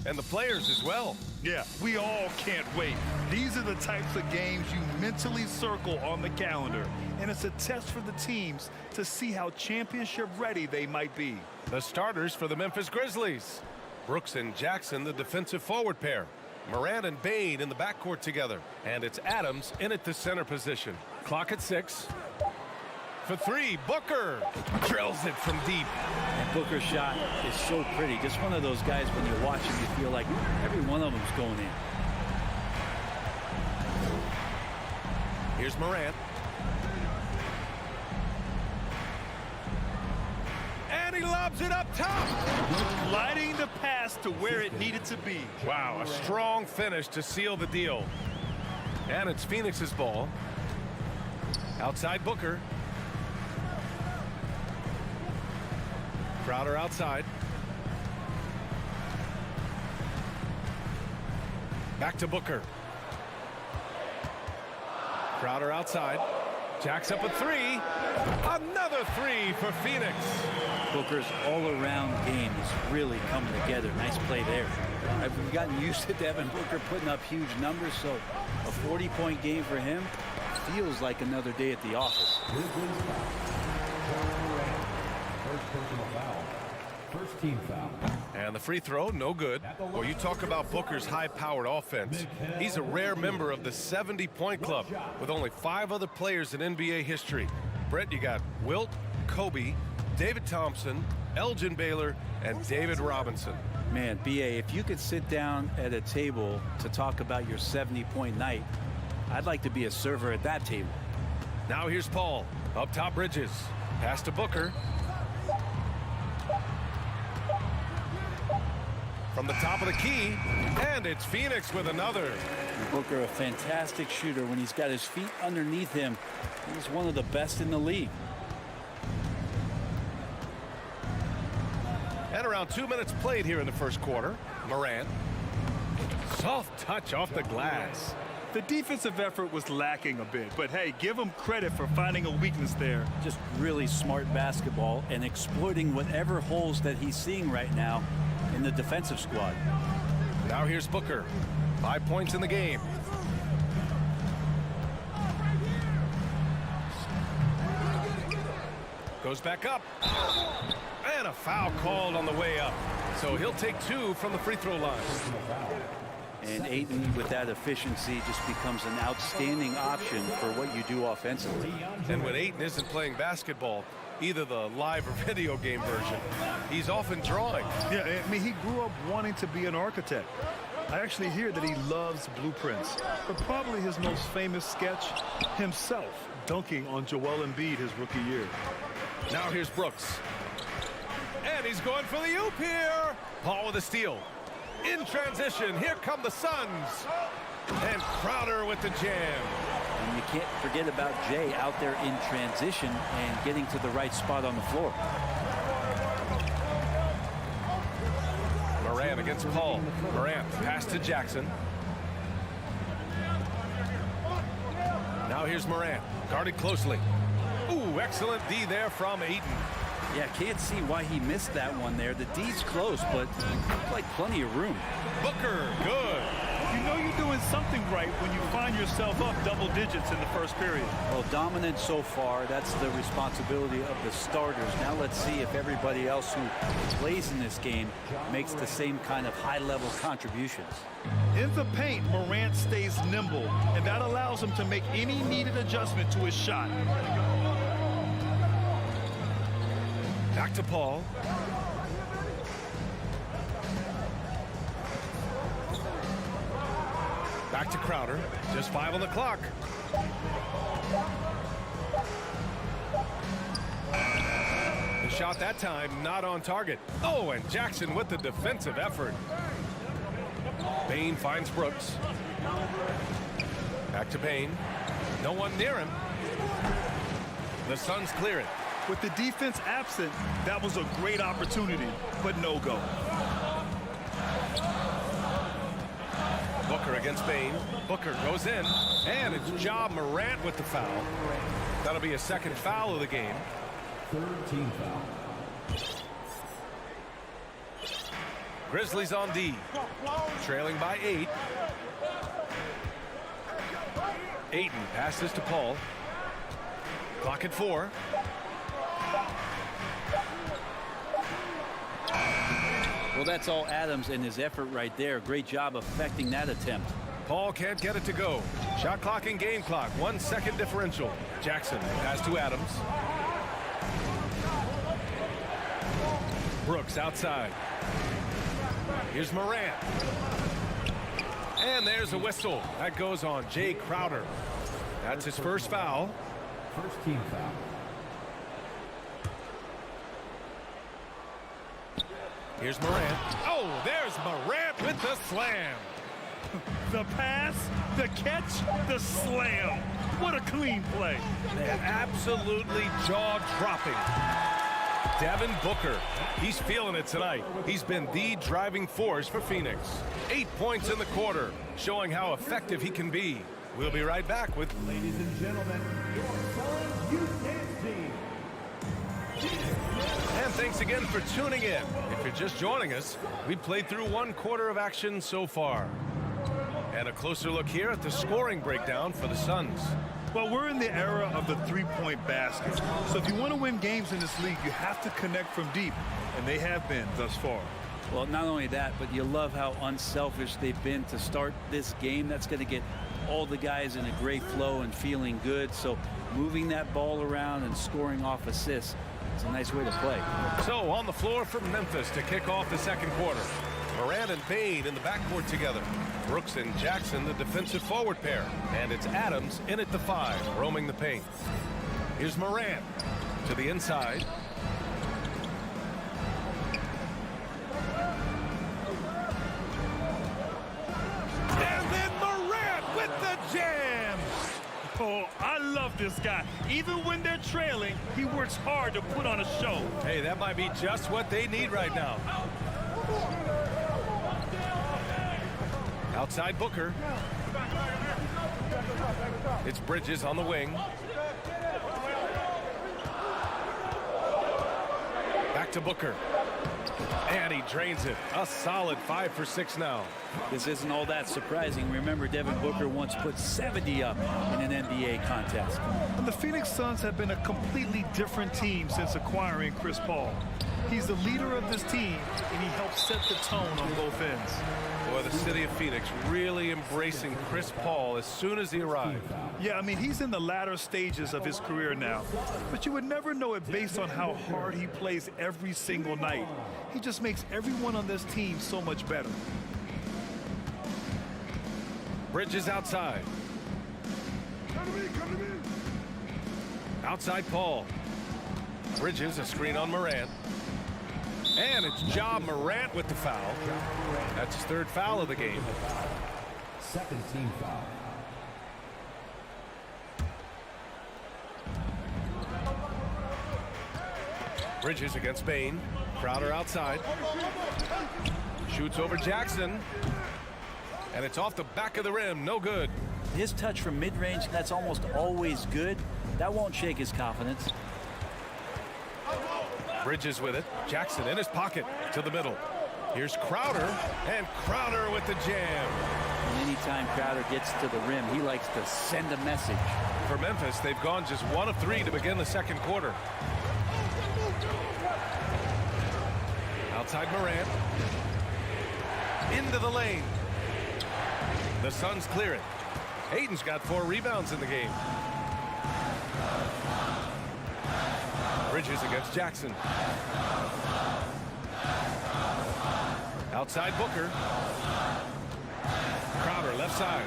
And the players as well. Yeah, we all can't wait. These are the types of games you mentally circle on the calendar. And it's a test for the teams to see how championship ready they might be. The starters for the Memphis Grizzlies. Brooks and Jackson, the defensive forward pair. Morant and Bane in the backcourt together. And it's Adams in at the center position. Clock at 6. For 3, Booker drills it from deep. And Booker's shot is so pretty. Just one of those guys when you watch him, you feel like every one of them's going in. Here's Morant. And he lobs it up top. Gliding the pass to where it needed to be. Wow, a strong finish to seal the deal. And it's Phoenix's ball. Outside Booker. Crowder outside. Back to Booker. Crowder outside. Jacks up a 3. Another 3 for Phoenix. Booker's all-around game is really coming together. Nice play there. I've gotten used to Devin Booker putting up huge numbers, so a 40-point game for him feels like another day at the office. First team foul. And the free throw, no good. Well, you talk about Booker's high-powered offense. He's a rare member of the 70-point club with only 5 other players in NBA history. Brett, you got Wilt, Kobe, David Thompson, Elgin Baylor, and David Robinson. Man, B.A., if you could sit down at a table to talk about your 70-point night, I'd like to be a server at that table. Now here's Paul. Up top Bridges. Pass to Booker. From the top of the key, and it's Phoenix with another. Booker, a fantastic shooter. When he's got his feet underneath him, he's one of the best in the league. And around 2 minutes played here in the first quarter. Morant. Soft touch off the glass. The defensive effort was lacking a bit, but hey, give him credit for finding a weakness there. Just really smart basketball and exploiting whatever holes that he's seeing right now in the defensive squad. Now here's Booker. 5 points in the game. Goes back up. And a foul called on the way up. So he'll take 2 from the free throw line. And Ayton, with that efficiency, just becomes an outstanding option for what you do offensively. And when Ayton isn't playing basketball, either the live or video game version, he's often drawing. Yeah, I mean, he grew up wanting to be an architect. I actually hear that he loves blueprints, but probably his most famous sketch, himself dunking on Joel Embiid his rookie year. Now here's Brooks. And he's going for the oop here. Paul with a steal. In transition, here come the Suns. And Crowder with the jam. And you can't forget about Jay out there in transition and getting to the right spot on the floor. Morant against Paul. Morant, pass to Jackson. Now here's Morant, guarded closely. Ooh, excellent D there from Ayton. Yeah, can't see why he missed that one there. The D's close, but like plenty of room. Booker, good. You know you're doing something right when you find yourself up double digits in the first period. Well, dominant so far. That's the responsibility of the starters. Now let's see if everybody else who plays in this game makes the same kind of high-level contributions. In the paint, Morant stays nimble, and that allows him to make any needed adjustment to his shot. Back to Paul. Back to Crowder. Just 5 on the clock. The shot that time not on target. Oh, and Jackson with the defensive effort. Bane finds Brooks. Back to Bane. No one near him. The Suns clear it. With the defense absent, that was a great opportunity, but no go. Booker against Bane. Booker goes in, and it's Ja Morant with the foul. That'll be a second foul of the game. Third team foul. Grizzlies on D. Trailing by 8. Ayton passes to Paul. Clock at 4. Well, that's all Adams and his effort right there. Great job affecting that attempt. Paul can't get it to go. Shot clock and game clock. 1 second differential. Jackson pass to Adams. Brooks outside. Here's Morant. And there's a whistle. That goes on Jay Crowder. That's his first foul. First team foul. Here's Morant. Oh, there's Morant with the slam. The pass, the catch, the slam. What a clean play. Man, absolutely jaw-dropping. Devin Booker, he's feeling it tonight. He's been the driving force for Phoenix. 8 points in the quarter, showing how effective he can be. We'll be right back with... Ladies and gentlemen, your Suns Youth Dance Team. And thanks again for tuning in. If you're just joining us, we played through 1 quarter of action so far. And a closer look here at the scoring breakdown for the Suns. Well, we're in the era of the three-point basket. So if you want to win games in this league, you have to connect from deep. And they have been thus far. Well, not only that, but you love how unselfish they've been to start this game. That's going to get all the guys in a great flow and feeling good. So moving that ball around and scoring off assists, it's a nice way to play. So on the floor for Memphis to kick off the second quarter. Morant and Payne in the backcourt together. Brooks and Jackson, the defensive forward pair. And it's Adams in at the 5, roaming the paint. Here's Morant to the inside. And then Morant with the jam. Oh, I love this guy. Even when they're trailing, he works hard to put on a show. Hey, that might be just what they need right now. Outside Booker. It's Bridges on the wing. Back to Booker. And he drains it. A solid 5 for 6 now. This isn't all that surprising. Remember, Devin Booker once put 70 up in an NBA contest. And the Phoenix Suns have been a completely different team since acquiring Chris Paul. He's the leader of this team, and he helps set the tone on both ends. Boy, the city of Phoenix really embracing Chris Paul as soon as he arrived. Yeah, I mean, he's in the latter stages of his career now. But you would never know it based on how hard he plays every single night. He just makes everyone on this team so much better. Bridges outside. Outside Paul. Bridges, a screen on Morant. And it's Ja Morant with the foul. That's his 3rd foul of the game. Second team foul. Bridges against Payne. Crowder outside. Shoots over Jackson. And it's off the back of the rim. No good. His touch from mid-range, that's almost always good. That won't shake his confidence. Bridges with it. Jackson in his pocket to the middle. Here's Crowder, and Crowder with the jam. And anytime Crowder gets to the rim, he likes to send a message. For Memphis, they've gone just 1 of 3 to begin the second quarter. Outside Morant. Into the lane. The Suns clear it. Ayton's got 4 rebounds in the game. Bridges against Jackson. Outside Booker. Crowder left side.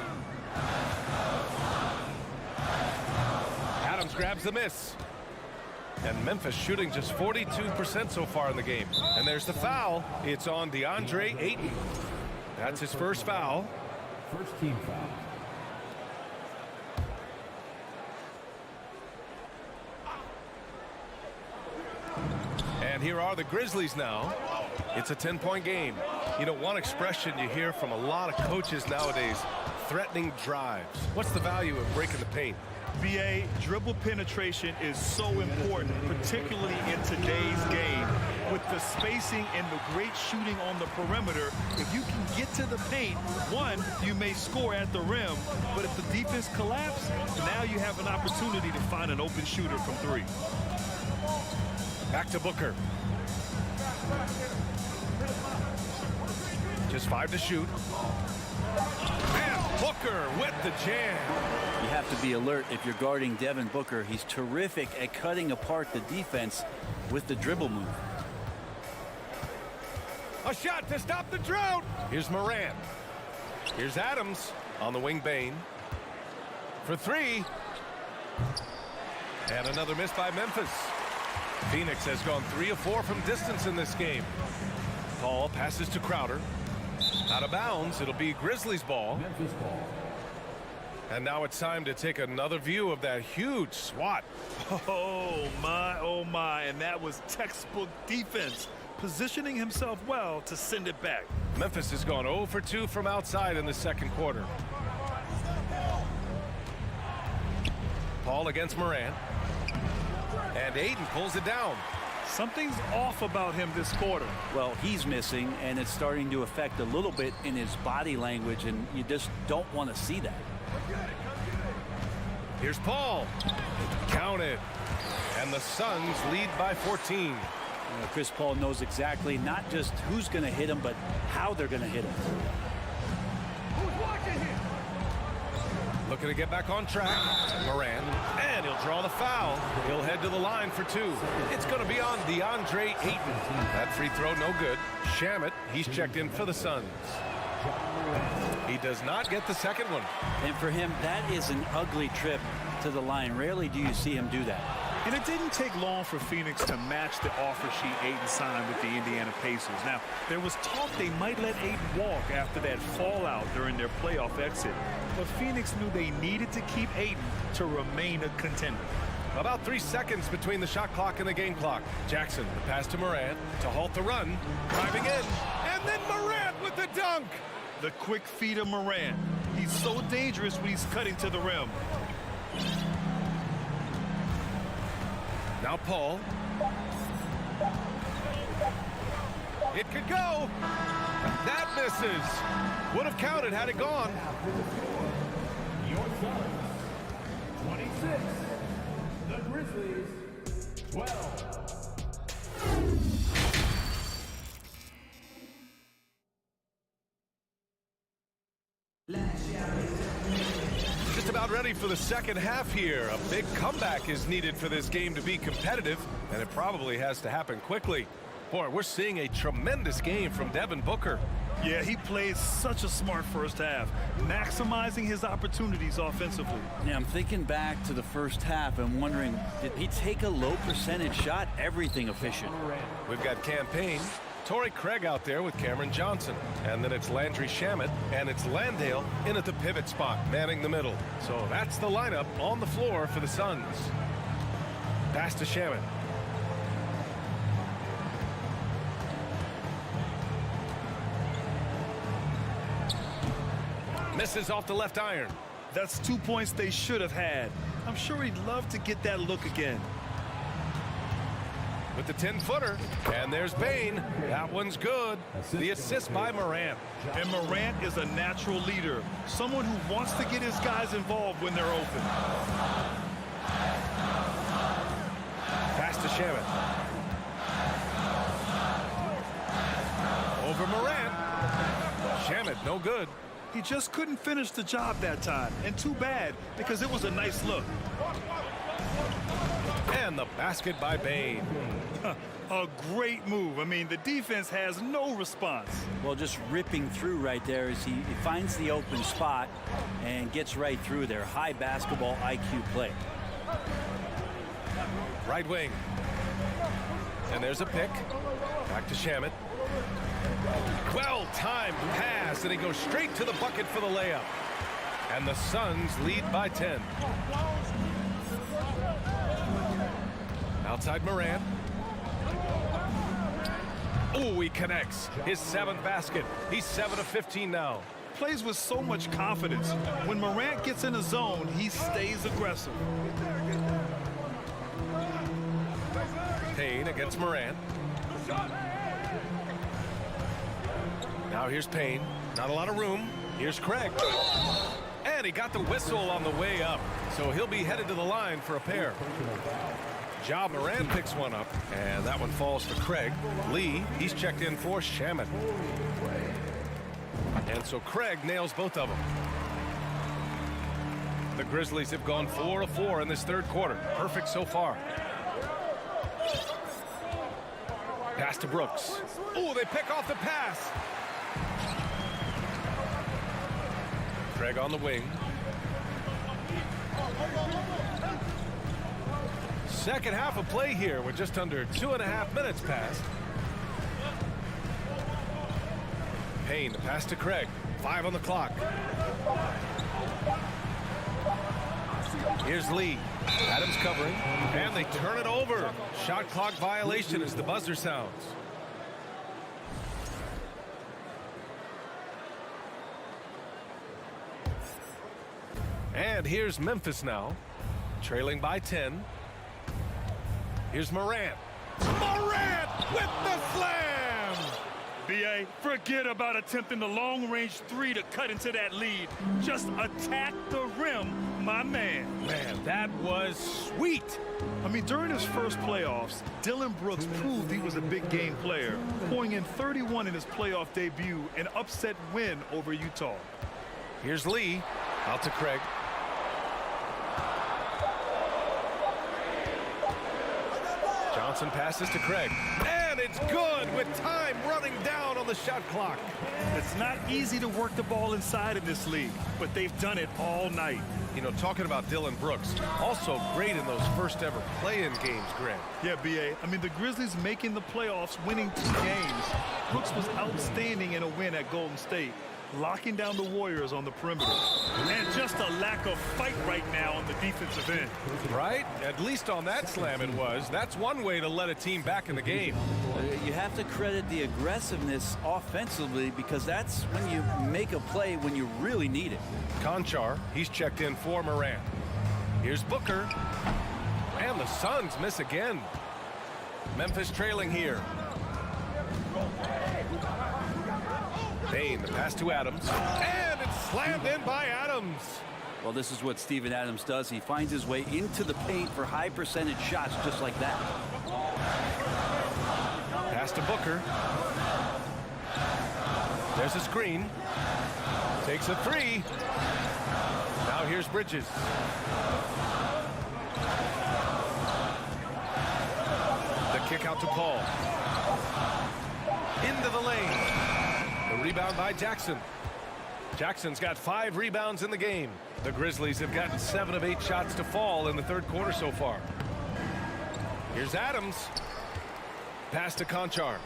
Adams grabs the miss. And Memphis shooting just 42% so far in the game. And there's the foul. It's on DeAndre Ayton. That's his first foul. First team foul. And here are the Grizzlies now. It's a 10-point game. You know, one expression you hear from a lot of coaches nowadays, threatening drives. What's the value of breaking the paint? BA, dribble penetration is so important, particularly in today's game. With the spacing and the great shooting on the perimeter, if you can get to the paint, one, you may score at the rim, but if the defense collapses, now you have an opportunity to find an open shooter from three. Back to Booker. Just 5 to shoot. And Booker with the jam. You have to be alert if you're guarding Devin Booker. He's terrific at cutting apart the defense with the dribble move. A shot to stop the drought. Here's Morant. Here's Adams on the wing. Bane for 3. And another miss by Memphis. Phoenix has gone 3 of 4 from distance in this game. Paul passes to Crowder. Out of bounds. It'll be Grizzlies ball. Memphis ball. And now it's time to take another view of that huge swat. Oh my, and that was textbook defense, positioning himself well to send it back. Memphis has gone 0 for 2 from outside in the second quarter. Paul against Morant. And Ayton pulls it down. Something's off about him this quarter. Well, he's missing, and it's starting to affect a little bit in his body language, and you just don't want to see that. Here's Paul. Count it. And the Suns lead by 14. You know, Chris Paul knows exactly not just who's going to hit him, but how they're going to hit him. Who's watching him? Looking to get back on track. Morant. And he'll draw the foul. He'll head to the line for 2. It's going to be on DeAndre Ayton. That free throw no good. Shamet, he's checked in for the Suns. He does not get the second one. And for him, that is an ugly trip to the line. Rarely do you see him do that. And it didn't take long for Phoenix to match the offer sheet Ayton signed with the Indiana Pacers. Now, there was talk they might let Ayton walk after that fallout during their playoff exit. But Phoenix knew they needed to keep Ayton to remain a contender. About 3 seconds between the shot clock and the game clock. Jackson, the pass to Morant to halt the run. Driving in. And then Morant with the dunk. The quick feet of Morant. He's so dangerous when he's cutting to the rim. Now Paul. It could go. That misses. Would have counted had it gone. Your Suns, 26. The Grizzlies, 12. Just about ready for the second half here. A big comeback is needed for this game to be competitive, and it probably has to happen quickly. Boy, we're seeing a tremendous game from Devin Booker. Yeah, he played such a smart first half, maximizing his opportunities offensively. Yeah, I'm thinking back to the first half and wondering, did he take a low percentage shot? Everything efficient. We've got Campaign, Torrey Craig out there with Cameron Johnson. And then it's Landry Shamet, and it's Landale in at the pivot spot, manning the middle. So that's the lineup on the floor for the Suns. Pass to Shamet. Misses off the left iron. That's 2 points they should have had. I'm sure he'd love to get that look again. With the 10-footer, and there's Bane. That one's good. The assist by Morant. And Morant is a natural leader, someone who wants to get his guys involved when they're open. Pass to Shamet. Over Morant. Shamet, no good. He just couldn't finish the job that time, and too bad, because it was a nice look. And the basket by Bane. A great move. I mean, the defense has no response. Well, just ripping through right there as he finds the open spot and gets right through there. High basketball IQ play. Right wing. And there's a pick. Back to Shamet. Well-timed pass, and he goes straight to the bucket for the layup. And the Suns lead by 10. Outside Morant. Oh, he connects. His 7th basket. He's 7 of 15 now. Plays with so much confidence. When Morant gets in a zone, he stays aggressive. Payne against Morant. Now here's Payne. Not a lot of room. Here's Craig. And he got the whistle on the way up. So he'll be headed to the line for a pair. Ja Moran picks one up. And that one falls to Craig. Lee, he's checked in for Shaman. And so Craig nails both of them. The Grizzlies have gone 4 of 4 in this third quarter. Perfect so far. Pass to Brooks. Oh, they pick off the pass. Craig on the wing. Second half of play here with just under 2.5 minutes passed. Payne, the pass to Craig. 5 on the clock. Here's Lee. Adams covering. And they turn it over. Shot clock violation as the buzzer sounds. And here's Memphis now. Trailing by 10. Here's Morant. Morant with the slam! B.A., forget about attempting the long-range three to cut into that lead. Just attack the rim, my man. Man, that was sweet. I mean, during his first playoffs, Dillon Brooks proved he was a big-game player, pouring in 31 in his playoff debut, an upset win over Utah. Here's Lee. Out to Craig. Johnson passes to Craig. And it's good with time running down on the shot clock. It's not easy to work the ball inside in this league, but they've done it all night. You know, talking about Dillon Brooks, also great in those first ever play-in games, Grant. Yeah, B.A. I mean, the Grizzlies making the playoffs, winning 2 games. Brooks was outstanding in a win at Golden State, locking down the Warriors on the perimeter. And just a lack of fight right now on the defensive end. Right? At least on that slam it was. That's one way to let a team back in the game. You have to credit the aggressiveness offensively because that's when you make a play when you really need it. Conchar, he's checked in for Morant. Here's Booker. And the Suns miss again. Memphis trailing here. Payne, the pass to Adams. And it's slammed in by Adams. Well, this is what Steven Adams does. He finds his way into the paint for high percentage shots just like that. Pass to Booker. There's a screen. Takes a 3. Now here's Bridges. The kick out to Paul. Into the lane. The rebound by Jackson. Jackson's got 5 rebounds in the game. The Grizzlies have gotten 7 of 8 shots to fall in the third quarter so far. Here's Adams. Pass to Conchar.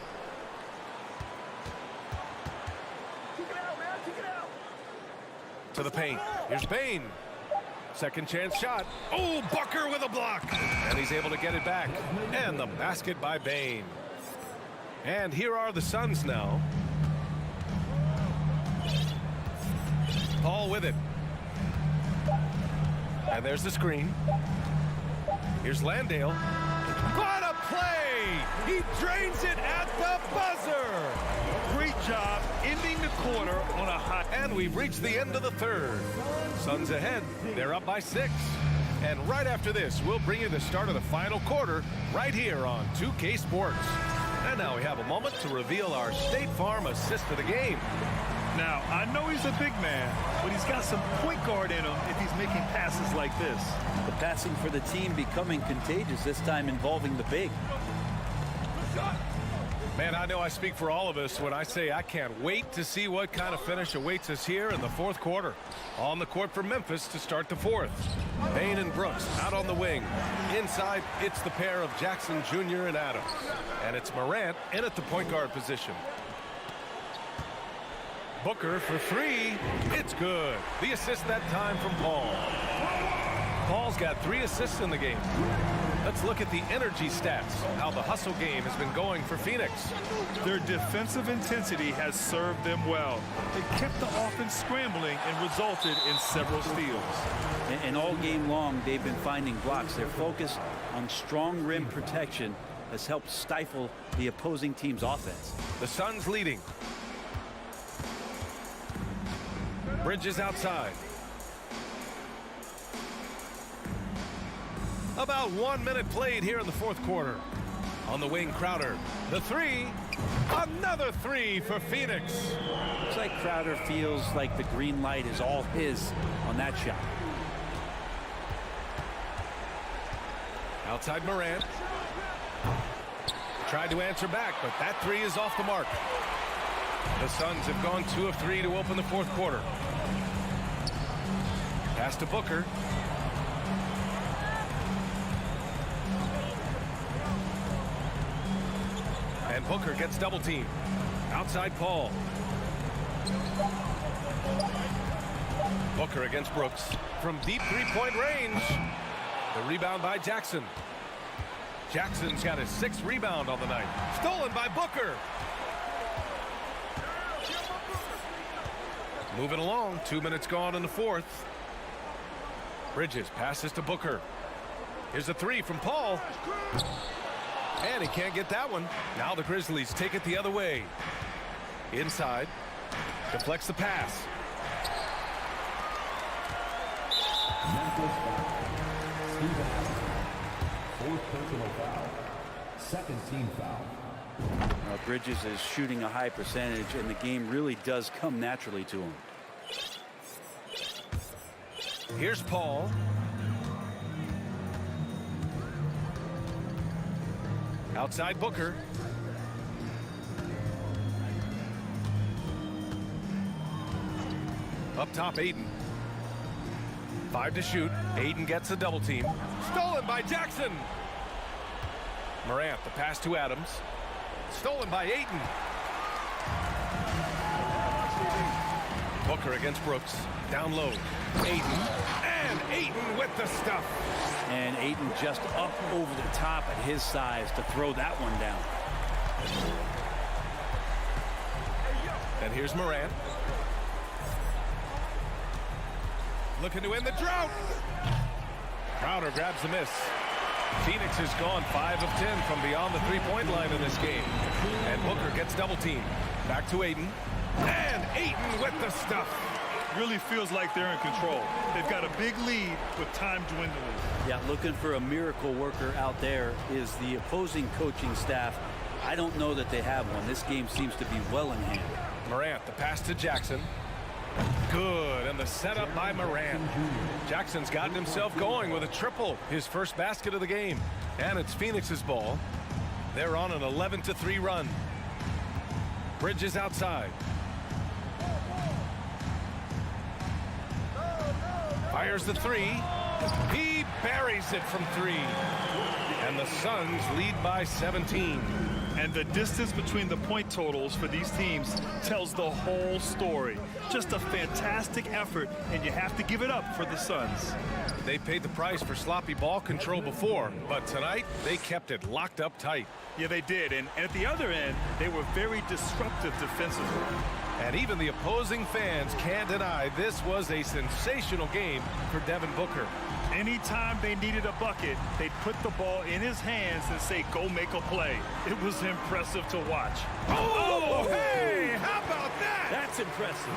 To the paint. Here's Payne. Second chance shot. Oh, Booker with a block. And he's able to get it back. And the basket by Bane. And here are the Suns now. Paul with it. And there's the screen. Here's Landale. What a play! He drains it at the buzzer! Great job ending the quarter on a high. And we've reached the end of the third. Suns ahead. They're up by 6. And right after this, we'll bring you the start of the final quarter right here on 2K Sports. And now we have a moment to reveal our State Farm assist of the game. Now, I know he's a big man, but he's got some point guard in him if he's making passes like this. The passing for the team becoming contagious, this time involving the big. Man, I know I speak for all of us when I say I can't wait to see what kind of finish awaits us here in the fourth quarter. On the court for Memphis to start the fourth. Payne and Brooks out on the wing. Inside, it's the pair of Jackson Jr. and Adams. And it's Morant in at the point guard position. Booker for 3. It's good. The assist that time from Paul. Paul's got 3 assists in the game. Let's look at the energy stats, how the hustle game has been going for Phoenix. Their defensive intensity has served them well. It kept the offense scrambling and resulted in several steals. And all game long, they've been finding blocks. They're focused on strong rim protection has helped stifle the opposing team's offense. The Suns leading. Bridges outside. About 1 minute played here in the fourth quarter. On the wing, Crowder. The three. Another three for Phoenix. Looks like Crowder feels like the green light is all his on that shot. Outside Morant. Tried to answer back, but that three is off the mark. The Suns have gone 2 of 3 to open the fourth quarter. Pass to Booker. And Booker gets double teamed. Outside Paul. Booker against Brooks from deep three-point range. The rebound by Jackson. Jackson's got his 6th rebound on the night. Stolen by Booker. Moving along, 2 minutes gone in the fourth. Bridges passes to Booker. Here's a three from Paul. And he can't get that one. Now the Grizzlies take it the other way. Inside. Deflects the pass. Memphis foul. Stephen Adams. 4th personal foul. 2nd team foul. Bridges is shooting a high percentage, and the game really does come naturally to him. Here's Paul. Outside Booker. Up top, Aiden. 5 to shoot. Aiden gets a double team. Stolen by Jackson. Morant, the pass to Adams. Stolen by Aiden. Booker against Brooks. Down low. Aiden. And Aiden with the stuff. And Aiden just up over the top at his size to throw that one down. And here's Morant. Looking to end the drought. Crowder grabs the miss. Phoenix has gone 5 of 10 from beyond the three-point line in this game. And Booker gets double teamed. Back to Aiden. And Aiden with the stuff. Really feels like they're in control. They've got a big lead with time dwindling. Yeah, looking for a miracle worker out there is the opposing coaching staff. I don't know that they have one. This game seems to be well in hand. Morant, the pass to Jackson. Good, and the setup by Morant. Jackson's gotten himself going with a triple, his first basket of the game. And it's Phoenix's ball. They're on an 11-3 run. Bridges outside. Fires the three. He buries it from 3. And the Suns lead by 17. And the distance between the point totals for these teams tells the whole story. Just a fantastic effort, and you have to give it up for the Suns. They paid the price for sloppy ball control before, but tonight they kept it locked up tight. Yeah, they did, and at the other end, they were very disruptive defensively. And even the opposing fans can't deny this was a sensational game for Devin Booker. Anytime they needed a bucket, they'd put the ball in his hands and say, go make a play. It was impressive to watch. Oh, hey, how about that? That's impressive.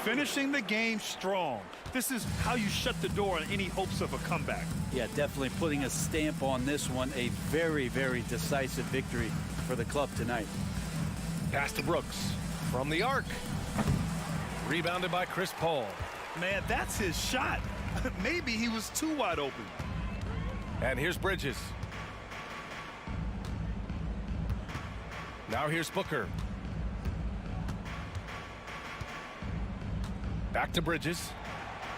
Finishing the game strong. This is how you shut the door on any hopes of a comeback. Yeah, definitely putting a stamp on this one. A very, very decisive victory for the club tonight. Pass to Brooks from the arc. Rebounded by Chris Paul. Man, that's his shot. Maybe he was too wide open. And here's Bridges. Now here's Booker. Back to Bridges.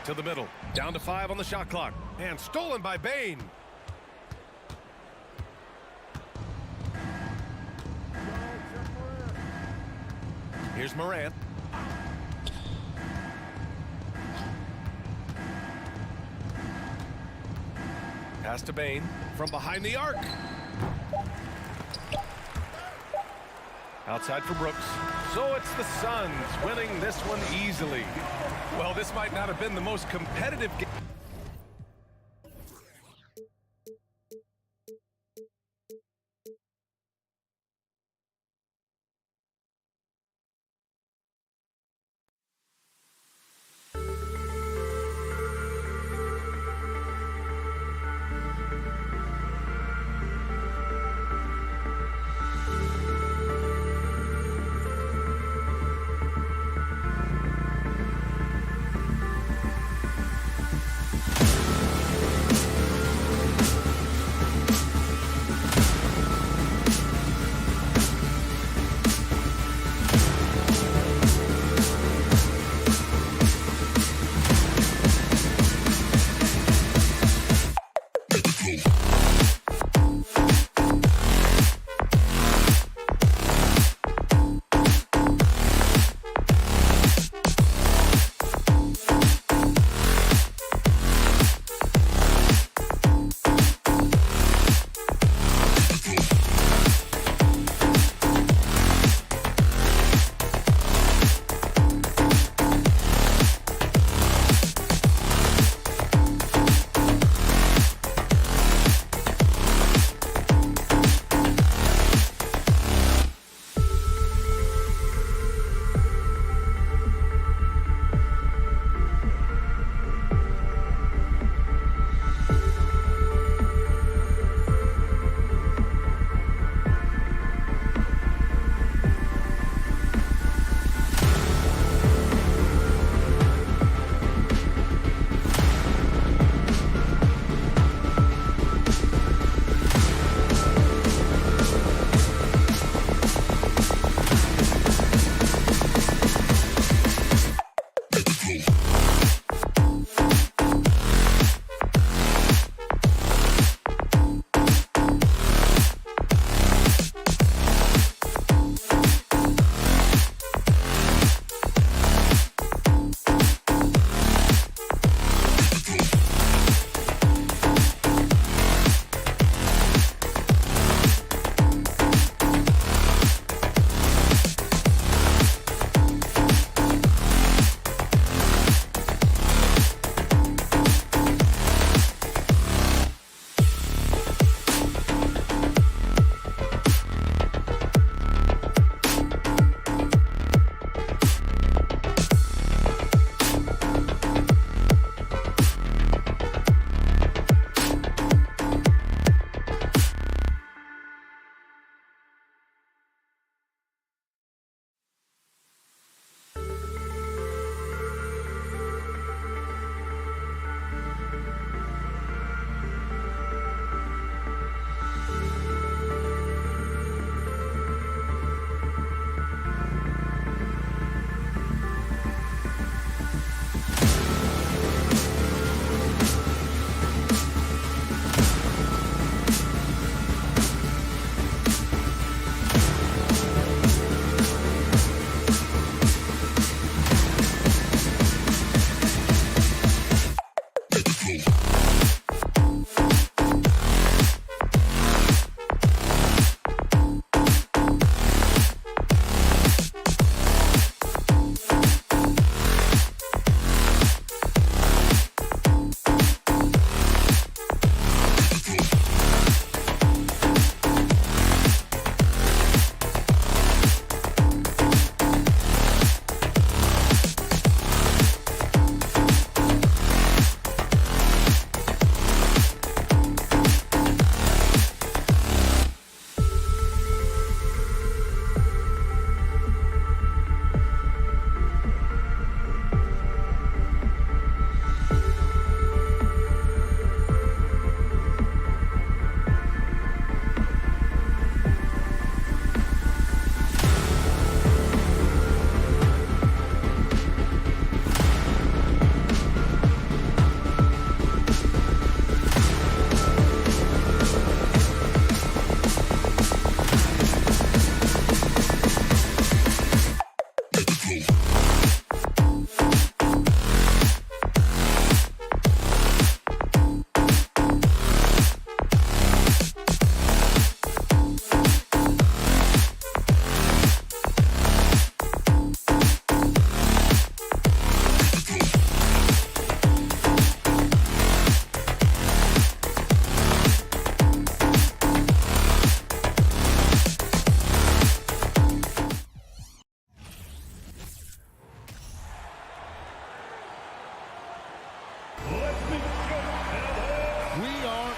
To the middle. Down to 5 on the shot clock. And stolen by Bane. Here's Morant. Pass to Bane from behind the arc. Outside for Brooks. So it's the Suns winning this one easily. Well, this might not have been the most competitive game.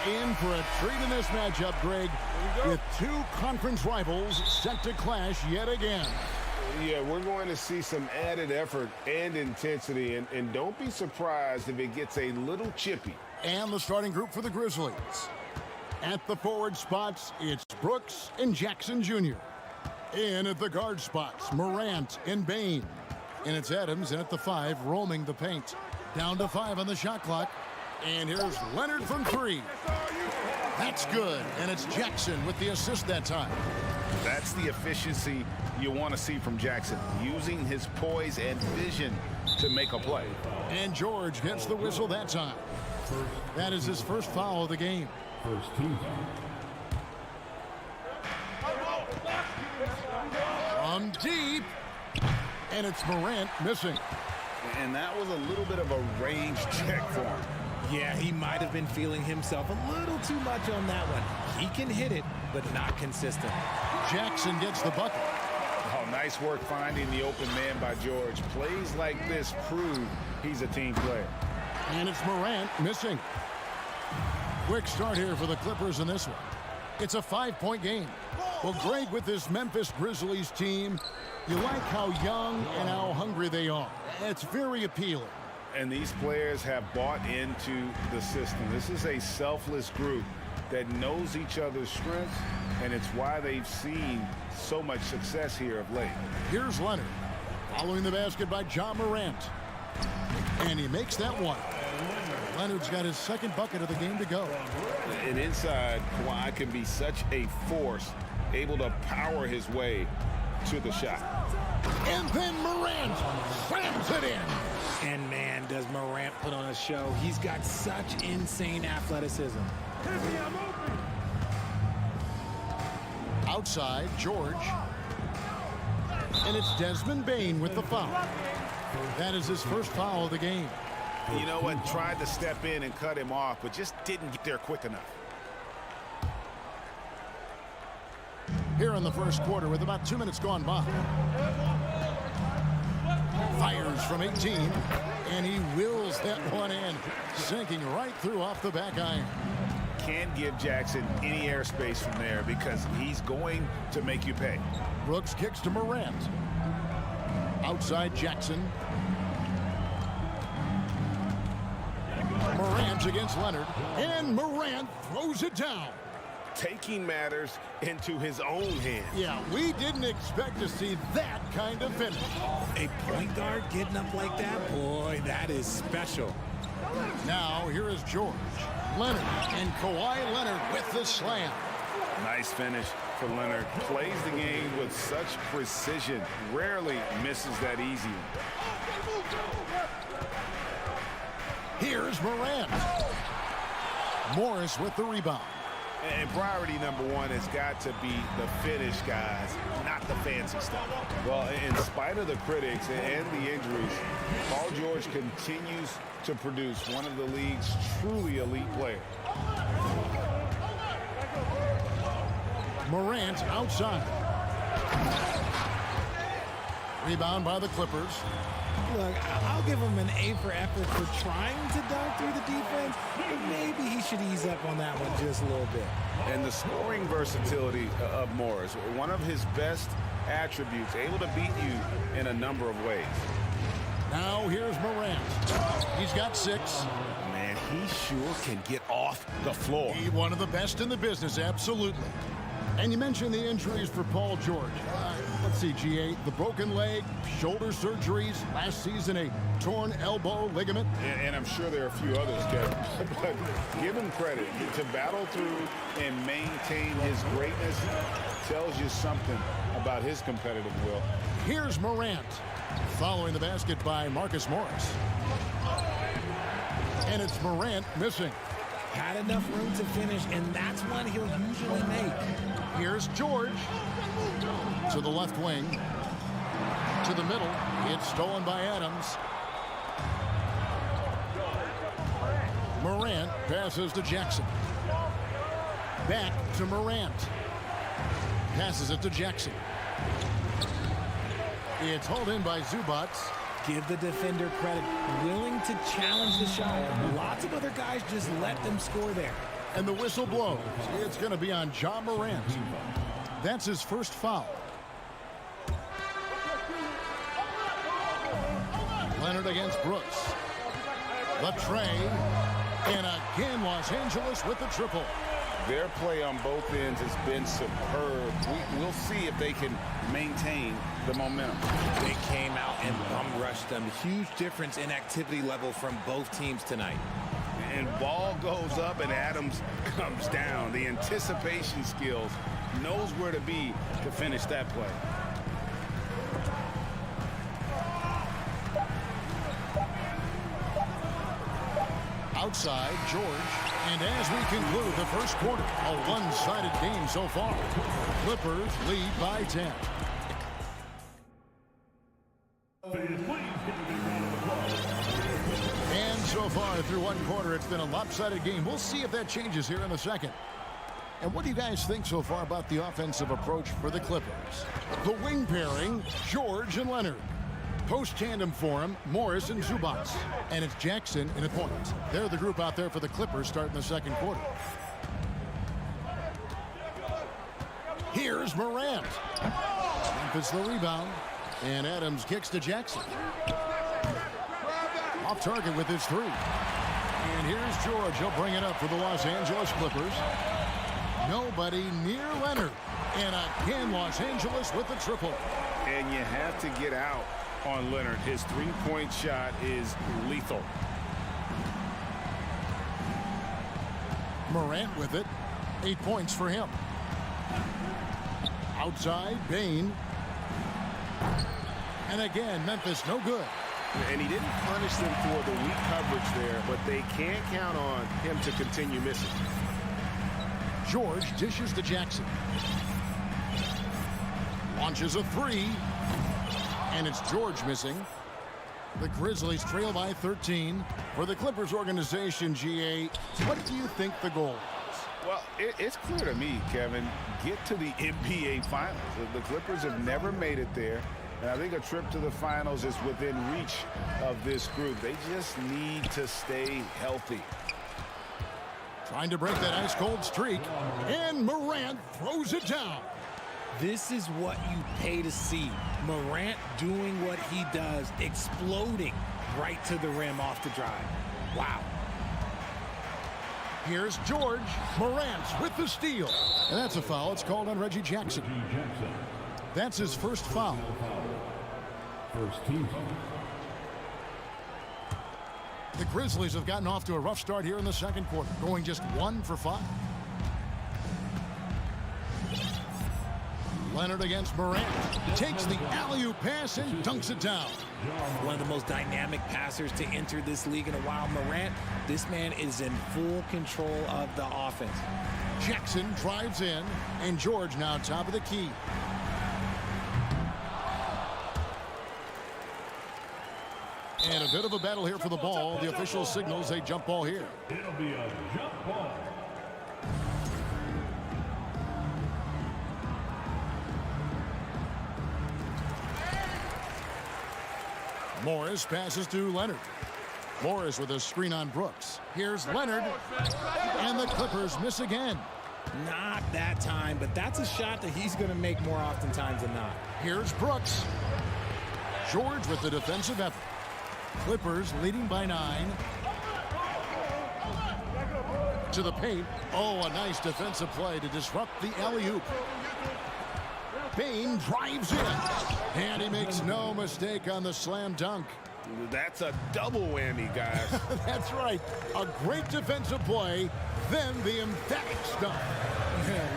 in for a treat in this matchup, Greg, with two conference rivals set to clash yet again. Yeah, we're going to see some added effort and intensity, and don't be surprised if it gets a little chippy. And the starting group for the Grizzlies. At the forward spots, it's Brooks and Jackson Jr. In at the guard spots, Morant and Bane. And it's Adams in at the 5, roaming the paint. Down to 5 on the shot clock. And here's Leonard from 3. That's good. And it's Jackson with the assist that time. That's the efficiency you want to see from Jackson, using his poise and vision to make a play. And George gets the whistle that time. That is his first foul of the game. First team. From deep. And it's Morant missing. And that was a little bit of a range check for him. Yeah, he might have been feeling himself a little too much on that one. He can hit it, but not consistent. Jackson gets the bucket. Oh, nice work finding the open man by George. Plays like this prove he's a team player. And it's Morant missing. Quick start here for the Clippers in this one. It's a 5-point game. Well, Greg, with this Memphis Grizzlies team, you like how young and how hungry they are. It's very appealing. And these players have bought into the system. This is a selfless group that knows each other's strengths, and it's why they've seen so much success here of late. Here's Leonard, following the basket by John Morant. And he makes that one. Leonard's got his second bucket of the game to go. And inside, Kawhi can be such a force, able to power his way to the shot. And then Morant slams it in. And man, does Morant put on a show. He's got such insane athleticism. Outside, George. And it's Desmond Bane with the foul. That is his first foul of the game. You know what? Tried to step in and cut him off, but just didn't get there quick enough. Here in the first quarter with about 2 minutes gone by. Fires from 18, and he wills that one in, sinking right through off the back iron. Can't give Jackson any airspace from there because he's going to make you pay. Brooks kicks to Morant. Outside Jackson. Morant against Leonard, and Morant throws it down. Taking matters into his own hands. Yeah, we didn't expect to see that kind of finish. A point guard getting up like that, boy, that is special. Now, here is George, Leonard, and Kawhi Leonard with the slam. Nice finish for Leonard. Plays the game with such precision. Rarely misses that easy. Here's Morant. Morris with the rebound. And priority number one has got to be the finish, guys, not the fancy stuff. Well, in spite of the critics and the injuries, Paul George continues to produce one of the league's truly elite players. Morant outside. Rebound by the Clippers. Look, I'll give him an A for effort for trying to dunk through the defense, but maybe he should ease up on that one just a little bit. And the scoring versatility of Morris, one of his best attributes, able to beat you in a number of ways. Now here's Morant. He's got 6. Man, he sure can get off the floor. He's one of the best in the business, absolutely. And you mentioned the injuries for Paul George. Let's see, G8, the broken leg, shoulder surgeries, last season a torn elbow ligament. And I'm sure there are a few others, Kevin. But give him credit. To battle through and maintain his greatness tells you something about his competitive will. Here's Morant, following the basket by Marcus Morris. And it's Morant missing. Had enough room to finish, and that's one he'll usually make. Here's George. To the left wing. To the middle. It's stolen by Adams. Morant passes to Jackson. Back to Morant. Passes it to Jackson. It's hauled in by Zubac. Give the defender credit. Willing to challenge the shot. Lots of other guys just let them score there. And the whistle blows. It's going to be on Ja Morant. That's his first foul. Leonard against Brooks. The tray. And again, Los Angeles with the triple. Their play on both ends has been superb. We'll see if they can maintain the momentum. They came out and bum rushed them. Huge difference in activity level from both teams tonight. And ball goes up and Adams comes down. The anticipation skills, knows where to be to finish that play. Outside, George. And as we conclude the first quarter, a one-sided game so far. Clippers lead by 10. And so far through one quarter, it's been a lopsided game. We'll see if that changes here in a second. And what do you guys think so far about the offensive approach for the Clippers? The wing pairing, George and Leonard. Post tandem for him, Morris and Zubac. And it's Jackson in a point. They're the group out there for the Clippers starting the second quarter. Here's Morant. Memphis the rebound. And Adams kicks to Jackson. Off target with his three. And here's George. He'll bring it up for the Los Angeles Clippers. Nobody near Leonard. And again, Los Angeles with the triple. And you have to get out on Leonard. His three-point shot is lethal. Morant with it. 8 points for him. Outside, Bane. And again, Memphis no good. And he didn't punish them for the weak coverage there, but they can't count on him to continue missing. George dishes to Jackson. Launches a three. And it's George missing. The Grizzlies trail by 13. For the Clippers organization, GA, what do you think the goal is? Well, it's clear to me, Kevin, get to the NBA Finals. The Clippers have never made it there. And I think a trip to the finals is within reach of this group. They just need to stay healthy. Trying to break that ice-cold streak. And Morant throws it down. This is what you pay to see. Morant doing what he does, exploding right to the rim off the drive. Wow. Here's George. Morant with the steal. And that's a foul. It's called on Reggie Jackson. That's his first foul. First team. The Grizzlies have gotten off to a rough start here in the second quarter, going just 1 for 5. Leonard against Morant. Takes the alley-oop pass and dunks it down. One of the most dynamic passers to enter this league in a while. Morant, this man is in full control of the offense. Jackson drives in, and George now top of the key. And a bit of a battle here for the ball. The official signals a jump ball here. It'll be a jump ball. Morris passes to Leonard. Morris with a screen on Brooks. Here's Leonard. And the Clippers miss again. Not that time, but that's a shot that he's going to make more oftentimes than not. Here's Brooks. George with the defensive effort. Clippers leading by 9. To the paint. Oh, a nice defensive play to disrupt the alley-oop. Bane drives in. And he makes no mistake on the slam dunk. That's a double whammy, guys. That's right. A great defensive play, then the emphatic dunk.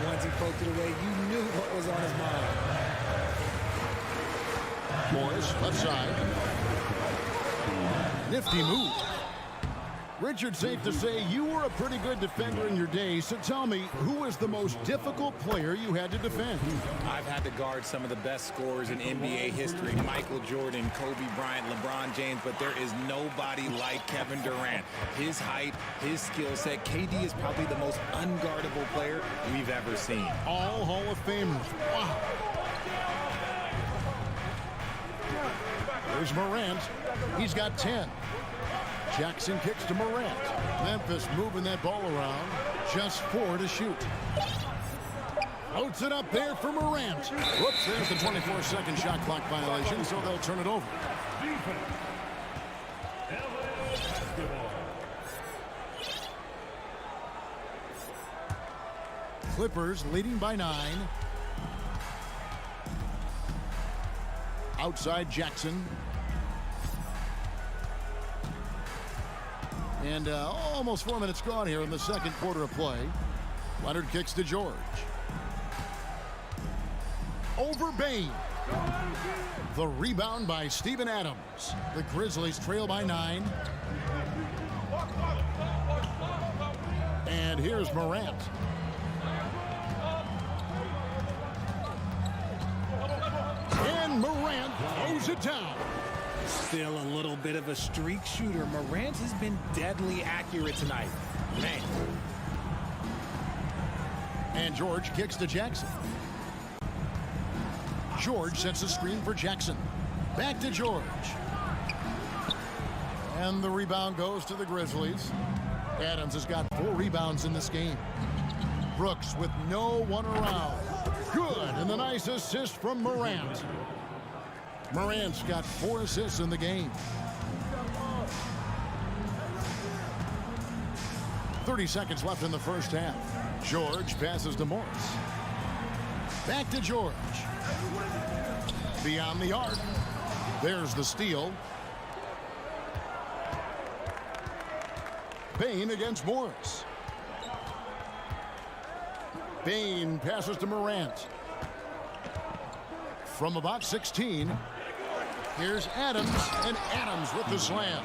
Once he poked it away, you knew what was on his mind. Morris, left side. Nifty move. Richard, safe to say you were a pretty good defender in your day, so tell me, who was the most difficult player you had to defend? I've had to guard some of the best scorers in NBA history. Michael Jordan, Kobe Bryant, LeBron James, but there is nobody like Kevin Durant. His height, his skill set. KD is probably the most unguardable player we've ever seen. All Hall of Famers. Wow. There's Morant. He's got 10. Jackson kicks to Morant. Memphis moving that ball around. Just 4 to shoot. Floats it up there for Morant. Whoops, there's the 24-second shot clock violation, so they'll turn it over. Clippers leading by 9. Outside Jackson. And almost 4 minutes gone here in the second quarter of play. Leonard kicks to George. Over Bain. The rebound by Steven Adams. The Grizzlies trail by 9. And here's Morant. And Morant throws it down. Still a little bit of a streak shooter. Morant has been deadly accurate tonight. Man. And George kicks to Jackson. George sets a screen for Jackson. Back to George. And the rebound goes to the Grizzlies. Adams has got 4 rebounds in this game. Brooks with no one around. Good, and the nice assist from Morant. Morant's got 4 assists in the game. 30 seconds left in the first half. George passes to Morris. Back to George. Beyond the arc. There's the steal. Bain against Morris. Bain passes to Morant. From about 16, here's Adams, and Adams with the slam.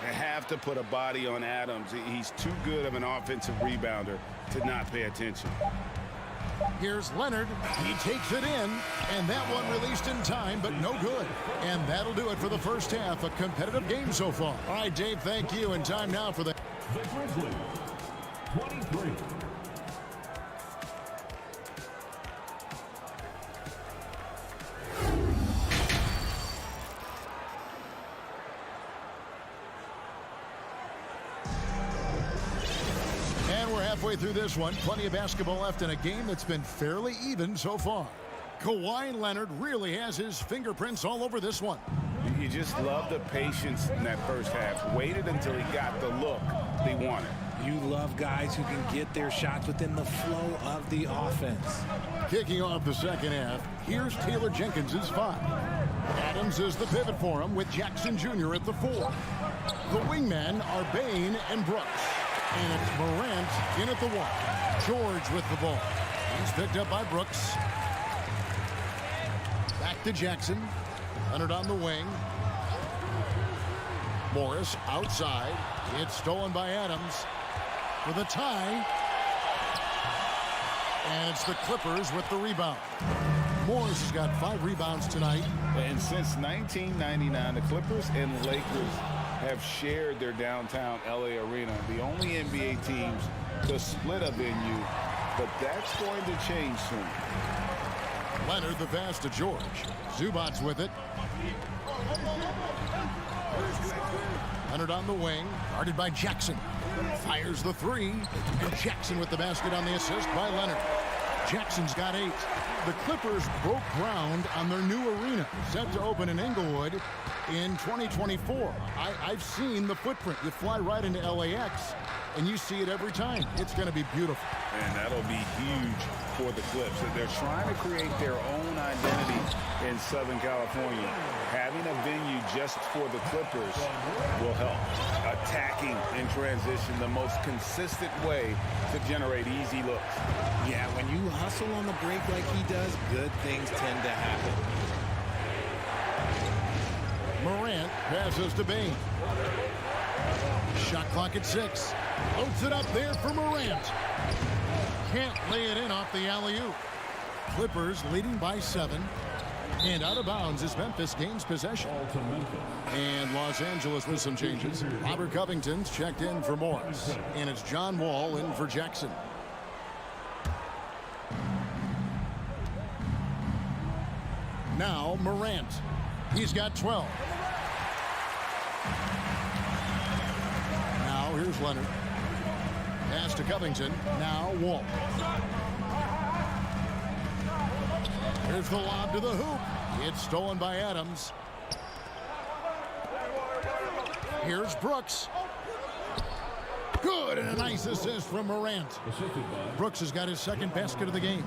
They have to put a body on Adams. He's too good of an offensive rebounder to not pay attention. Here's Leonard. He takes it in, and that one released in time, but no good. And that'll do it for the first half. A competitive game so far. All right, Dave, thank you. And time now for the Grizzlies, 23. Halfway through this one, plenty of basketball left in a game that's been fairly even so far. Kawhi Leonard really has his fingerprints all over this one. You just love the patience in that first half. Waited until he got the look they wanted. You love guys who can get their shots within the flow of the offense. Kicking off the second half, here's Taylor Jenkins' 5. Adams is the pivot for him with Jackson Jr. at the 4. The wingmen are Bain and Brooks. And it's Morant in at the 1. George with the ball. He's picked up by Brooks. Back to Jackson. Leonard on the wing. Morris outside. It's stolen by Adams for the tie. And it's the Clippers with the rebound. Morris has got 5 rebounds tonight. And since 1999, the Clippers and Lakers have shared their downtown LA arena. The only NBA teams to split a venue, but that's going to change soon. Leonard the pass to George. Zubac's with it. Leonard on the wing, guarded by Jackson. Fires the 3, and Jackson with the basket on the assist by Leonard. Jackson's got 8. The Clippers broke ground on their new arena, set to open in Inglewood in 2024. I've seen the footprint. You fly right into LAX, and you see it every time. It's going to be beautiful. And that'll be huge for the Clips. They're trying to create their own identity in Southern California. Having a venue just for the Clippers will help. Attacking in transition, the most consistent way to generate easy looks. Yeah, when you hustle on the break like he does, good things tend to happen. Morant passes to Bain. Shot clock at 6. Loads it up there for Morant. Can't lay it in off the alley-oop. Clippers leading by 7. And out of bounds is Memphis gains possession. And Los Angeles with some changes. Robert Covington's checked in for Morris. And it's John Wall in for Jackson. Now Morant. He's got 12. Now here's Leonard. Pass to Covington. Now Walt. Here's the lob to the hoop. It's stolen by Adams. Here's Brooks. Good, and a nice assist from Morant. Brooks has got his second basket of the game.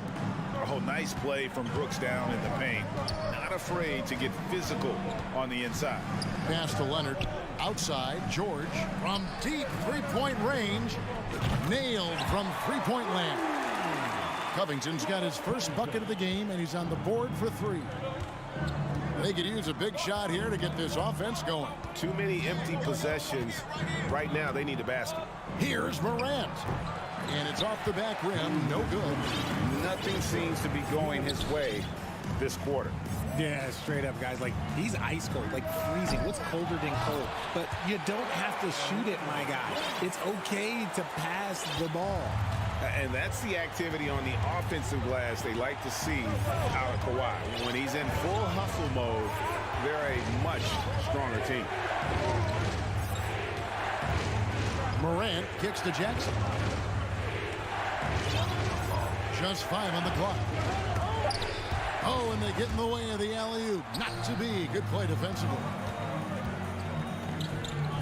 Oh, nice play from Brooks down in the paint. Not afraid to get physical on the inside. Pass to Leonard. Outside, George from deep three-point range. Nailed from three-point land. Covington's got his first bucket of the game, and he's on the board for three. They could use a big shot here to get this offense going. Too many empty possessions. Right now, they need a basket. Here's Morant. And it's off the back rim. No good. Nothing seems to be going his way this quarter. Yeah, straight up, guys. Like, he's ice cold, like freezing. What's colder than cold? But you don't have to shoot it, my guy. It's okay to pass the ball. And that's the activity on the offensive glass they like to see out of Kawhi. When he's in full hustle mode, they're a much stronger team. Morant kicks to Jackson. Just 5 on the clock. Oh, and they get in the way of the alley-oop. Not to be. Good play defensively.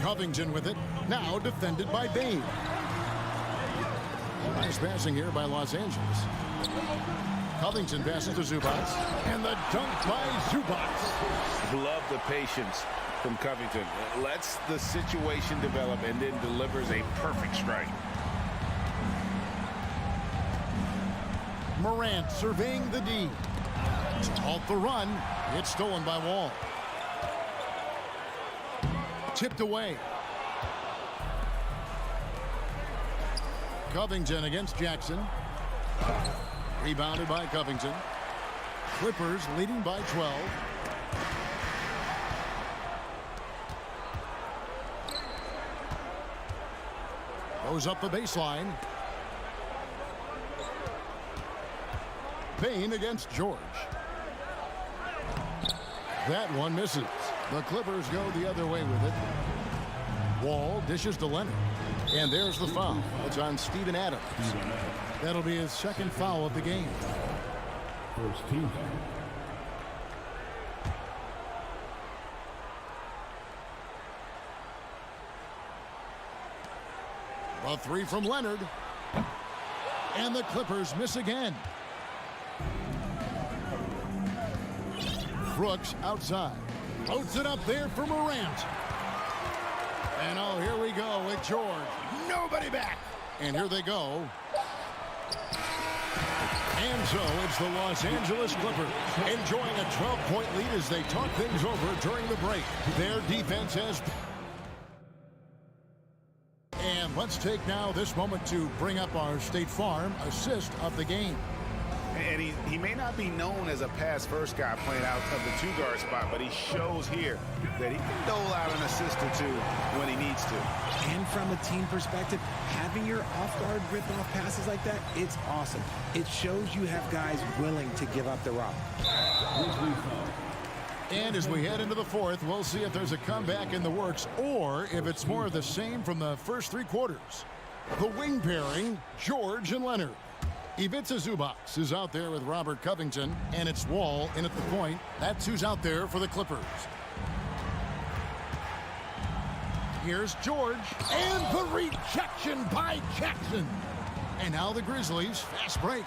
Covington with it. Now defended by Bane. Nice passing here by Los Angeles. Covington passes to Zubac. And the dunk by Zubac. Love the patience from Covington. Lets the situation develop and then delivers a perfect strike. Morant surveying the D. To halt the run. It's stolen by Wall. Tipped away. Covington against Jackson. Rebounded by Covington. Clippers leading by 12. Goes up the baseline. Payne against George. That one misses. The Clippers go the other way with it. Wall dishes to Leonard. And there's the foul. It's on Steven Adams. That'll be his second foul of the game. First team. A three from Leonard. And the Clippers miss again. Brooks outside. Floats it up there for Morant. And oh, here we go with George. Nobody back. And here they go. And so it's the Los Angeles Clippers enjoying a 12-point lead as they talk things over during the break. Their defense has... And let's take now this moment to bring up our State Farm assist of the game. And he may not be known as a pass-first guy playing out of the two-guard spot, but he shows here that he can dole out an assist or two when he needs to. And from a team perspective, having your off-guard rip-off passes like that, it's awesome. It shows you have guys willing to give up the rock. And as we head into the fourth, we'll see if there's a comeback in the works or if it's more of the same from the first three quarters. The wing pairing, George and Leonard. Ivica Zubac is out there with Robert Covington, and it's Wall in at the point. That's who's out there for the Clippers. Here's George, and the rejection by Jackson. And now the Grizzlies, fast break.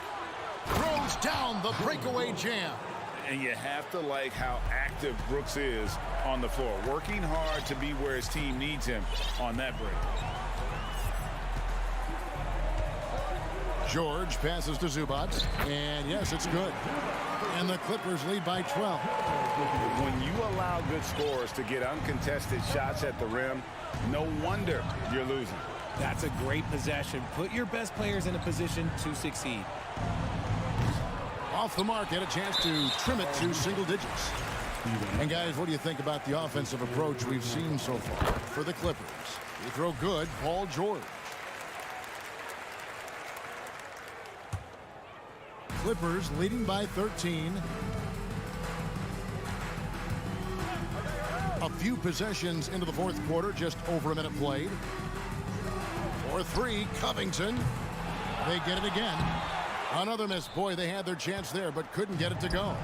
Throws down the breakaway jam. And you have to like how active Brooks is on the floor, working hard to be where his team needs him on that break. George passes to Zubac, and yes, it's good. And the Clippers lead by 12. When you allow good scorers to get uncontested shots at the rim, no wonder you're losing. That's a great possession. Put your best players in a position to succeed. Off the mark, had a chance to trim it to single digits. And guys, what do you think about the offensive approach we've seen so far for the Clippers? They throw good, Paul George. Clippers leading by 13. A few possessions into the fourth quarter, just over a minute played. For three, Covington. They get it again. Another miss. Boy, they had their chance there, but couldn't get it to go.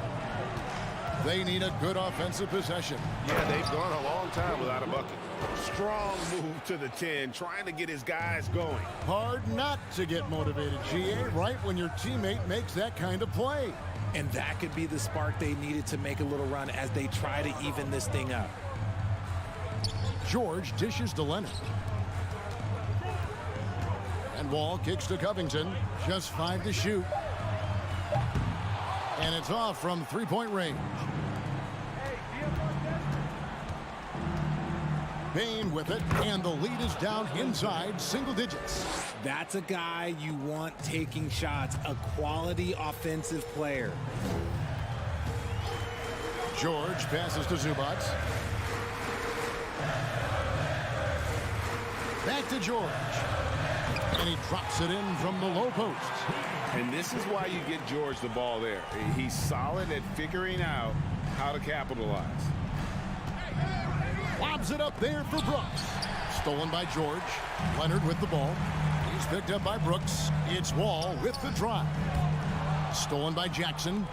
They need a good offensive possession. Yeah, they've gone a long time without a bucket. Strong move to the 10, trying to get his guys going. Hard not to get motivated, GA, right when your teammate makes that kind of play. And that could be the spark they needed to make a little run as they try to even this thing up. George dishes to Leonard. And Wall kicks to Covington. Just 5 to shoot. And it's off from three-point range. Bain with it, and the lead is down inside single digits. That's a guy you want taking shots, a quality offensive player. George passes to Zubac. Back to George. And he drops it in from the low post. And this is why you get George the ball there. He's solid at figuring out how to capitalize. Lobs it up there for Brooks. Stolen by George. Leonard with the ball. He's picked up by Brooks. It's Wall with the drive. Stolen by Jackson.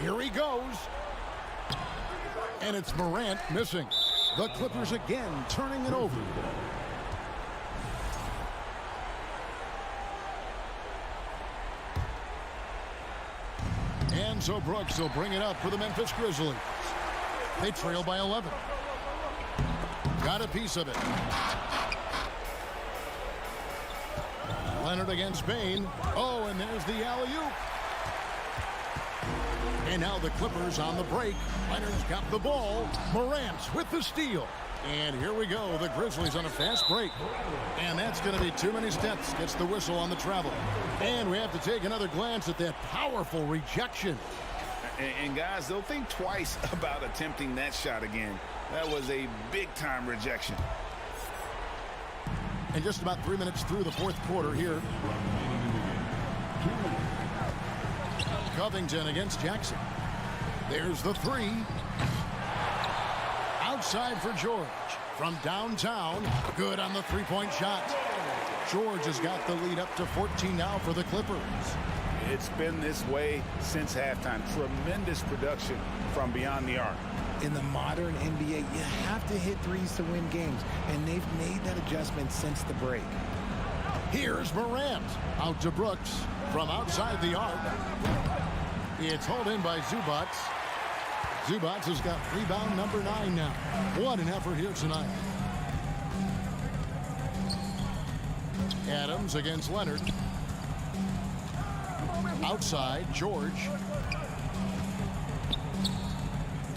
Here he goes. And it's Morant missing. The Clippers again turning it over. And so Brooks will bring it up for the Memphis Grizzlies. They trail by 11. Got a piece of it. Leonard against Bain. Oh, and there's the alley-oop. And now the Clippers on the break. Leonard's got the ball. Morant with the steal. And here we go. The Grizzlies on a fast break. And that's going to be too many steps. Gets the whistle on the travel. And we have to take another glance at that powerful rejection. And guys, they'll think twice about attempting that shot again. That was a big-time rejection. And just about 3 minutes through the fourth quarter here. Covington against Jackson. There's the three. Outside for George. From downtown, good on the three-point shot. George has got the lead up to 14 now for the Clippers. It's been this way since halftime. Tremendous production from beyond the arc. In the modern NBA, you have to hit threes to win games, and they've made that adjustment since the break. Here's Morant. Out to Brooks. From outside the arc. It's hauled in by Zubac. Zubac has got rebound number 9 now. What an effort here tonight. Adams against Leonard. Outside, George.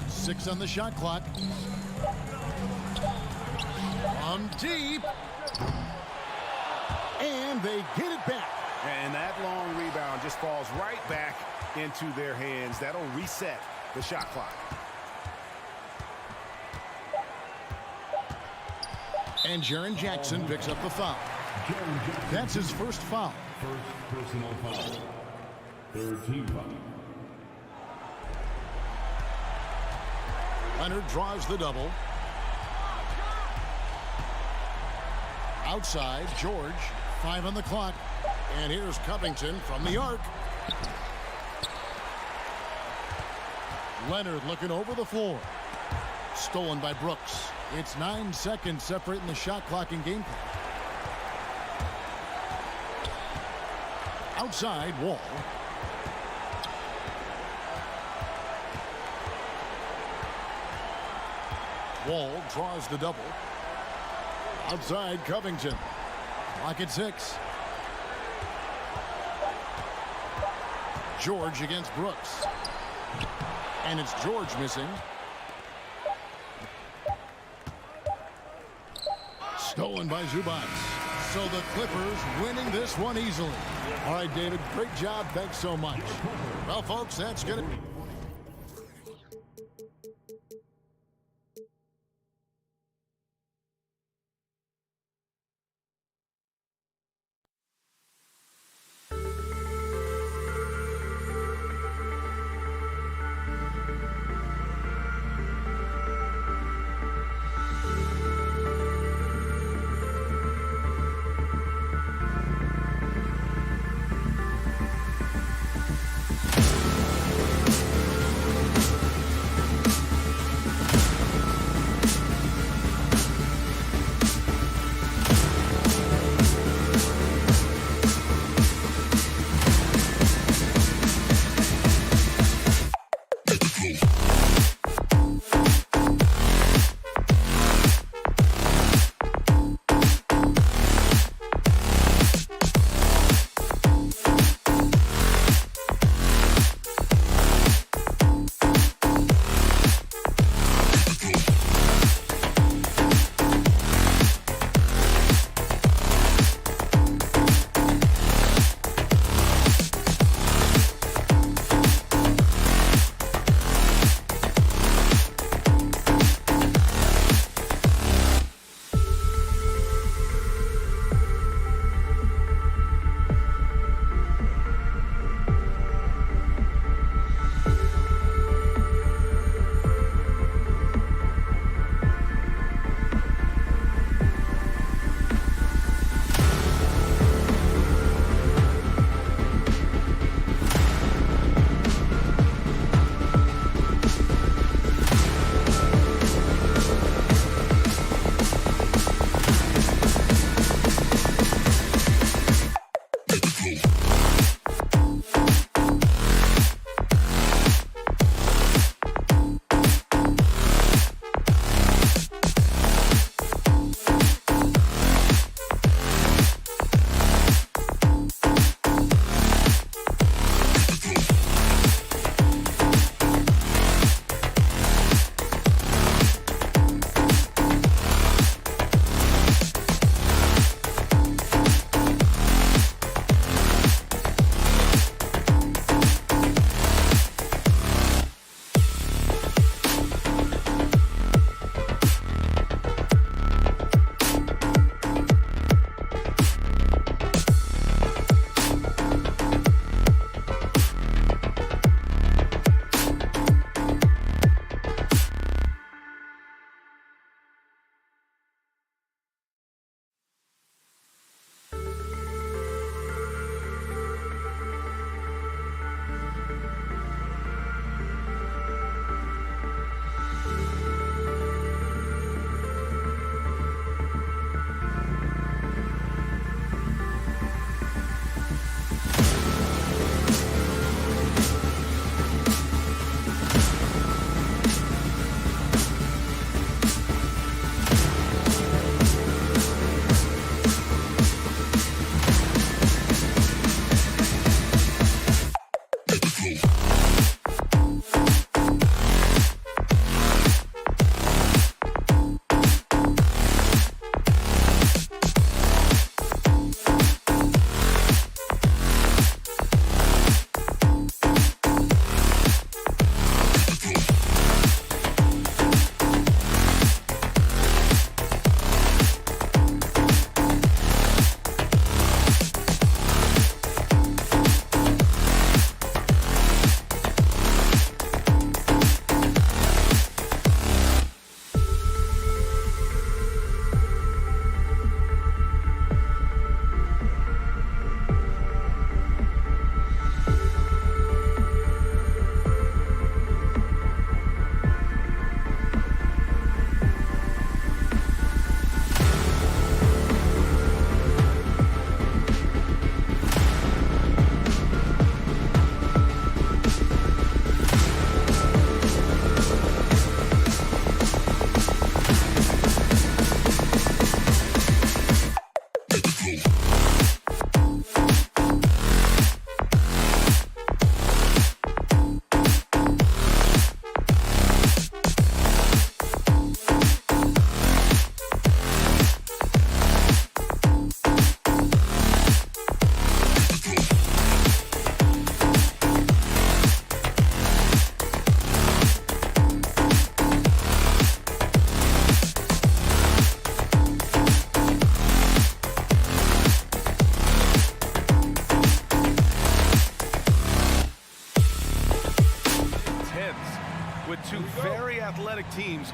6 on the shot clock. From deep. And they get it back. And that long rebound just falls right back into their hands. That'll reset the shot clock. And Jaren Jackson picks up the foul. That's his first foul. First personal foul. Third team foul. Leonard draws the double. Outside, George. 5 on the clock. And here's Covington from the arc. Leonard looking over the floor. Stolen by Brooks. It's 9 seconds separating the shot clock and game clock. Outside, Wall. Wall draws the double. Outside, Covington. Clock at 6. George against Brooks. And it's George missing. Stolen by Zubac. So the Clippers winning this one easily. All right, David, great job. Thanks so much. Well, folks, that's going to...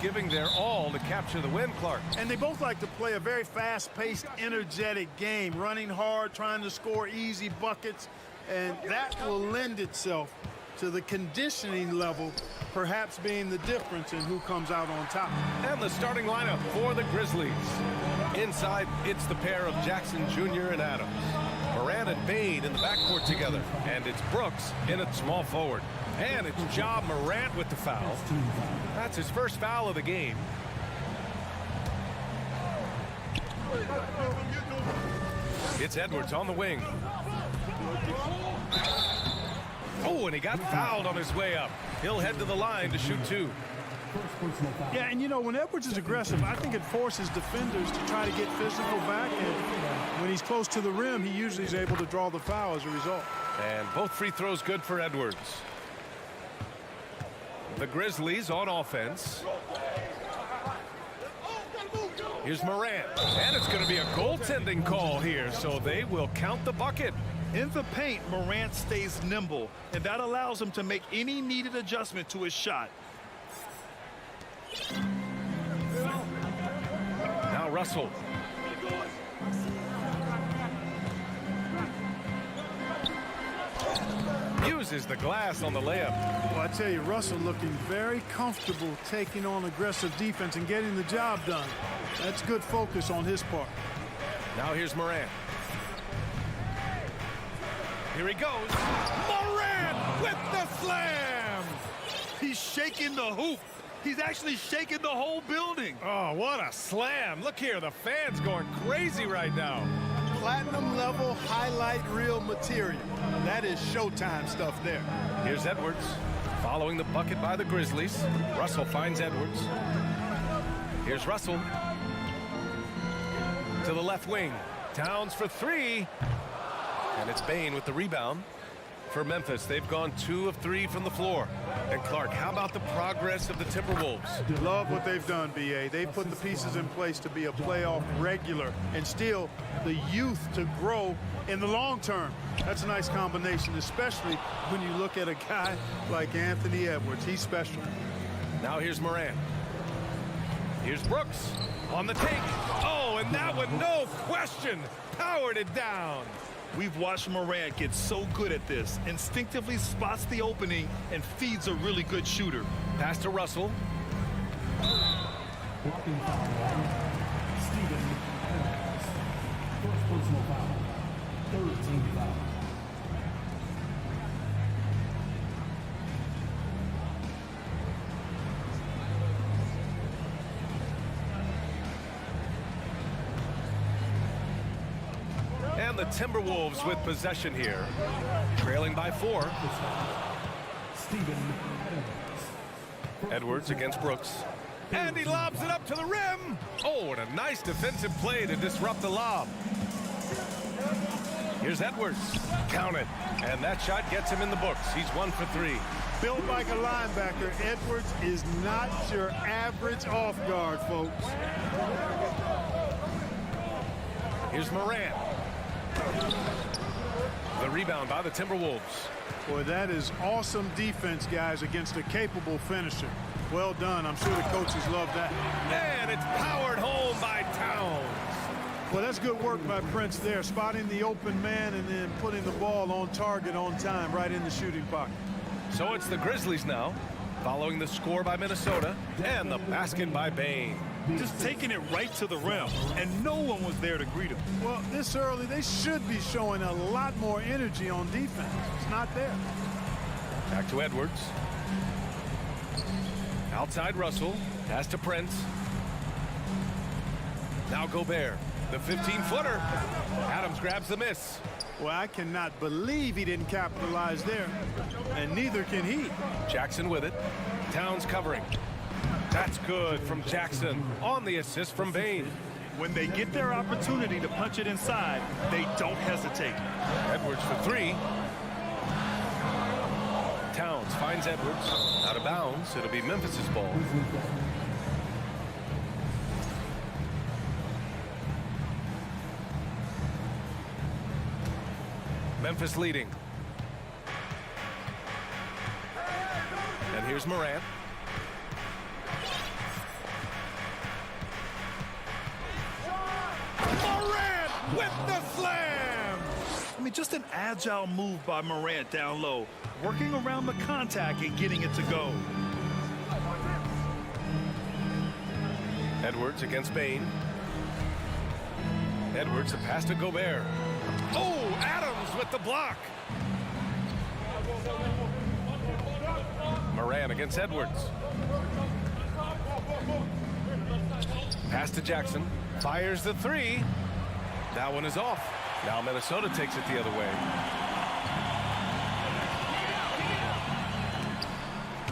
giving their all to capture the win, Clark. And they both like to play a very fast-paced, energetic game, running hard, trying to score easy buckets, and that will lend itself to the conditioning level perhaps being the difference in who comes out on top. And the starting lineup for the Grizzlies. Inside, it's the pair of Jackson Jr. and Adams. Morant and Bane in the backcourt together. And it's Brooks in at small forward. And it's Ja Morant with the foul. That's his first foul of the game. It's Edwards on the wing. Oh, and he got fouled on his way up. He'll head to the line to shoot two. Yeah, and you know, when Edwards is aggressive, I think it forces defenders to try to get physical back, and when he's close to the rim, he usually is able to draw the foul as a result. And both free throws good for Edwards. The Grizzlies on offense. Here's Morant, and it's going to be a goaltending call here, so they will count the bucket. In the paint, Morant stays nimble, and that allows him to make any needed adjustment to his shot. Now Russell. Uses the glass on the layup. Well, I tell you, Russell looking very comfortable taking on aggressive defense and getting the job done. That's good focus on his part. Now here's Morant. Here he goes. Morant with the slam. He's shaking the hoop. He's actually shaking the whole building. Oh, what a slam. Look here, the fans going crazy right now. Platinum level highlight reel material. That is Showtime stuff there. Here's Edwards following the bucket by the Grizzlies. Russell finds Edwards. Here's Russell to the left wing. Towns for three. And it's Bane with the rebound for Memphis. They've gone 2 of 3 from the floor. And Clark, how about the progress of the Timberwolves? Love what they've done, B.A. They've put the pieces in place to be a playoff regular and still the youth to grow in the long term. That's a nice combination, especially when you look at a guy like Anthony Edwards. He's special. Now here's Morant. Here's Brooks on the take. Oh, and that one, no question, powered it down. We've watched Morant get so good at this. Instinctively spots the opening and feeds a really good shooter. Pass to Russell. Blocking foul. Stephen Adams. First personal foul. Third team foul. And the Timberwolves with possession here, trailing by 4. Stephen Adams. Edwards against Brooks. And he lobs it up to the rim. Oh, and a nice defensive play to disrupt the lob. Here's Edwards. Count it. And that shot gets him in the books. He's 1 for 3. Built like a linebacker, Edwards is not your average off guard, folks. Here's Morant. The rebound by the Timberwolves. Boy, that is awesome defense, guys, against a capable finisher. Well done. I'm sure the coaches love that. And it's powered home by Towns. Well, that's good work by Prince there, spotting the open man and then putting the ball on target on time right in the shooting pocket. So it's the Grizzlies now, following the score by Minnesota and the basket by Bane. Just taking it right to the rim, and no one was there to greet him. Well, this early, they should be showing a lot more energy on defense. It's not there. Back to Edwards. Outside Russell. Pass to Prince. Now Gobert. The 15-footer. Adams grabs the miss. Well, I cannot believe he didn't capitalize there, and neither can he. Jackson with it. Towns covering. That's good from Jackson on the assist from Bane. When they get their opportunity to punch it inside, they don't hesitate. Edwards for 3. Towns finds Edwards. Out of bounds. It'll be Memphis's ball. Memphis leading. And here's Morant. with the slam. I mean, just an agile move by Morant down low, working around the contact and getting it to go. Edwards against Bain. Edwards, a pass to Gobert. Oh, Adams with the block. Moran against Edwards. Pass to Jackson. Fires the three. That one is off. Now Minnesota takes it the other way.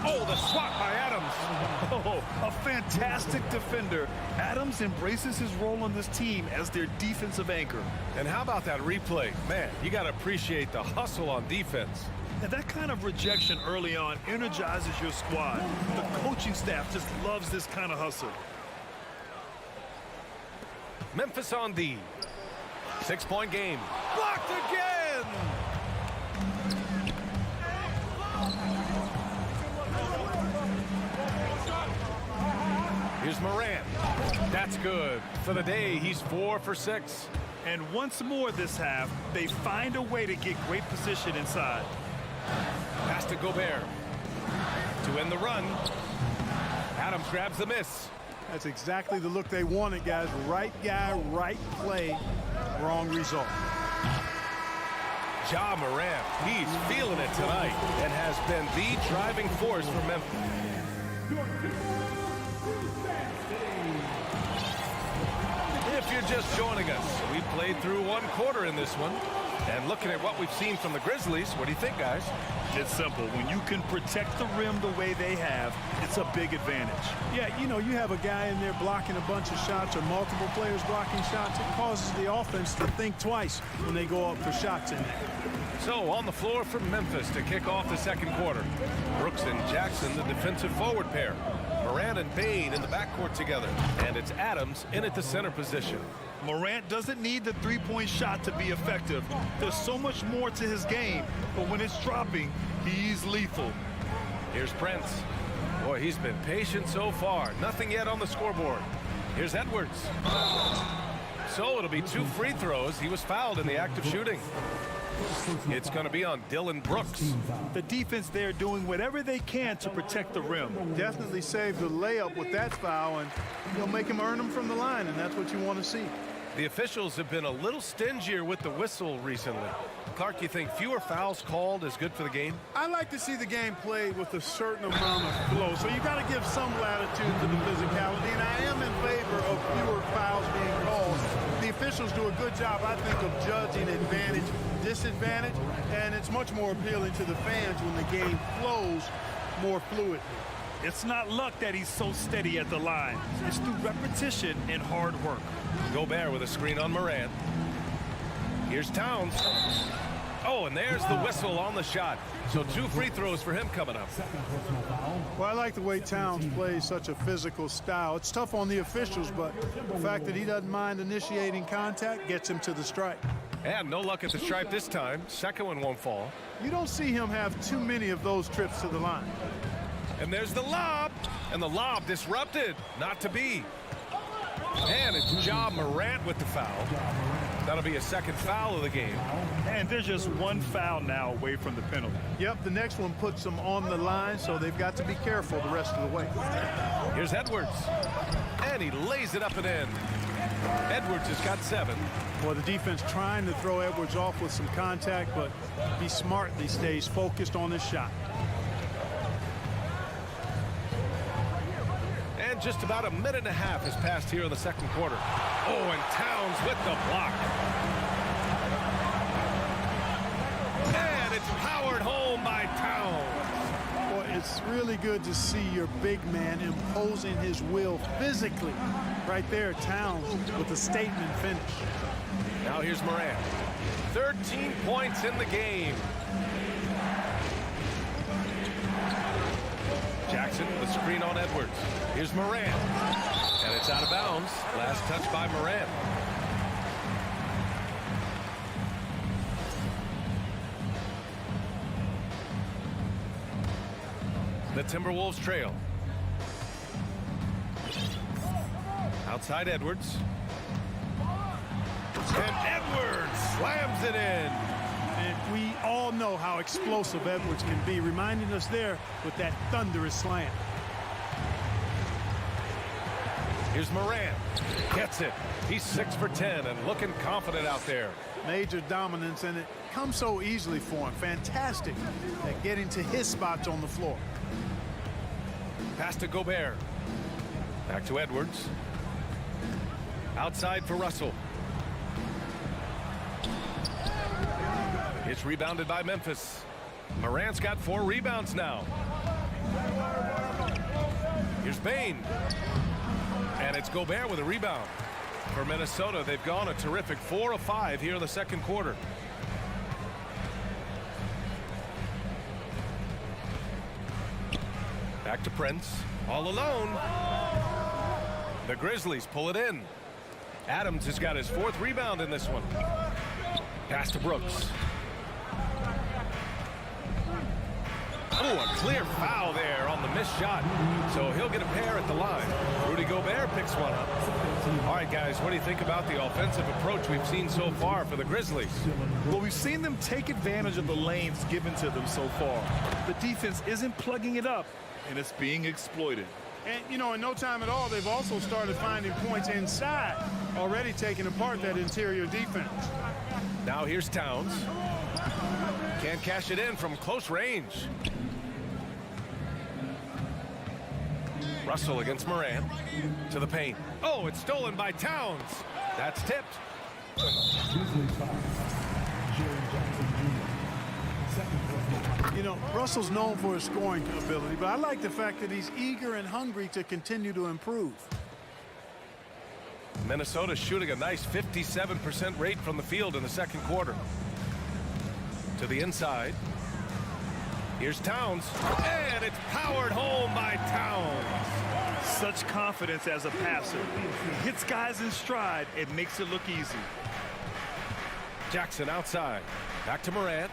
Oh, the swat by Adams. Oh, a fantastic defender. Adams embraces his role on this team as their defensive anchor. And how about that replay? Man, you got to appreciate the hustle on defense. And that kind of rejection early on energizes your squad. The coaching staff just loves this kind of hustle. Memphis on D. 6-point game. Blocked again! Here's Moran. That's good. For the day, he's 4 for 6. And once more this half, they find a way to get great position inside. Pass to Gobert. To end the run. Adams grabs the miss. That's exactly the look they wanted, guys. Right guy, right play, wrong result. Ja Morant, he's feeling it tonight and has been the driving force for Memphis. If you're just joining us, we played through one quarter in this one. And looking at what we've seen from the Grizzlies, what do you think, guys? It's simple. When you can protect the rim the way they have, it's a big advantage. Yeah, you know, you have a guy in there blocking a bunch of shots or multiple players blocking shots. It causes the offense to think twice when they go up for shots in there. So on the floor for Memphis to kick off the second quarter. Brooks and Jackson, the defensive forward pair. Moran and Bain in the backcourt together. And it's Adams in at the center position. Morant doesn't need the three-point shot to be effective. There's so much more to his game, but when it's dropping, he's lethal. Here's Prince. Boy, he's been patient so far. Nothing yet on the scoreboard. Here's Edwards. So it'll be 2 free throws. He was fouled in the act of shooting. It's going to be on Dylan Brooks. The defense there doing whatever they can to protect the rim. Definitely saved the layup with that foul, and you'll make him earn them from the line, and that's what you want to see. The officials have been a little stingier with the whistle recently. Clark, you think fewer fouls called is good for the game? I like to see the game played with a certain amount of flow, so you got to give some latitude to the physicality, and I am in favor of fewer fouls being called. The officials do a good job, I think, of judging advantage, disadvantage, and it's much more appealing to the fans when the game flows more fluidly. It's not luck that he's so steady at the line. It's through repetition and hard work. Gobert with a screen on Moran. Here's Towns. Oh, and there's the whistle on the shot. So 2 free throws for him coming up. Well, I like the way Towns plays such a physical style. It's tough on the officials, but the fact that he doesn't mind initiating contact gets him to the stripe. And no luck at the stripe this time. Second one won't fall. You don't see him have too many of those trips to the line. And there's the lob. And the lob disrupted. Not to be. And it's Ja Morant with the foul. That'll be a second foul of the game. And there's just 1 foul now away from the penalty. Yep, the next one puts them on the line, so they've got to be careful the rest of the way. Here's Edwards. And he lays it up and in. Edwards has got 7. Well, the defense trying to throw Edwards off with some contact, but be smart. He stays focused on his shot. And just about a minute and a half has passed here in the second quarter. Oh, and Towns with the block. And it's powered home by Towns. Well, it's really good to see your big man imposing his will physically. Right there, Towns with a statement finish. Now here's Moran. 13 points in the game. Jackson with a screen on Edwards. Here's Moran. And it's out of bounds. Last touch by Moran. The Timberwolves trail. Outside Edwards. And Edwards slams it in. And we all know how explosive Edwards can be, reminding us there with that thunderous slam. Here's Morant. Gets it. He's 6 for 10 and looking confident out there. Major dominance, and it comes so easily for him. Fantastic at getting to his spots on the floor. Pass to Gobert. Back to Edwards. Outside for Russell. It's rebounded by Memphis. Morant's got 4 rebounds now. Here's Bane. And it's Gobert with a rebound. For Minnesota, they've gone a terrific 4 of 5 here in the second quarter. Back to Prince. All alone. The Grizzlies pull it in. Adams has got his 4th rebound in this one. Pass to Brooks. Oh, a clear foul there on the missed shot. So he'll get a pair at the line. Rudy Gobert picks one up. All right, guys, what do you think about the offensive approach we've seen so far for the Grizzlies? Well, we've seen them take advantage of the lanes given to them so far. The defense isn't plugging it up, and it's being exploited. And, you know, in no time at all, they've also started finding points inside, already taking apart that interior defense. Now here's Towns. Can't cash it in from close range. Russell against Morant. To the paint. Oh, it's stolen by Towns. That's tipped. You know, Russell's known for his scoring ability, but I like the fact that he's eager and hungry to continue to improve. Minnesota shooting a nice 57% rate from the field in the second quarter. To the inside. Here's Towns. And it's powered home by Towns. Such confidence as a passer. He hits guys in stride. It makes it look easy. Jackson outside. Back to Morant.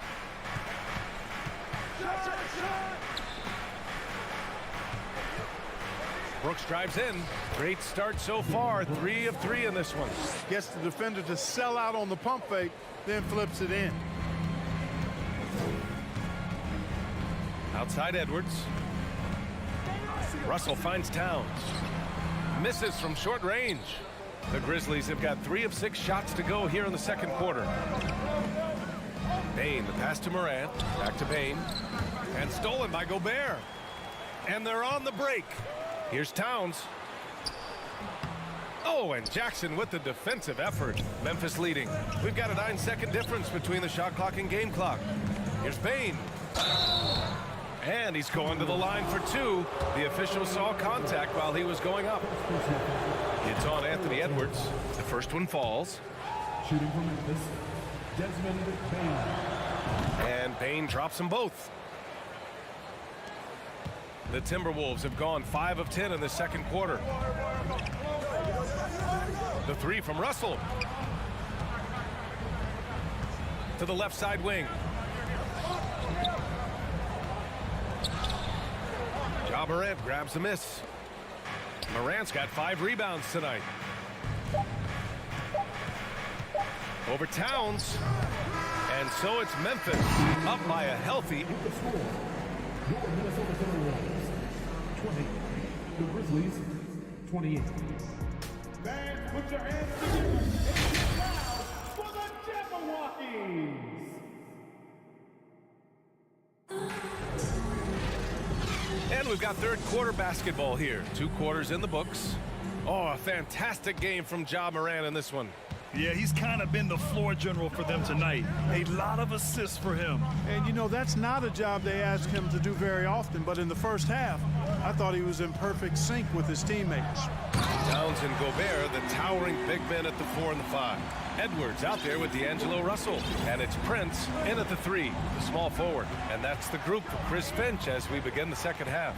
Brooks drives in. Great start so far. 3 of 3 in this one. Gets the defender to sell out on the pump fake, then flips it in. Outside Edwards. Russell finds Towns. Misses from short range. The Grizzlies have got 3 of 6 shots to go here in the second quarter. Bane, the pass to Morant. Back to Bane. And stolen by Gobert. And they're on the break. Here's Towns. Oh, and Jackson with the defensive effort. Memphis leading. We've got a 9-second difference between the shot clock and game clock. Here's Bane. And he's going to the line for 2. The official saw contact while he was going up. It's on Anthony Edwards. The first one falls. Shooting for Memphis, Desmond Bane. And Bane drops them both. The Timberwolves have gone 5 of 10 in the second quarter. The 3 from Russell. To the left side wing. Ja Morant grabs a miss. Morant's got 5 rebounds tonight. Over Towns. And so it's Memphis up by a healthy. Your Minnesota Timberwolves, 20. The Grizzlies, 28. Fans, put your hands together. It's loud for the Jabberwockies. And we've got third quarter basketball here. 2 quarters in the books. Oh, a fantastic game from Ja Morant in this one. Yeah, he's kind of been the floor general for them tonight. A lot of assists for him. And, you know, that's not a job they ask him to do very often, but in the first half, I thought he was in perfect sync with his teammates. Towns and Gobert, the towering big men at the 4 and the 5. Edwards out there with D'Angelo Russell. And it's Prince in at the 3, the small forward. And that's the group for Chris Finch as we begin the second half.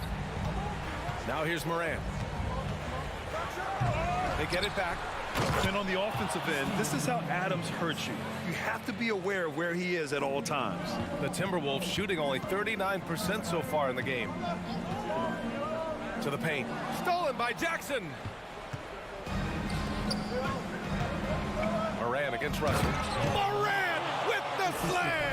Now here's Morant. They get it back. And on the offensive end, this is how Adams hurts you. You have to be aware of where he is at all times. The Timberwolves shooting only 39% so far in the game. To the paint. Stolen by Jackson. Moran against Russell. Moran with the slam!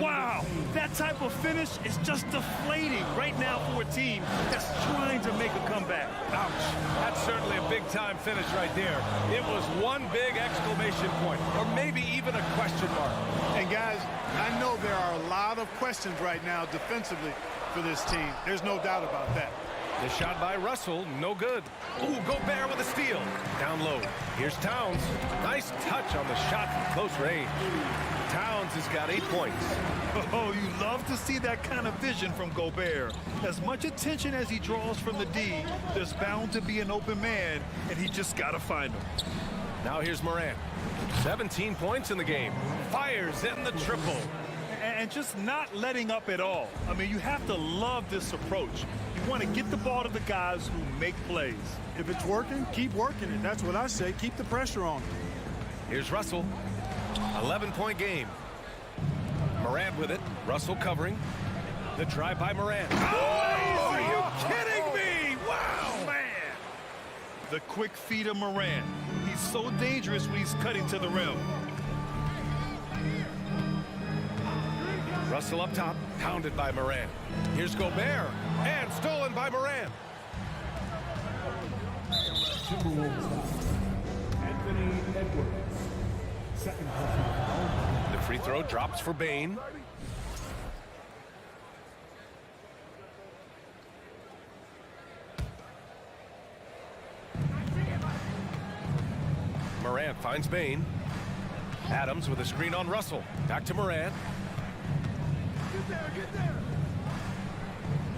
Wow, that type of finish is just deflating right now for a team that's trying to make a comeback. Ouch. That's certainly a big-time finish right there. It was one big exclamation point, or maybe even a question mark. And guys, I know there are a lot of questions right now defensively for this team. There's no doubt about that. The shot by Russell, no good. Ooh, Gobert with a steal. Down low. Here's Towns. Nice touch on the shot from close range. Towns has got 8 points. Oh, you love to see that kind of vision from Gobert. As much attention as he draws from the D, there's bound to be an open man, and he just got to find him. Now here's Moran. 17 points in the game. Fires in the triple. And just not letting up at all. I mean, you have to love this approach. You want to get the ball to the guys who make plays. If it's working, keep working it. That's what I say. Keep the pressure on. Here's Russell. 11-point game. Moran with it. Russell covering. The drive by Moran. Oh, are you kidding me? Wow, man. The quick feed of Moran. He's so dangerous when he's cutting to the rim. Russell up top, pounded by Moran. Here's Gobert, and stolen by Moran. Anthony Edwards. Second personal foul. The free throw drops for Bain. Moran finds Bain. Adams with a screen on Russell. Back to Moran.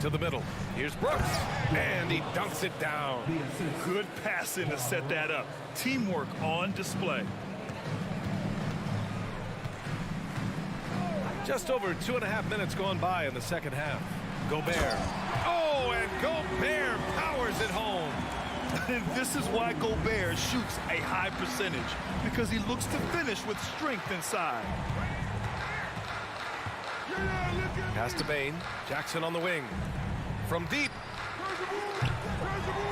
To the middle. Here's Brooks. And he dunks it down. Good passing to set that up. Teamwork on display. Just over 2.5 minutes gone by in the second half. Gobert. Oh, and Gobert powers it home. And this is why Gobert shoots a high percentage, because he looks to finish with strength inside. Pass to Bain. Jackson on the wing. From deep.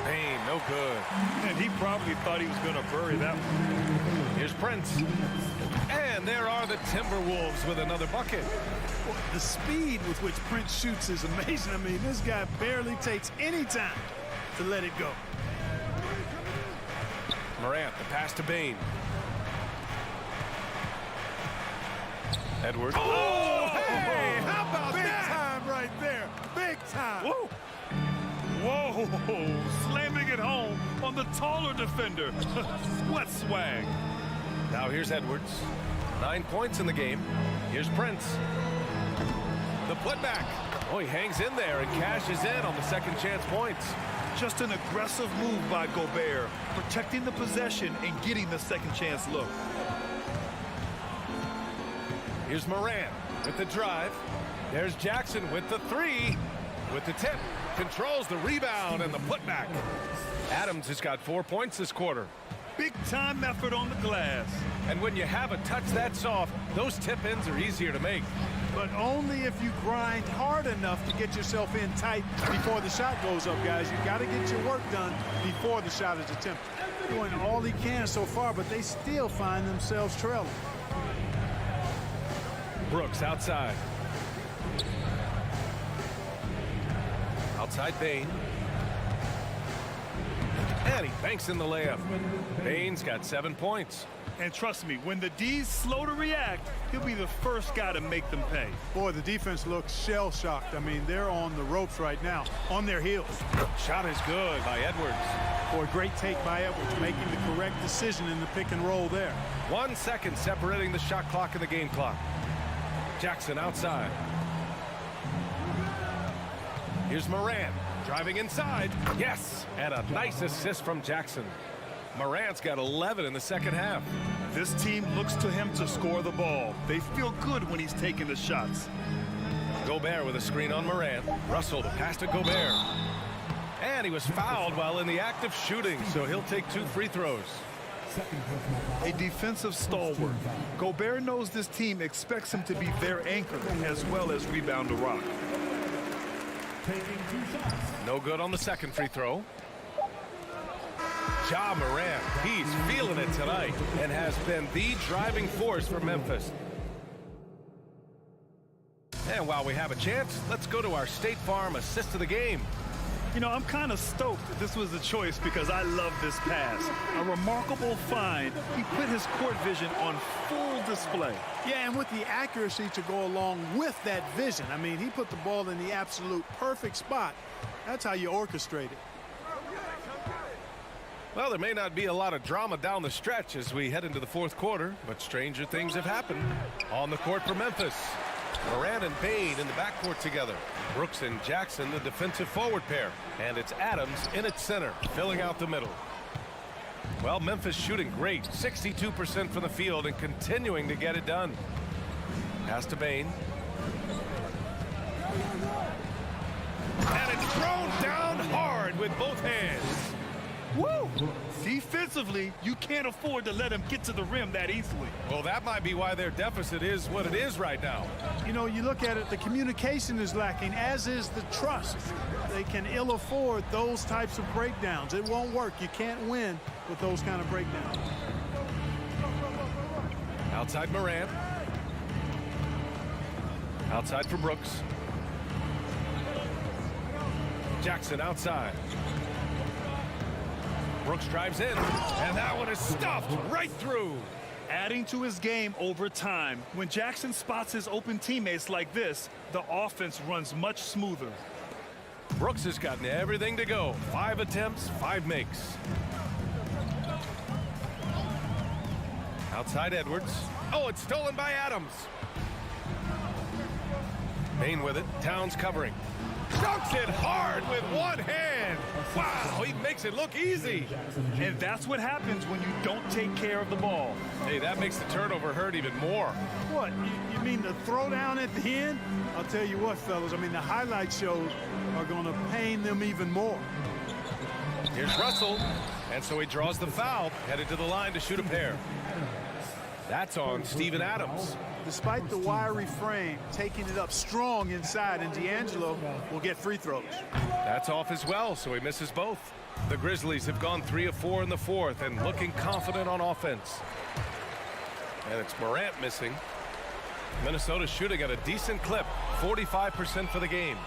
Bain, no good. And he probably thought he was going to bury that one. Here's Prince. And there are the Timberwolves with another bucket. The speed with which Prince shoots is amazing. I mean, this guy barely takes any time to let it go. Morant, the pass to Bain. Edwards. Oh, hey, how about big that? Big time right there. Big time. Whoa. Whoa, slamming it home on the taller defender. What swag. Now here's Edwards. 9 points in the game. Here's Prince. The putback. Oh, he hangs in there and cashes in on the second chance points. Just an aggressive move by Gobert, protecting the possession and getting the second chance look. Here's Moran with the drive. There's Jackson with the three. With the tip. Controls the rebound and the putback. Adams has got 4 points this quarter. Big time effort on the glass. And when you have a touch that soft, those tip-ins are easier to make. But only if you grind hard enough to get yourself in tight before the shot goes up, guys. You got to get your work done before the shot is attempted. Doing all he can so far, but they still find themselves trailing. Brooks outside. Outside Bain. And he banks in the layup. Bain's got 7 points. And trust me, when the D's slow to react, he'll be the first guy to make them pay. Boy, the defense looks shell-shocked. I mean, they're on the ropes right now, on their heels. Shot is good by Edwards. Boy, great take by Edwards, making the correct decision in the pick and roll there. 1 second separating the shot clock and the game clock. Jackson outside. Here's Moran driving inside. Yes, and a nice assist from Jackson. Morant's got 11 in the second half. This team looks to him to score the ball. They feel good when he's taking the shots. Gobert with a screen on Moran. Russell to pass to Gobert. And he was fouled while in the act of shooting, so he'll take 2 free throws. A defensive stalwart. Gobert knows this team expects him to be their anchor as well as rebound the rock. No good on the second free throw. Ja Morant, he's feeling it tonight and has been the driving force for Memphis. And while we have a chance, let's go to our State Farm assist of the game. You know, I'm kind of stoked that this was a choice because I love this pass. A remarkable find. He put his court vision on full display. Yeah, and with the accuracy to go along with that vision. I mean, he put the ball in the absolute perfect spot. That's how you orchestrate it. Well, there may not be a lot of drama down the stretch as we head into the fourth quarter, but stranger things have happened. On the court for Memphis, Morant and Bain in the backcourt together. Brooks and Jackson, the defensive forward pair. And it's Adams in its center, filling out the middle. Well, Memphis shooting great, 62% from the field and continuing to get it done. Pass to Bain. And it's thrown down hard with both hands. Woo! Defensively, you can't afford to let him get to the rim that easily. Well, that might be why their deficit is what it is right now. You know, you look at it, the communication is lacking, as is the trust. They can ill afford those types of breakdowns. It won't work. You can't win with those kind of breakdowns. Outside Morant. Outside for Brooks. Jackson outside. Brooks drives in, and that one is stuffed right through. Adding to his game over time. When Jackson spots his open teammates like this, the offense runs much smoother. Brooks has gotten everything to go. 5 attempts, 5 makes. Outside Edwards. Oh, it's stolen by Adams. Bain with it. Towns covering. Dunks it hard with one hand. Wow, he makes it look easy. And that's what happens when you don't take care of the ball. Hey, that makes the turnover hurt even more. What, you mean the throwdown at the end? I'll tell you what, fellas, I mean, the highlight shows are going to pain them even more. Here's Russell, and so he draws the foul, headed to the line to shoot a pair. That's on Steven Adams. Despite the wiry frame, taking it up strong inside, and D'Angelo will get free throws. That's off as well, so he misses both. The Grizzlies have gone 3 of 4 in the fourth and looking confident on offense. And it's Morant missing. Minnesota shooting at a decent clip, 45% for the game.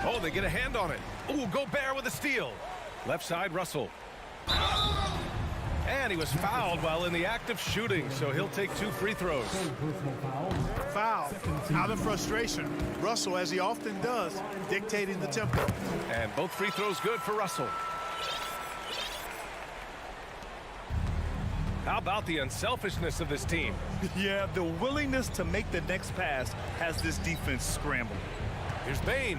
Oh, they get a hand on it. Oh, Gobert with a steal. Left side, Russell. And he was fouled while in the act of shooting, so he'll take 2 free throws. Foul, out of frustration. Russell, as he often does, dictating the tempo. And both free throws good for Russell. How about the unselfishness of this team? Yeah, the willingness to make the next pass has this defense scrambling. Here's Bain.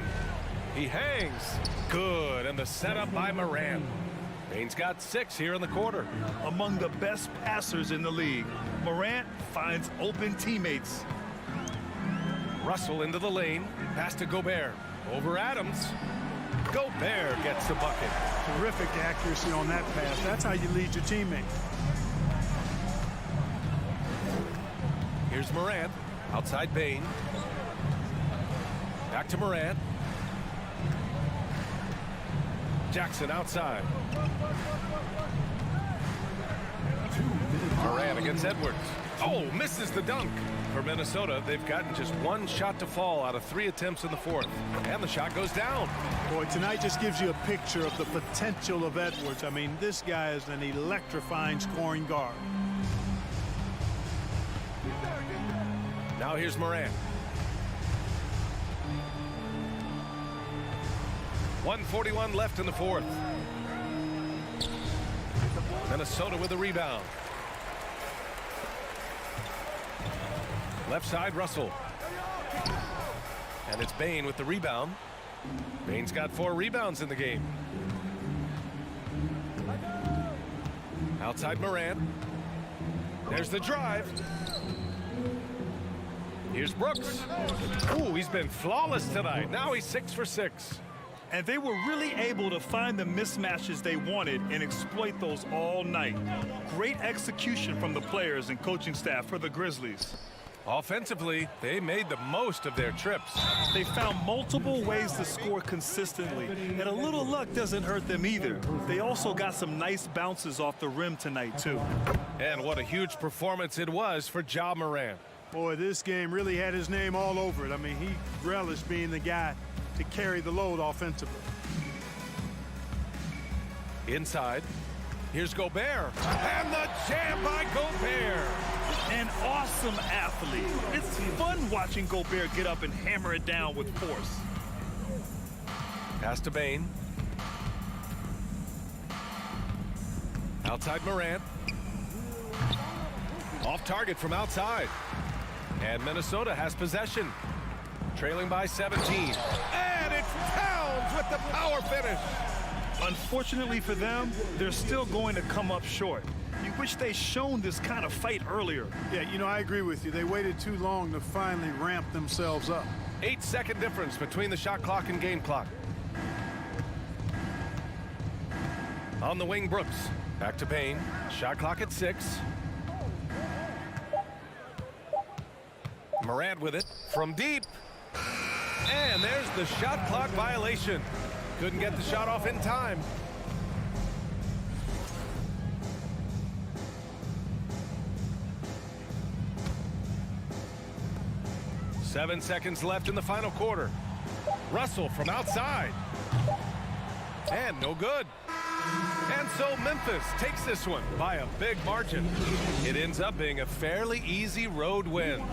He hangs. Good, and the setup by Morant. Bain's got 6 here in the quarter. Among the best passers in the league, Morant finds open teammates. Russell into the lane. Pass to Gobert. Over Adams. Gobert gets the bucket. Terrific accuracy on that pass. That's how you lead your teammates. Here's Morant. Outside Bain. Back to Morant. Jackson outside. Morant against Edwards. Oh, misses the dunk. For Minnesota, they've gotten just 1 shot to fall out of 3 attempts in the fourth. And the shot goes down. Boy, tonight just gives you a picture of the potential of Edwards. I mean, this guy is an electrifying scoring guard. Now here's Morant. 1:41 left in the fourth. Minnesota with a rebound. Left side, Russell. And it's Bain with the rebound. Bain's got 4 rebounds in the game. Outside Morant. There's the drive. Here's Brooks. Ooh, he's been flawless tonight. Now he's 6 for 6. And they were really able to find the mismatches they wanted and exploit those all night. Great execution from the players and coaching staff for the Grizzlies. Offensively, they made the most of their trips. They found multiple ways to score consistently, and a little luck doesn't hurt them either. They also got some nice bounces off the rim tonight, too. And what a huge performance it was for Ja Morant. Boy, this game really had his name all over it. I mean, he relished being the guy to carry the load offensively. Inside, here's Gobert. And the jam by Gobert. An awesome athlete. It's fun watching Gobert get up and hammer it down with force. Pass to Bane. Outside Morant. Off target from outside. And Minnesota has possession. Trailing by 17. And it's Towns with the power finish. Unfortunately for them, they're still going to come up short. You wish they'd shown this kind of fight earlier. Yeah, you know, I agree with you. They waited too long to finally ramp themselves up. 8-second difference between the shot clock and game clock. On the wing, Brooks. Back to Payne. Shot clock at 6. Morant with it from deep. And there's the shot clock violation. Couldn't get the shot off in time. Seven seconds left in the final quarter. Russell from outside. And no good. And so Memphis takes this one by a big margin. It ends up being a fairly easy road win.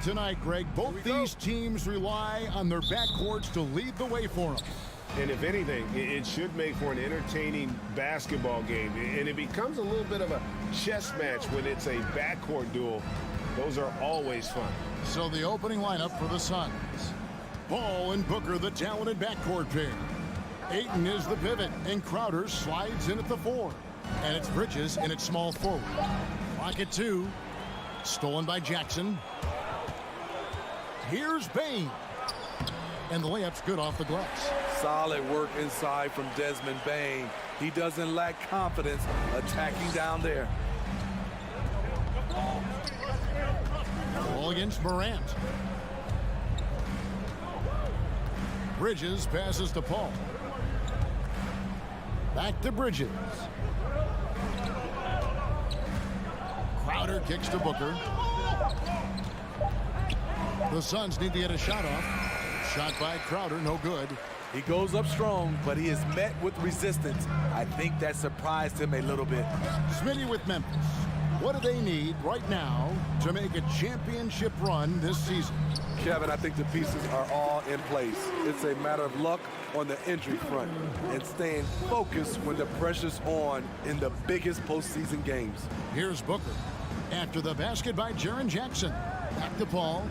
tonight, Greg. Both these teams rely on their backcourts to lead the way for them. And if anything, it should make for an entertaining basketball game. And it becomes a little bit of a chess match when it's a backcourt duel. Those are always fun. So the opening lineup for the Suns. Ball and Booker, the talented backcourt pair. Ayton is the pivot, and Crowder slides in at the 4. And it's Bridges in at small forward. Clock at 2. Stolen by Jackson. Here's Bane. And the layup's good off the glass. Solid work inside from Desmond Bane. He doesn't lack confidence attacking down there. Ball against Morant. Bridges passes to Paul. Back to Bridges. Crowder kicks to Booker. The Suns need to get a shot off. Shot by Crowder, no good. He goes up strong, but he is met with resistance. I think that surprised him a little bit. Smitty with Memphis. What do they need right now to make a championship run this season? Kevin, I think the pieces are all in place. It's a matter of luck on the injury front and staying focused when the pressure's on in the biggest postseason games. Here's Booker. After the basket by Jaren Jackson. Back to Paul.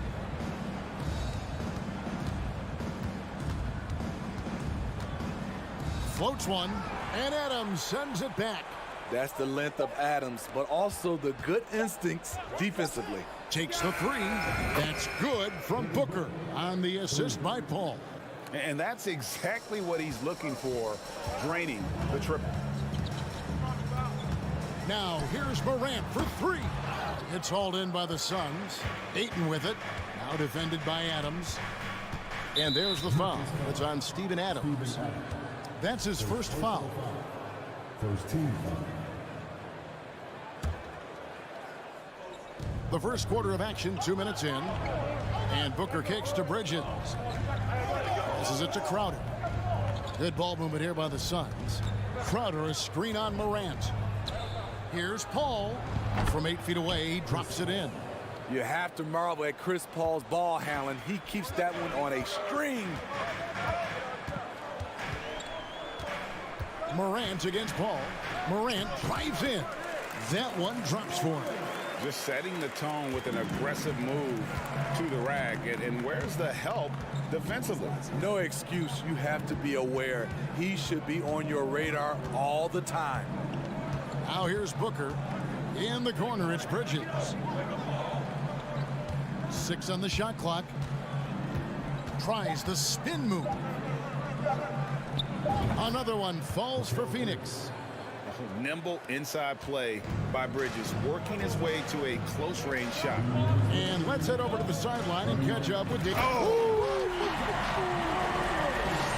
Floats one, and Adams sends it back. That's the length of Adams, but also the good instincts defensively. Takes the 3. That's good from Booker on the assist by Paul. And that's exactly what he's looking for, draining the triple. Now here's Morant for 3. It's hauled in by the Suns. Ayton with it. Now defended by Adams. And there's the foul. It's on Steven Adams. That's his first foul. First team foul. The first quarter of action, 2 minutes in. And Booker kicks to Bridges. Passes it to Crowder. Good ball movement here by the Suns. Crowder, a screen on Morant. Here's Paul. From 8 feet away, he drops it in. You have to marvel at Chris Paul's ball handling. He keeps that one on a string. Morant against Paul. Morant drives in. That one drops for him. Just setting the tone with an aggressive move to the rack. And where's the help defensively? No excuse. You have to be aware. He should be on your radar all the time. Now here's Booker. In the corner, it's Bridges. 6 on the shot clock. Tries the spin move. Another one falls for Phoenix. Nimble inside play by Bridges, working his way to a close range shot. And let's head over to the sideline and catch up with Dick.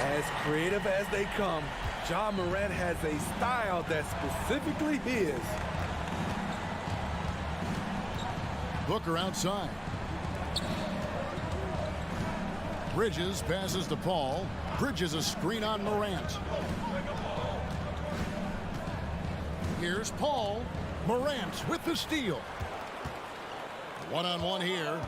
As creative as they come, Ja Morant has a style that's specifically his. Booker outside. Bridges passes to Paul. Bridges a screen on Morant. Here's Paul. Morant with the steal. One-on-one here.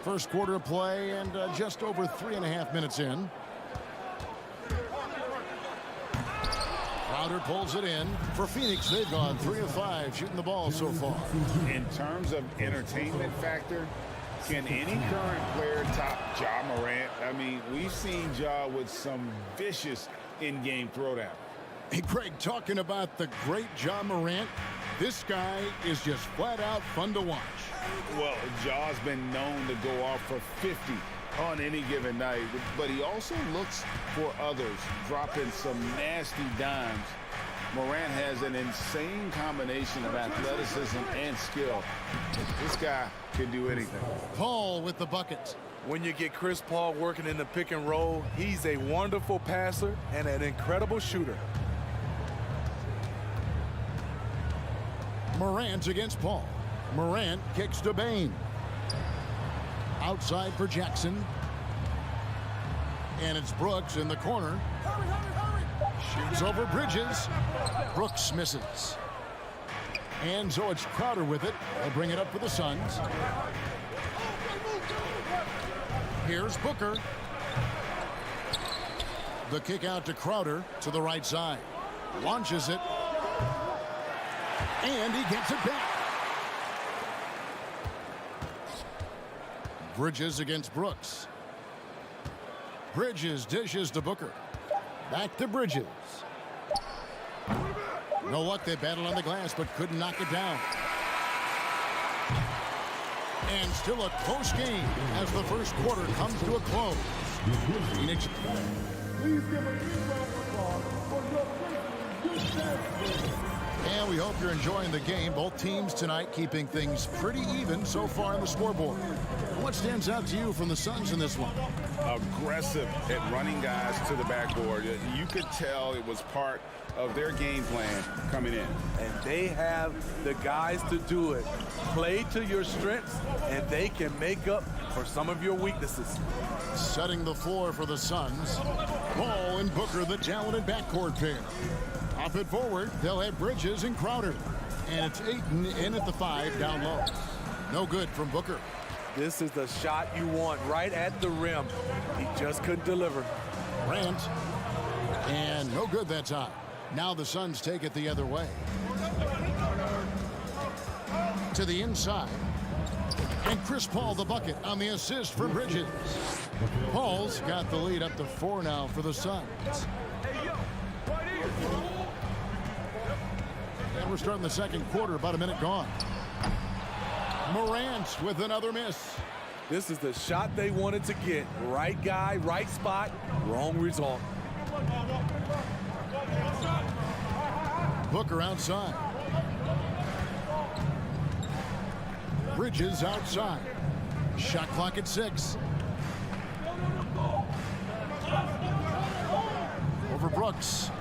First quarter of play and just over 3.5 minutes in. Crowder pulls it in. For Phoenix, they've gone 3 of 5 shooting the ball so far. In terms of entertainment factor, can any current player top Ja Morant? I mean, we've seen Ja with some vicious in-game throwdown. Hey, Greg, talking about the great Ja Morant, this guy is just flat out fun to watch. Well, Ja's been known to go off for 50 on any given night, but he also looks for others, dropping some nasty dimes. Morant has an insane combination of athleticism and skill. This guy can do anything. Paul with the bucket. When you get Chris Paul working in the pick and roll, he's a wonderful passer and an incredible shooter. Morant against Paul. Morant kicks to Bane. Outside for Jackson. And it's Brooks in the corner. Shoots over Bridges. Brooks misses. And so it's Crowder with it. They'll bring it up for the Suns. Here's Booker. The kick out to Crowder to the right side. Launches it. And he gets it back. Bridges against Brooks. Bridges dishes to Booker. Back to Bridges. No luck, they battled on the glass, but couldn't knock it down. And still a close game as the first quarter comes to a close. Phoenix. Please give a big round of applause for your Grizzlies. And we hope you're enjoying the game. Both teams tonight keeping things pretty even so far on the scoreboard. What stands out to you from the Suns in this one? Aggressive at running guys to the backboard. You could tell it was part of their game plan coming in. And they have the guys to do it. Play to your strengths, and they can make up for some of your weaknesses. Setting the floor for the Suns. Ball and Booker, the talented backcourt pair. Off it forward, they'll have Bridges and Crowder. And it's Ayton in at the 5 down low. No good from Booker. This is the shot you want right at the rim. He just couldn't deliver. Grant. And no good that time. Now the Suns take it the other way. To the inside. And Chris Paul the bucket on the assist for Bridges. Paul's got the lead up to 4 now for the Suns. And we're starting the second quarter, about a minute gone. Morant with another miss. This is the shot they wanted to get. Right guy, right spot, wrong result. Booker outside. Bridges outside. Shot clock at 6. Over Brooks.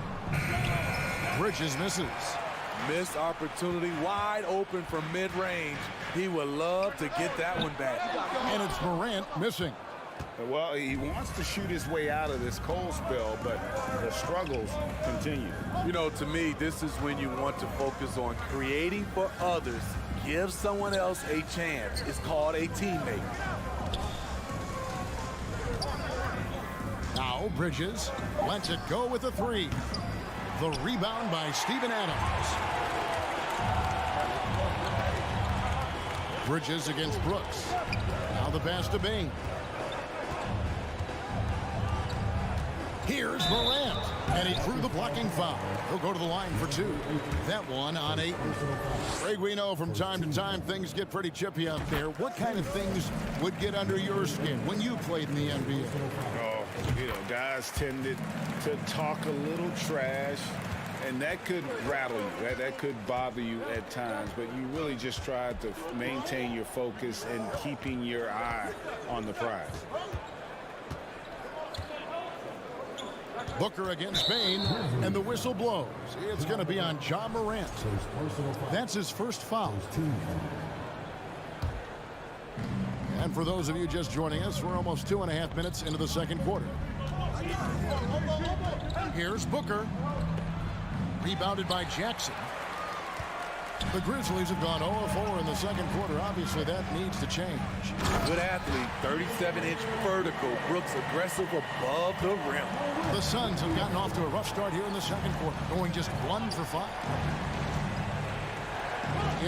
Bridges misses. Missed opportunity, wide open from mid-range. He would love to get that one back. And it's Morant missing. Well, he wants to shoot his way out of this cold spell, but the struggles continue. You know, to me, this is when you want to focus on creating for others. Give someone else a chance. It's called a teammate. Now Bridges lets it go with a 3. The rebound by Steven Adams. Bridges against Brooks. Now the pass to Bain. Here's Morant, and he drew the blocking foul. He'll go to the line for 2. That one on 8. Greg, we know from time to time things get pretty chippy out there. What kind of things would get under your skin when you played in the NBA? Oh, you know, guys tended to talk a little trash, and that could rattle you. That could bother you at times, but you really just tried to maintain your focus and keeping your eye on the prize. Booker against Bain, and the whistle blows. It's going to be on Ja Morant. That's his first foul. And for those of you just joining us, we're almost 2.5 minutes into the second quarter. Here's Booker. Rebounded by Jackson. The Grizzlies have gone 0-4 in the second quarter. Obviously, that needs to change. Good athlete, 37-inch vertical. Brooks aggressive above the rim. The Suns have gotten off to a rough start here in the second quarter, going just 1 for 5.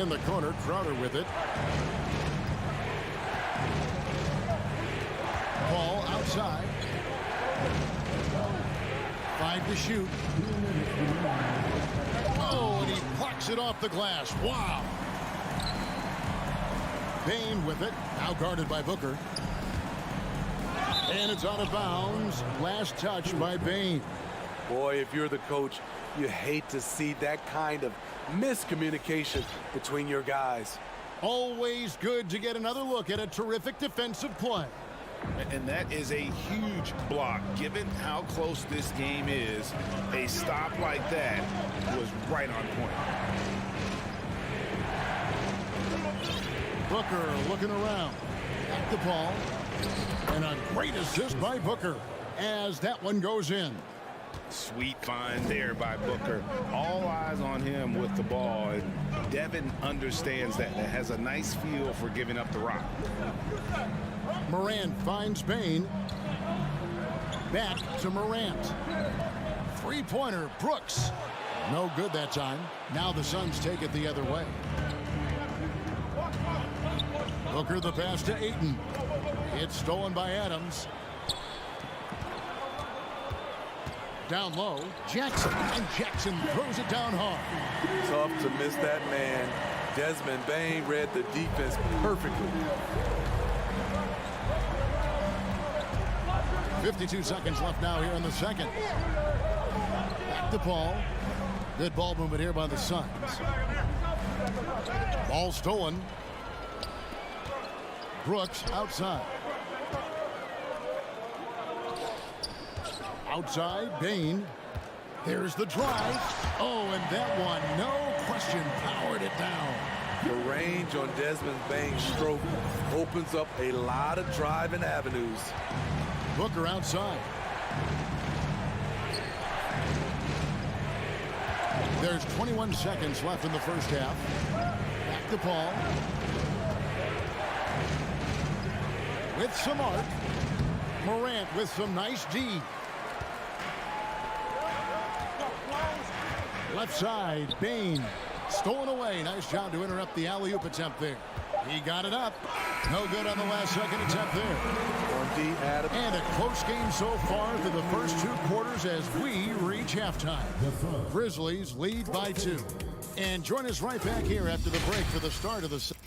In the corner, Crowder with it. Ball outside. 5 to shoot. Oh, and he plucks it off the glass. Wow. Bain with it. Now guarded by Booker. And it's out of bounds. Last touch by Bain. Boy, if you're the coach, you hate to see that kind of miscommunication between your guys. Always good to get another look at a terrific defensive play. And that is a huge block. Given how close this game is, a stop like that was right on point. Booker looking around at the ball. And a great assist by Booker as that one goes in. Sweet find there by Booker. All eyes on him with the ball. And Devin understands that. And has a nice feel for giving up the rock. Morant finds Bain. Back to Morant. Three-pointer, Brooks. No good that time. Now the Suns take it the other way. Booker the pass to Ayton. It's stolen by Adams. Down low, Jackson, and Jackson throws it down hard. Tough to miss that man. Desmond Bain read the defense perfectly. 52 seconds left now here in the second. Back to Paul. Good ball movement here by the Suns. Ball stolen. Brooks outside. Outside, Bain. There's the drive. Oh, and that one, no question, powered it down. The range on Desmond Bain's stroke opens up a lot of driving avenues. Booker outside. There's 21 seconds left in the first half. Back to Paul. With some arc. Morant with some nice D. Left side, Bain. Stolen away. Nice job to interrupt the alley-oop attempt there. He got it up. No good on the last second attempt there. And a close game so far through the first two quarters as we reach halftime. Grizzlies lead by 2. And join us right back here after the break for the start of the second.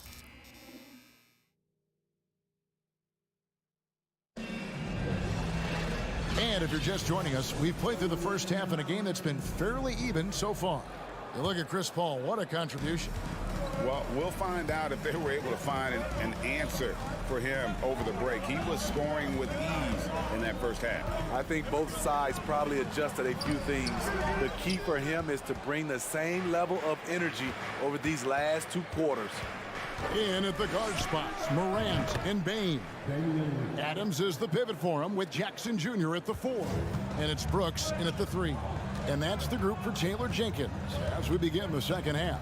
And if you're just joining us, we've played through the first half in a game that's been fairly even so far. You look at Chris Paul, what a contribution. Well, we'll find out if they were able to find an answer for him over the break. He was scoring with ease in that first half. I think both sides probably adjusted a few things. The key for him is to bring the same level of energy over these last 2 quarters. In at the guard spots, Morant and Bain. Adams is the pivot for him with Jackson Jr. at the 4. And it's Brooks in at the 3. And that's the group for Taylor Jenkins as we begin the second half.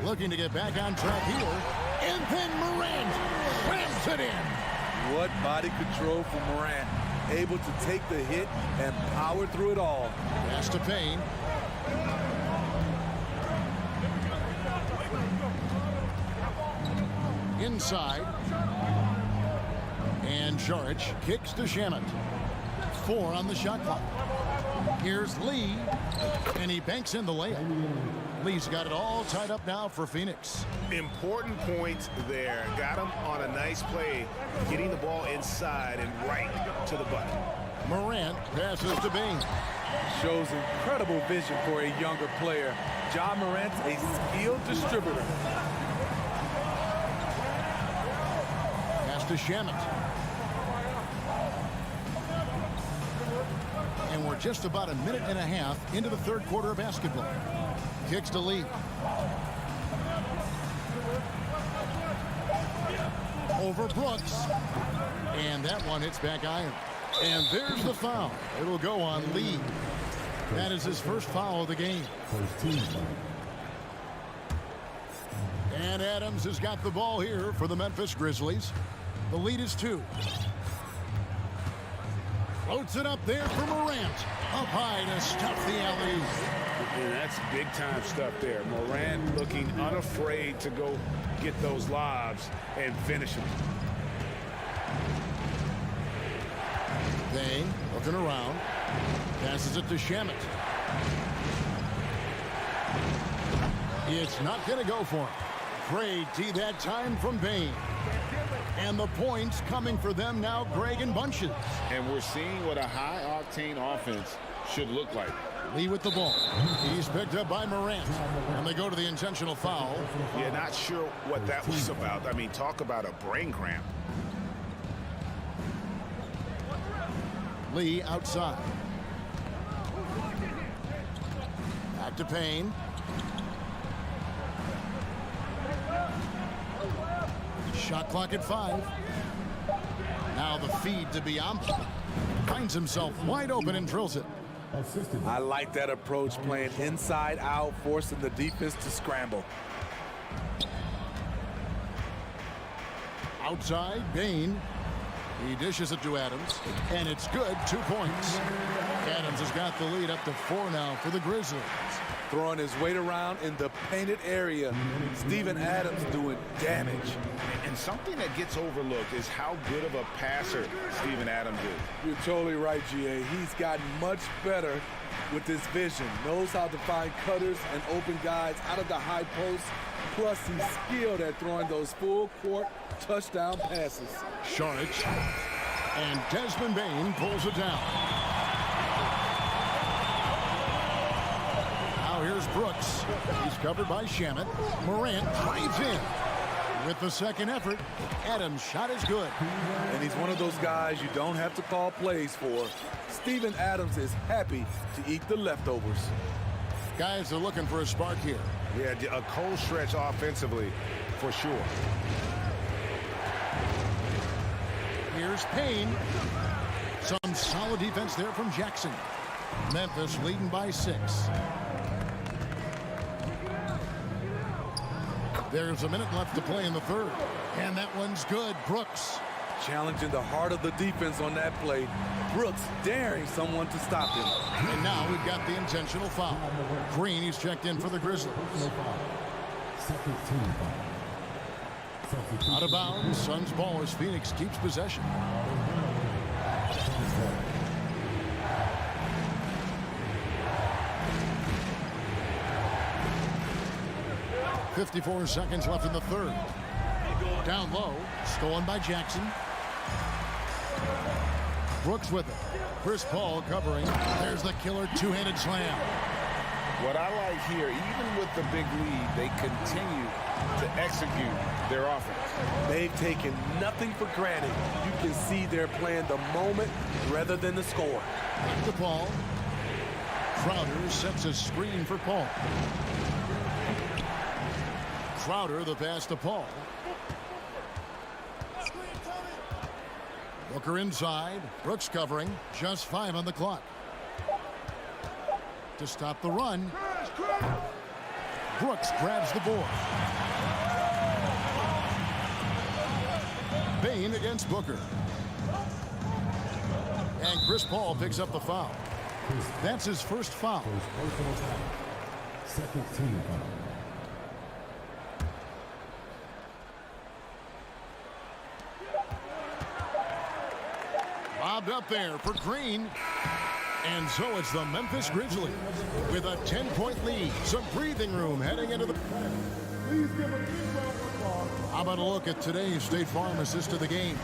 Looking to get back on track here. And then Morant slams it in. What body control from Morant. Able to take the hit and power through it all. Pass to Payne. Inside. And Jaric kicks to Shamet. 4 on the shot clock. Here's Lee. And he banks in the layup. Lee's got it all tied up now for Phoenix. Important points there. Got him on a nice play, getting the ball inside and right to the button. Morant passes to Bain. Shows incredible vision for a younger player. Ja Morant's a skilled distributor. Pass to Shamet. And we're just about a minute and a half into the third quarter of basketball. Kicks to Lee. Over Brooks. And that one hits back iron. And there's the foul. It'll go on Lee. That is his first foul of the game. And Adams has got the ball here for the Memphis Grizzlies. The lead is 2. Floats it up there for Morant. Up high to stuff the alley. And that's big-time stuff there. Morant looking unafraid to go get those lobs and finish them. Bain looking around. Passes it to Shamet. It's not going to go for him. Great D that time from Bain. And the points coming for them now, Greg and bunches. And we're seeing what a high-octane offense should look like. Lee with the ball. He's picked up by Morant. And they go to the intentional foul. Yeah, not sure what that was about. I mean, talk about a brain cramp. Lee outside. Back to Payne. Shot clock at 5. Now the feed to Biombo. Finds himself wide open and drills it. Assistant. I like that approach, playing inside out, forcing the defense to scramble. Outside, Bain. He dishes it to Adams, and it's good, 2 points. Adams has got the lead up to 4 now for the Grizzlies. Throwing his weight around in the painted area. Steven Adams doing damage. And something that gets overlooked is how good of a passer Steven Adams is. You're totally right, GA. He's gotten much better with his vision. Knows how to find cutters and open guys out of the high post. Plus, he's skilled at throwing those full-court touchdown passes. Sharp. And Desmond Bain pulls it down. Now here's Brooks. He's covered by Shamet. Morant drives in. With the second effort, Adams' shot is good. And he's one of those guys you don't have to call plays for. Steven Adams is happy to eat the leftovers. Guys are looking for a spark here. Yeah, a cold stretch offensively, for sure. Here's Payne. Some solid defense there from Jackson. Memphis leading by 6. There's a minute left to play in the third. And that one's good. Brooks. Challenging the heart of the defense on that play. Brooks daring someone to stop him. And now we've got the intentional foul. Green, he's checked in for the Grizzlies. Out of bounds. Suns ball as Phoenix keeps possession. .54 seconds left in the third. Down low, stolen by Jackson. Brooks with it. Chris Paul covering. There's the killer two-handed slam. What I like here, even with the big lead, they continue to execute their offense. They've taken nothing for granted. You can see they're playing the moment rather than the score. Back to Paul. Crowder sets a screen for Paul. Crowder the pass to Paul. Booker inside. Brooks covering. Just 5 on the clock. To stop the run. Brooks grabs the board. Bain against Booker. And Chris Paul picks up the foul. That's his first foul. Second team foul. Lobbed up there for Green. And so it's the Memphis Grizzlies with a 10-point lead. Some breathing room heading into the... Please give a big round of applause. How about a look at today's State Farm assist to the game?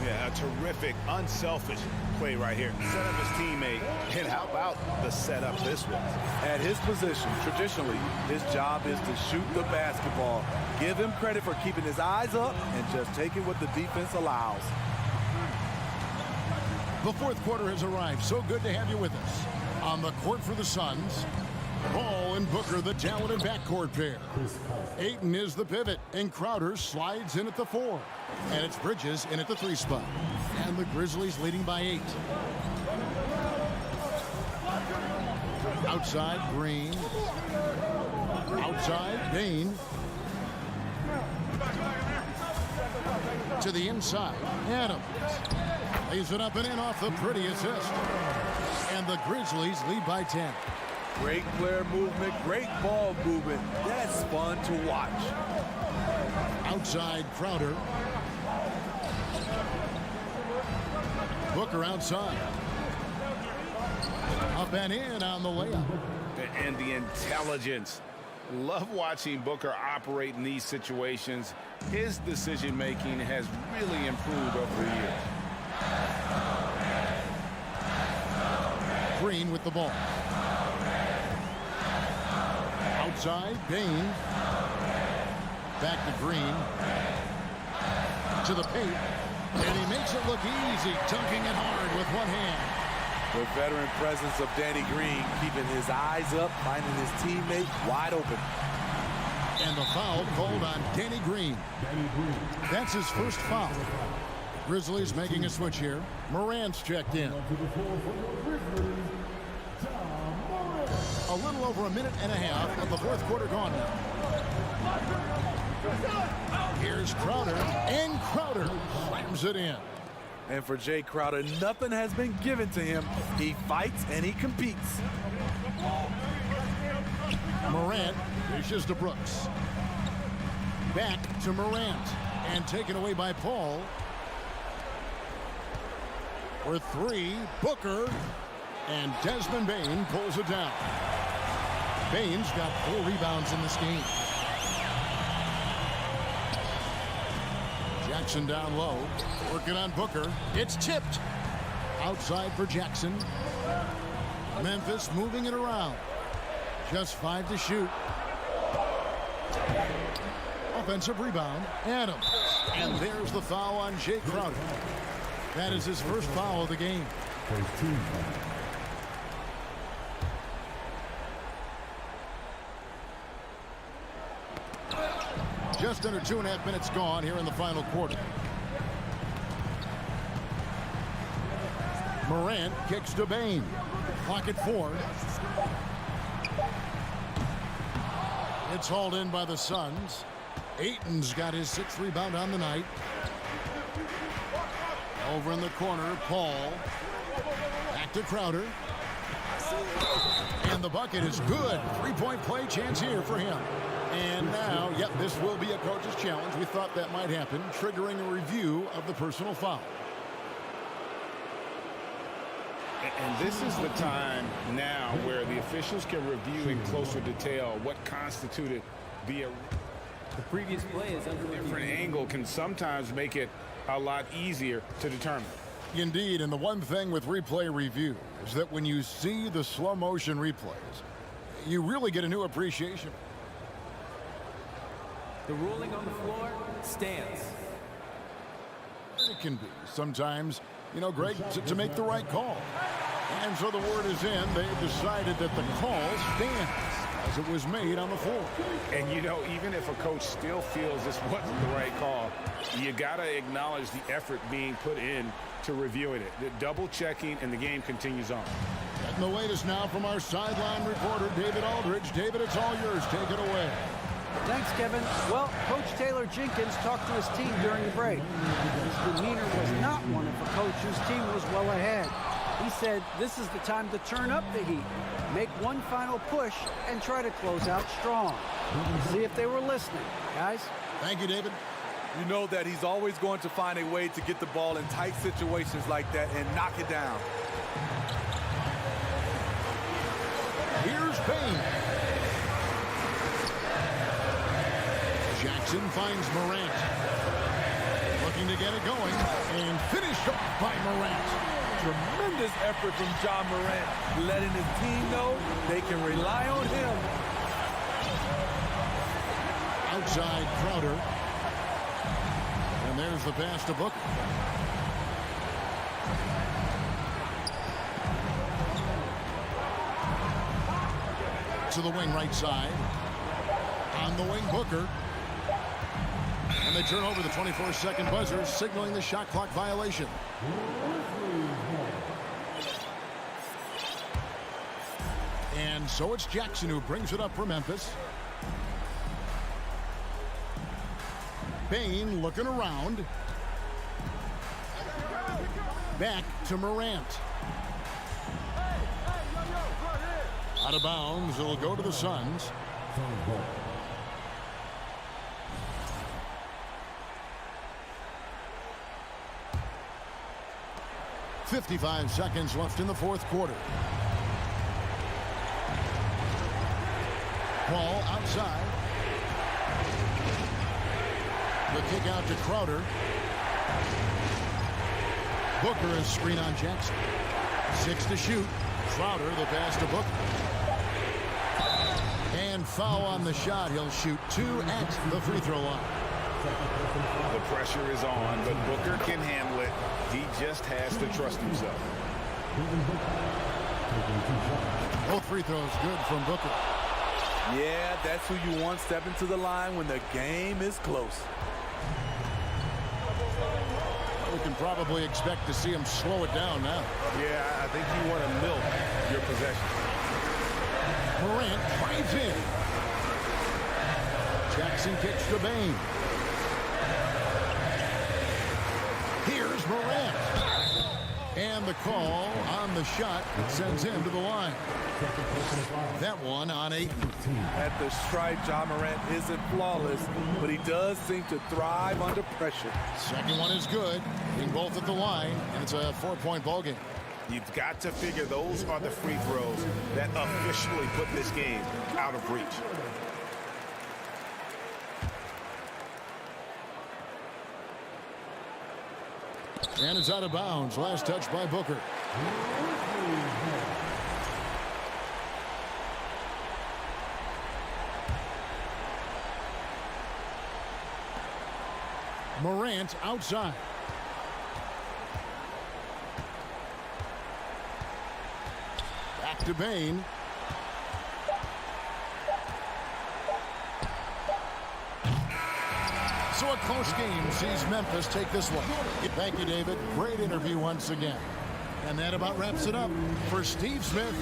Yeah, a terrific, unselfish play right here. Set up his teammate. And how about the setup this was? At his position, traditionally, his job is to shoot the basketball. Give him credit for keeping his eyes up and just taking what the defense allows. The fourth quarter has arrived. So good to have you with us. On the court for the Suns, Ball and Booker, the talented backcourt pair. Ayton is the pivot, and Crowder slides in at the 4. And it's Bridges in at the 3 spot. And the Grizzlies leading by 8. Outside, Green. Outside, Bain. To the inside, Adams. Lays it up and in off the pretty assist. And the Grizzlies lead by 10. Great player movement, great ball movement. That's fun to watch. Outside, Crowder. Booker outside. Up and in on the layup. And the intelligence. Love watching Booker operate in these situations. His decision-making has really improved over the years. Green with the ball. Outside, Bain. Back to Green. To the paint. And he makes it look easy, dunking it hard with one hand. The veteran presence of Danny Green keeping his eyes up, finding his teammate wide open. And the foul called on Danny Green. That's his first foul. Grizzlies making a switch here. Morant's checked in. A little over a minute and a half of the fourth quarter gone now. Here's Crowder, and Crowder slams it in. And for Jay Crowder, nothing has been given to him. He fights and he competes. Morant dishes to Brooks. Back to Morant. And taken away by Paul. For three, Booker. And Desmond Bane pulls it down. Bane's got 4 rebounds in this game. Jackson down low. Working on Booker. It's tipped. Outside for Jackson. Memphis moving it around. Just 5 to shoot. Offensive rebound. Adams. And there's the foul on Jay Crowder. That is his first foul of the game. Just under 2.5 minutes gone here in the final quarter. Morant kicks to Bane. Clock at 4. It's hauled in by the Suns. Ayton's got his 6th rebound on the night. Over in the corner, Paul. Back to Crowder. And the bucket is good. 3-point play chance here for him. And now, yep, this will be a coach's challenge. We thought that might happen, triggering a review of the personal foul. And this is the time now where the officials can review in closer detail what constituted the previous play is under review. Different angle can sometimes make it a lot easier to determine. Indeed, and the one thing with replay review is that when you see the slow motion replays, you really get a new appreciation. The ruling on the floor stands. It can be sometimes, you know, Greg, to make the right call. And so the word is in. They've decided that the call stands as it was made on the floor. And, you know, even if a coach still feels this wasn't the right call, you got to acknowledge the effort being put in to reviewing it. The double checking, and the game continues on. And the latest now from our sideline reporter, David Aldridge. David, it's all yours. Take it away. Thanks, Kevin. Well, Coach Taylor Jenkins talked to his team during the break. His demeanor was not one of a coach whose team was well ahead. He said this is the time to turn up the heat, make one final push, and try to close out strong. See if they were listening, guys. Thank you, David. You know that he's always going to find a way to get the ball in tight situations like that and knock it down. Here's Bane. Jackson finds Morant. Looking to get it going. And finished off by Morant. Tremendous effort from John Morant, letting his team know they can rely on him. Outside Crowder. And there's the pass to Booker. To the wing right side. On the wing, Booker. And they turn over the 24-second buzzer, signaling the shot clock violation. And so it's Jackson who brings it up for Memphis. Bane looking around. Back to Morant. Out of bounds, it'll go to the Suns. 55 seconds left in the fourth quarter. Ball outside. The kick out to Crowder. Booker is screen on Jackson. 6 to shoot. Crowder, the pass to Booker. And foul on the shot. He'll shoot 2 at the free throw line. The pressure is on, but Booker can handle it. He just has to trust himself. Both free throws good from Booker. Yeah, that's who you want stepping to the line when the game is close. We can probably expect to see him slow it down now. Yeah, I think you want to milk your possession. Morant drives in. Jackson kicks to Bain. Here's Morant. And the call on the shot sends him to the line. That one on 8. At the stripe, Ja Morant isn't flawless, but he does seem to thrive under pressure. Second one is good. Being both at the line, and it's a 4-point ball game. You've got to figure those are the free throws that officially put this game out of reach. And it's out of bounds. Last touch by Booker. Morant outside. Back to Bain. So a close game sees Memphis take this one. Thank you, David. Great interview once again. And that about wraps it up for Steve Smith.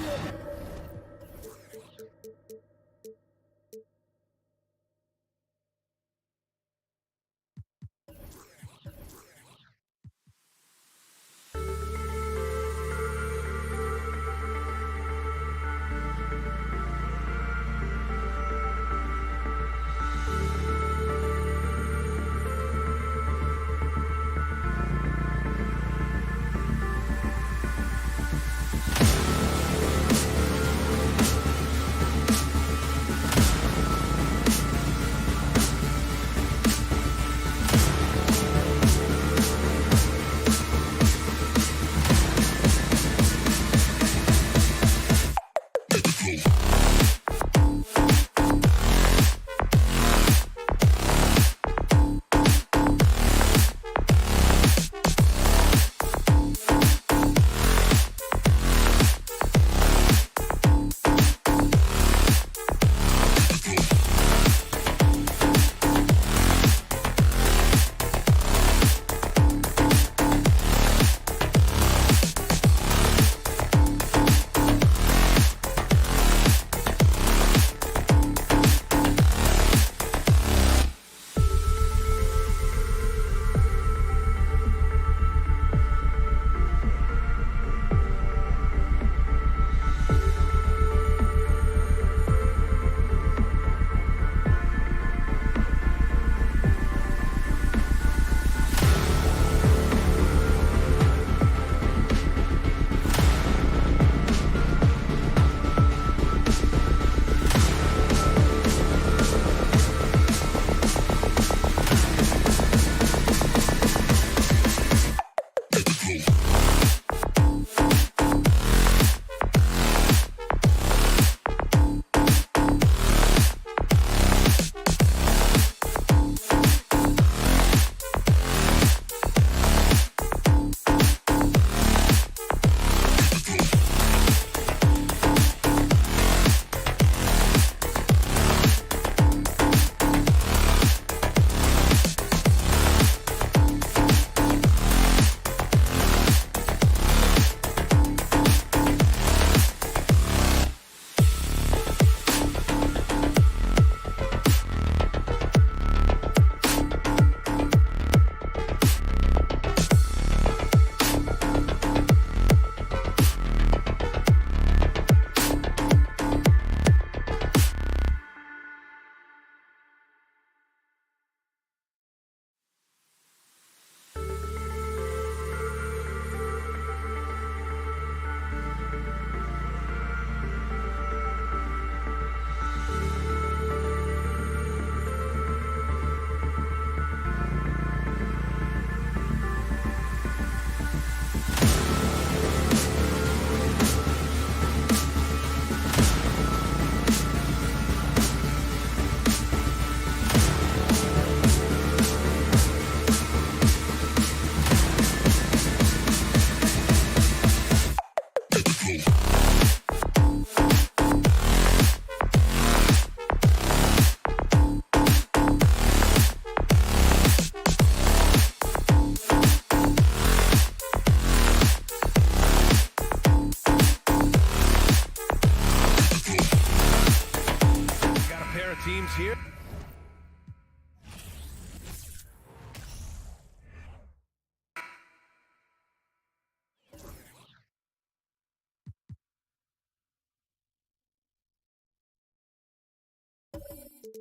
At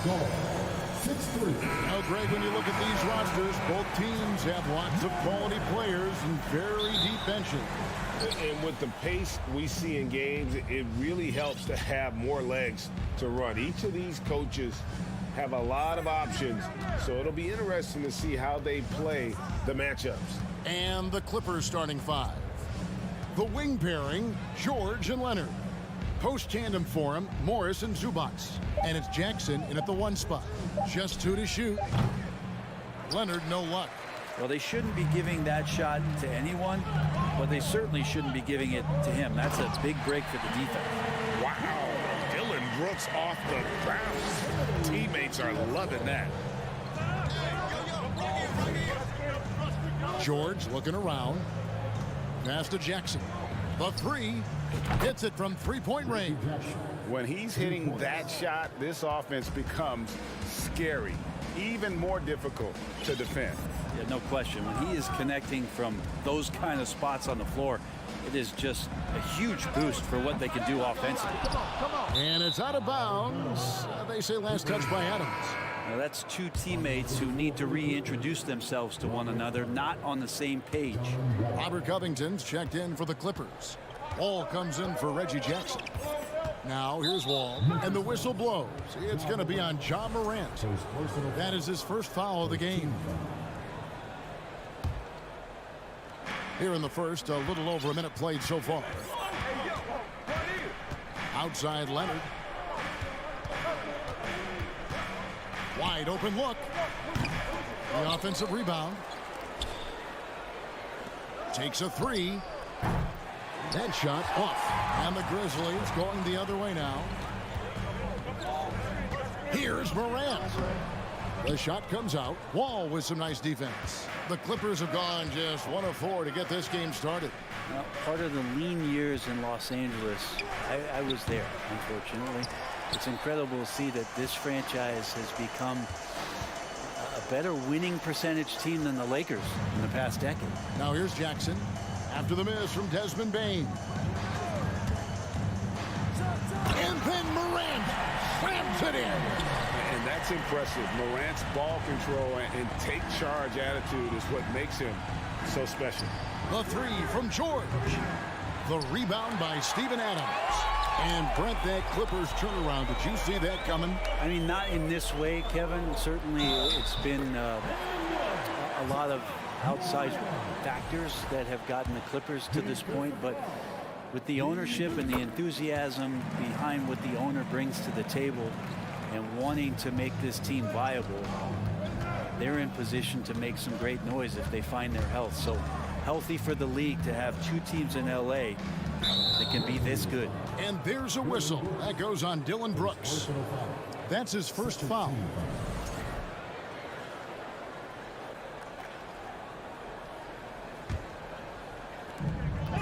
goal, 6'3". Now, Greg, when you look at these rosters, both teams have lots of quality players and very deep benches. And with the pace we see in games, it really helps to have more legs to run. Each of these coaches have a lot of options, so it'll be interesting to see how they play the matchups. And the Clippers starting five. The wing pairing, George and Leonard. Post tandem for him, Morris and Zubac. And it's Jackson in at the one spot. Just two to shoot. Leonard, no luck. Well, they shouldn't be giving that shot to anyone, but they certainly shouldn't be giving it to him. That's a big break for the defense. Wow, Dylan Brooks off the ground. Teammates are loving that. George looking around. Pass to Jackson. The three. Hits it from three-point range. When he's hitting that shot, this offense becomes scary, even more difficult to defend. Yeah, no question. When he is connecting from those kind of spots on the floor, it is just a huge boost for what they can do offensively. And it's out of bounds. They say last touch by Adams. Now that's two teammates who need to reintroduce themselves to one another, not on the same page. Robert Covington's checked in for the Clippers. Wall comes in for Reggie Jackson. Now here's Wall, and the whistle blows. It's going to be on John Morant. That is his first foul of the game. Here in the first, a little over a minute played so far. Outside Leonard. Wide open look. The offensive rebound. Takes a three. That shot off. And the Grizzlies going the other way now. Here's Morant. The shot comes out. Wall with some nice defense. The Clippers have gone just 1 of 4 to get this game started. Now, part of the lean years in Los Angeles, I was there, unfortunately. It's incredible to see that this franchise has become a better winning percentage team than the Lakers in the past decade. Now here's Jackson after the miss from Desmond Bain. And then Morant slams it in. And that's impressive. Morant's ball control and take charge attitude is what makes him so special. The three from George. The rebound by Steven Adams. And Brent, that Clippers turnaround, did you see that coming? I mean, not in this way, Kevin. Certainly it's been a lot of outside factors that have gotten the Clippers to this point, but with the ownership and the enthusiasm behind what the owner brings to the table and wanting to make this team viable, they're in position to make some great noise if they find their health. So healthy for the league to have two teams in LA that can be this good. And there's a whistle. That goes on Dylan Brooks. That's his first foul.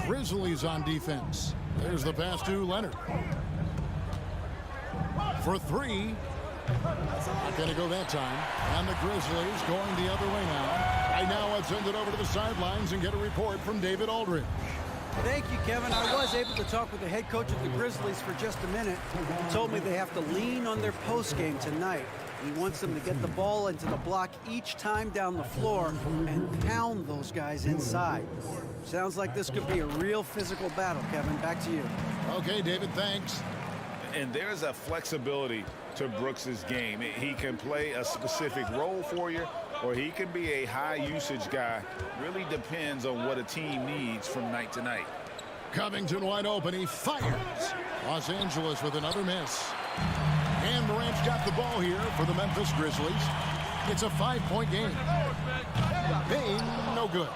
Grizzlies on defense. There's the pass to Leonard. For three. Not going to go that time. And the Grizzlies going the other way now. Right now, let's send it over to the sidelines and get a report from David Aldridge. Thank you, Kevin. I was able to talk with the head coach of the Grizzlies for just a minute. He told me they have to lean on their post game tonight. He wants them to get the ball into the block each time down the floor and pound those guys inside. Sounds like this could be a real physical battle, Kevin. Back to you. Okay, David, thanks. And there's a flexibility to Brooks's game. He can play a specific role for you, or he can be a high-usage guy. Really depends on what a team needs from night to night. Covington wide open. He fires. Los Angeles with another miss. And Morant's got the ball here for the Memphis Grizzlies. It's a 5-point game. Bain, no good.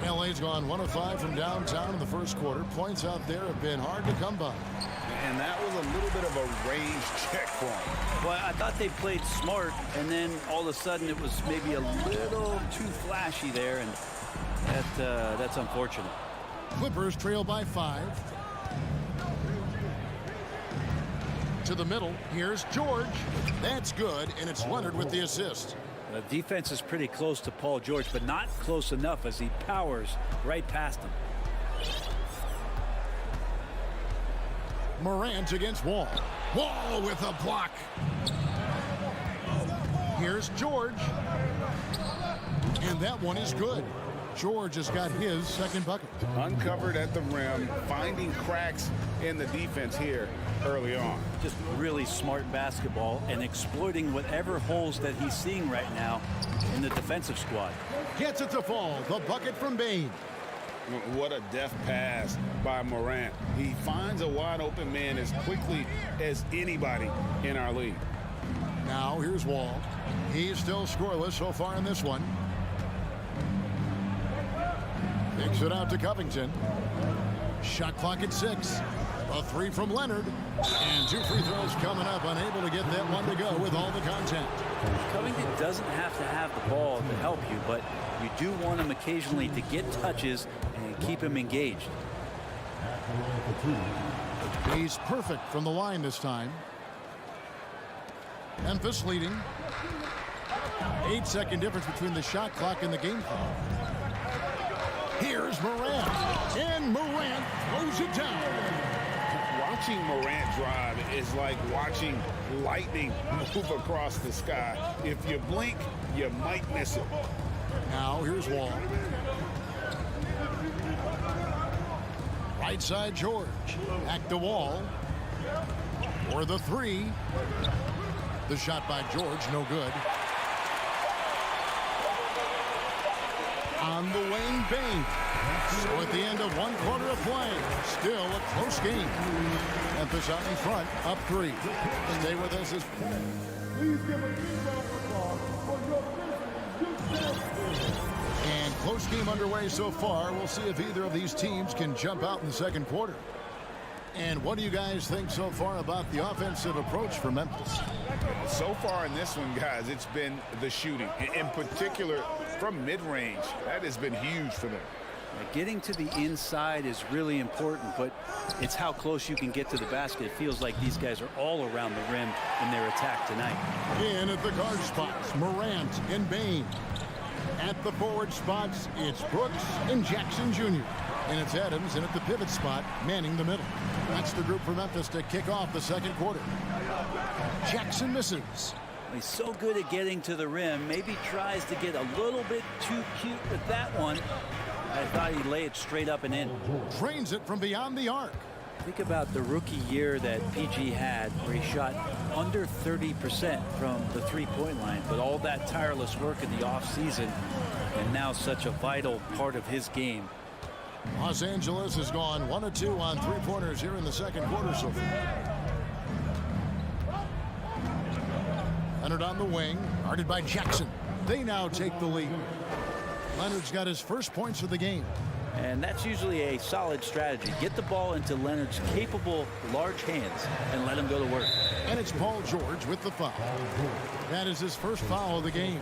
LA's gone 1 of 5 from downtown in the first quarter. Points out there have been hard to come by. And that was a little bit of a range check for him. Well, I thought they played smart, and then all of a sudden it was maybe a little too flashy there, and that's unfortunate. Clippers trail by 5. To the middle. Here's George. That's good, and it's Leonard with the assist. The defense is pretty close to Paul George, but not close enough as he powers right past him. Morant against Wall. Wall with a block. Here's George. And that one is good. George has got his second bucket. Uncovered at the rim, finding cracks in the defense here early on. Just really smart basketball and exploiting whatever holes that he's seeing right now in the defensive squad. Gets it to fall. The bucket from Bain. What a deft pass by Morant. He finds a wide open man as quickly as anybody in our league. Now here's Wall. He's still scoreless so far in this one. Kicks it out to Covington. Shot clock at 6. A 3 from Leonard. And 2 free throws coming up. Unable to get that one to go with all the contact. Covington doesn't have to have the ball to help you, but you do want him occasionally to get touches and keep him engaged. He's perfect from the line this time. Memphis leading. 8-second difference between the shot clock and the game clock. Here's Morant. And Morant throws it down. Watching Morant drive is like watching lightning move across the sky. If you blink, you might miss it. Now here's Wall. Right side George. Back to Wall. For the 3. The shot by George, no good. On the wing, Bain. So at the end of 1 quarter of play, still a close game. Memphis out in front, up 3. Stay with us as... Please give a big round of applause for your And close game underway so far. We'll see if either of these teams can jump out in the second quarter. And what do you guys think so far about the offensive approach for Memphis? So far in this one, guys, it's been the shooting. In particular, from mid-range. That has been huge for them. Getting to the inside is really important, but it's how close you can get to the basket. It feels like these guys are all around the rim in their attack tonight. In at the guard spots, Morant and Bain. At the forward spots, it's Brooks and Jackson Jr. And it's Adams in at the pivot spot, manning the middle. That's the group for Memphis to kick off the second quarter. Jackson misses. He's so good at getting to the rim. Maybe tries to get a little bit too cute with that one. I thought he'd lay it straight up and in. Trains it from beyond the arc. Think about the rookie year that PG had, where he shot under 30% from the three-point line, but all that tireless work in the offseason, and now such a vital part of his game. Los Angeles has gone 1 of 2 on three-pointers here in the second quarter so far. Leonard on the wing, guarded by Jackson. They now take the lead. Leonard's got his first points of the game. And that's usually a solid strategy. Get the ball into Leonard's capable, large hands and let him go to work. And it's Paul George with the foul. That is his first foul of the game.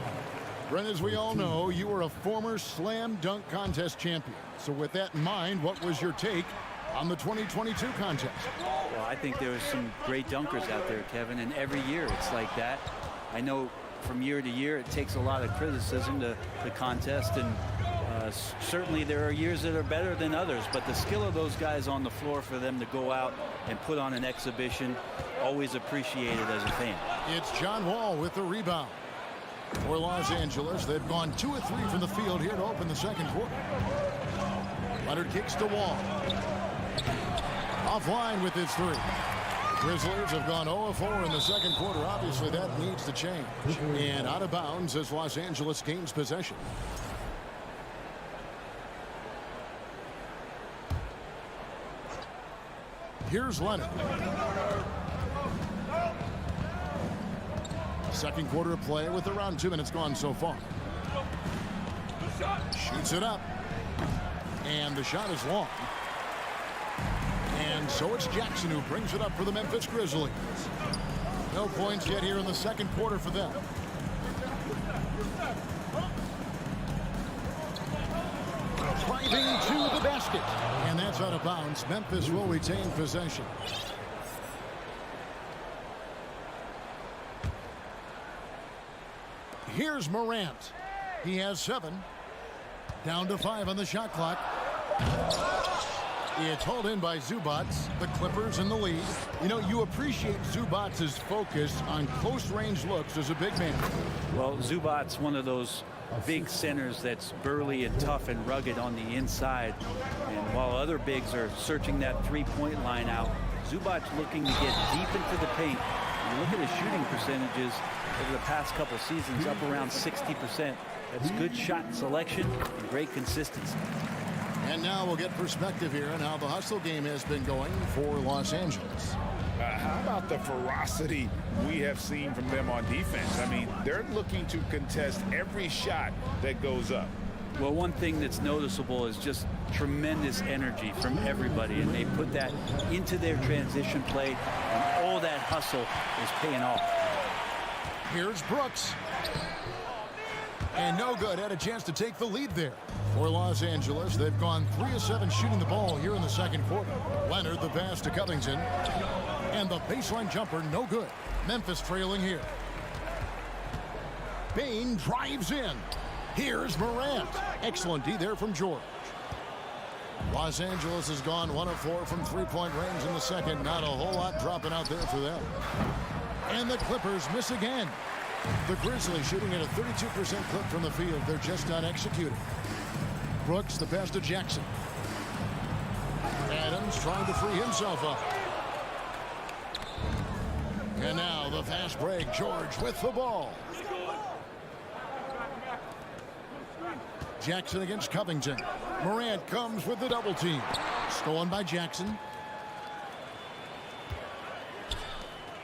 Brent, as we all know, you were a former slam dunk contest champion. So with that in mind, what was your take on the 2022 contest? Well, I think there was some great dunkers out there, Kevin, and every year it's like that. I know from year to year it takes a lot of criticism to the contest, and certainly there are years that are better than others, but the skill of those guys on the floor for them to go out and put on an exhibition, always appreciated as a fan. It's John Wall with the rebound. For Los Angeles, they've gone 2 of 3 from the field here to open the second quarter. Leonard kicks to Wall. Offline with his 3. Grizzlies have gone 0 of 4 in the second quarter. Obviously, that needs to change. And out of bounds as Los Angeles gains possession. Here's Leonard. Second quarter of play with around 2 minutes gone so far. Shoots it up. And the shot is long. And so it's Jackson who brings it up for the Memphis Grizzlies. No points yet here in the second quarter for them. Driving to the basket. And that's out of bounds. Memphis will retain possession. Here's Morant. He has 7. Down to 5 on the shot clock. It's hauled in by Zubac. The Clippers in the lead. You know, you appreciate Zubac's focus on close-range looks as a big man. Well, Zubac's one of those big centers that's burly and tough and rugged on the inside. And while other bigs are searching that three-point line out, Zubac looking to get deep into the paint. And look at his shooting percentages over the past couple seasons, up around 60%. That's good shot selection and great consistency. And now we'll get perspective here on how the hustle game has been going for Los Angeles. How about the ferocity we have seen from them on defense? I mean, they're looking to contest every shot that goes up. Well, one thing that's noticeable is just tremendous energy from everybody, and they put that into their transition play, and all that hustle is paying off. Here's Brooks. And no good. Had a chance to take the lead there. For Los Angeles, they've gone 3 of 7 shooting the ball here in the second quarter. Leonard, the pass to Covington. And the baseline jumper, no good. Memphis trailing here. Bain drives in. Here's Morant. Excellent D there from George. Los Angeles has gone 1 of 4 from three-point range in the second. Not a whole lot dropping out there for them. And the Clippers miss again. The Grizzlies shooting at a 32% clip from the field. They're just not executing. Brooks, the pass to Jackson. Adams trying to free himself up. And now the fast break. George with the ball. Jackson against Covington. Morant comes with the double team. Stolen by Jackson.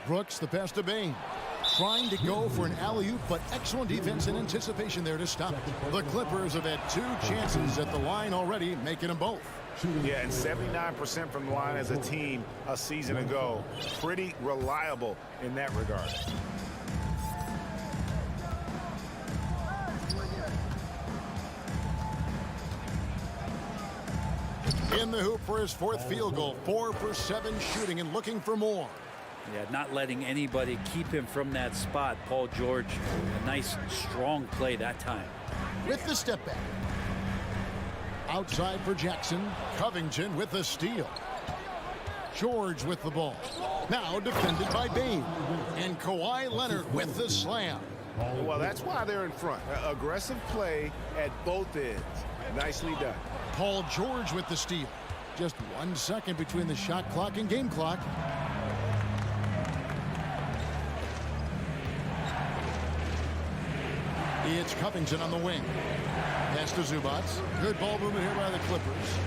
Brooks, the pass to Bain. Trying to go for an alley-oop, but excellent defense and anticipation there to stop it. The Clippers have had 2 chances at the line already, making them both. Yeah, and 79% from the line as a team a season ago. Pretty reliable in that regard. In the hoop for his 4th field goal. 4 for 7 shooting and looking for more. Yeah, not letting anybody keep him from that spot. Paul George, a nice, strong play that time. With the step back. Outside for Jackson. Covington with the steal. George with the ball. Now defended by Bain. And Kawhi Leonard with the slam. Well, that's why they're in front. Aggressive play at both ends. Nicely done. Paul George with the steal. Just 1 second between the shot clock and game clock. It's Covington on the wing. Pass to Zubac. Good ball movement here by the Clippers.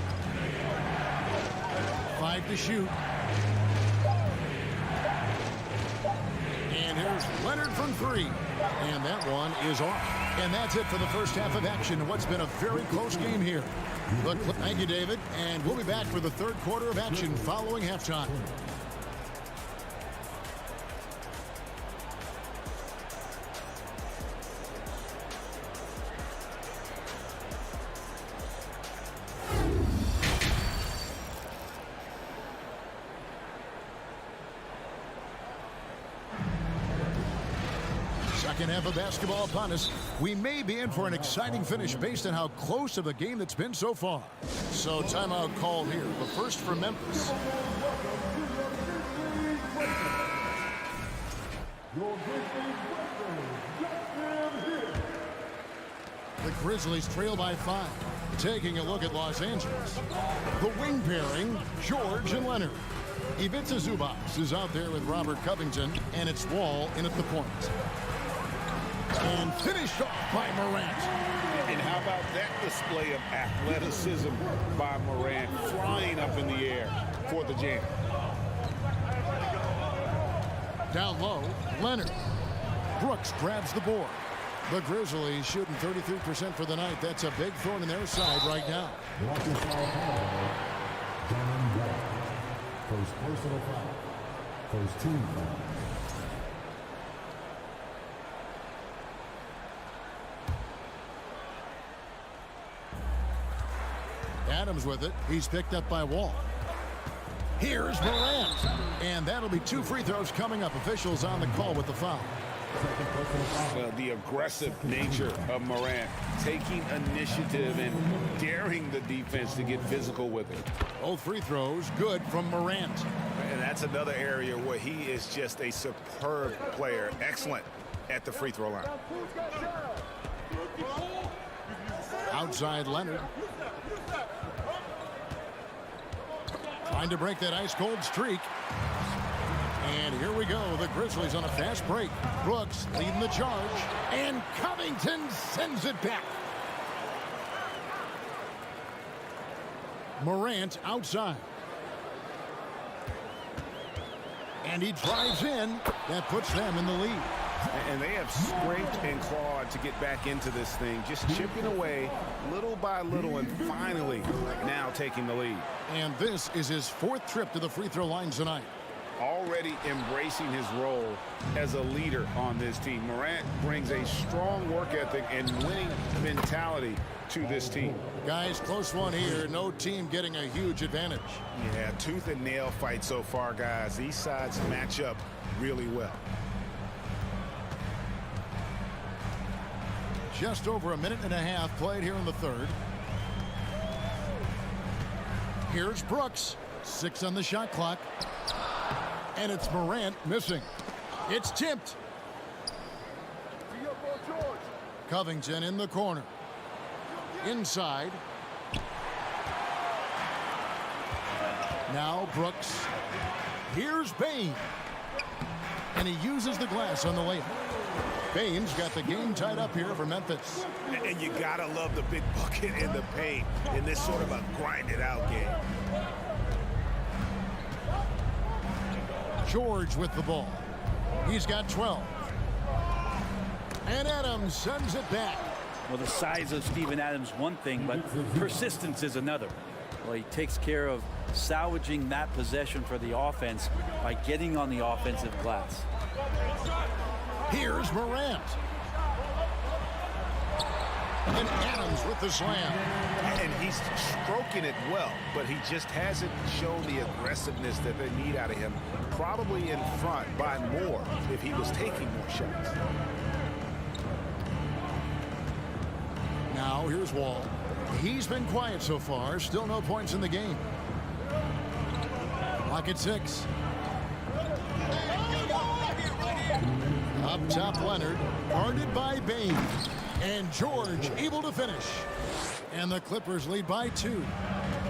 5 to shoot. And here's Leonard from 3. And that one is off. And that's it for the first half of action. What's been a very close game here. Thank you, David. And we'll be back for the third quarter of action following halftime. Second half of basketball upon us. We may be in for an exciting finish based on how close of a game that's been so far. So timeout called here. But first for Memphis. The Grizzlies trail by 5. Taking a look at Los Angeles. The wing pairing, George and Leonard. Ivica Zubac is out there with Robert Covington, and it's Wall in at the point. And finished off by Morant. And how about that display of athleticism by Morant, flying up in the air for the jam. Down low, Leonard. Brooks grabs the board. The Grizzlies shooting 33% for the night. That's a big thorn in their side right now. First personal foul. First team foul. Adams with it. He's picked up by Wall. Here's Morant. And that'll be 2 free throws coming up. Officials on the call with the foul. The aggressive nature of Morant, taking initiative and daring the defense to get physical with it. Both free throws good from Morant. And that's another area where he is just a superb player. Excellent at the free throw line. Outside Leonard. Trying to break that ice-cold streak. And here we go. The Grizzlies on a fast break. Brooks leading the charge. And Covington sends it back. Morant outside. And he drives in. That puts them in the lead. And they have scraped and clawed to get back into this thing, just chipping away little by little and finally now taking the lead. And this is his 4th trip to the free throw line tonight. Already embracing his role as a leader on this team. Morant brings a strong work ethic and winning mentality to this team. Guys, close one here. No team getting a huge advantage. Yeah, tooth and nail fight so far, guys. These sides match up really well. Just over a minute and a half played here in the 3rd. Here's Brooks. 6 on the shot clock. And it's Morant missing. It's tipped. Covington in the corner. Inside. Now Brooks. Here's Bane. And he uses the glass on the layup. Bane's got the game tied up here for Memphis. And you gotta love the big bucket in the paint in this sort of a grinded out game. George with the ball. He's got 12. And Adams sends it back. Well, the size of Steven Adams one thing, but persistence is another. Well, he takes care of salvaging that possession for the offense by getting on the offensive glass. Here's Morant. And Adams with the slam. And he's stroking it well, but he just hasn't shown the aggressiveness that they need out of him. Probably in front by more if he was taking more shots. Now here's Wall. He's been quiet so far. Still no points in the game. Clock at 6. Up top, Leonard, guarded by Bane. And George able to finish. And the Clippers lead by 2.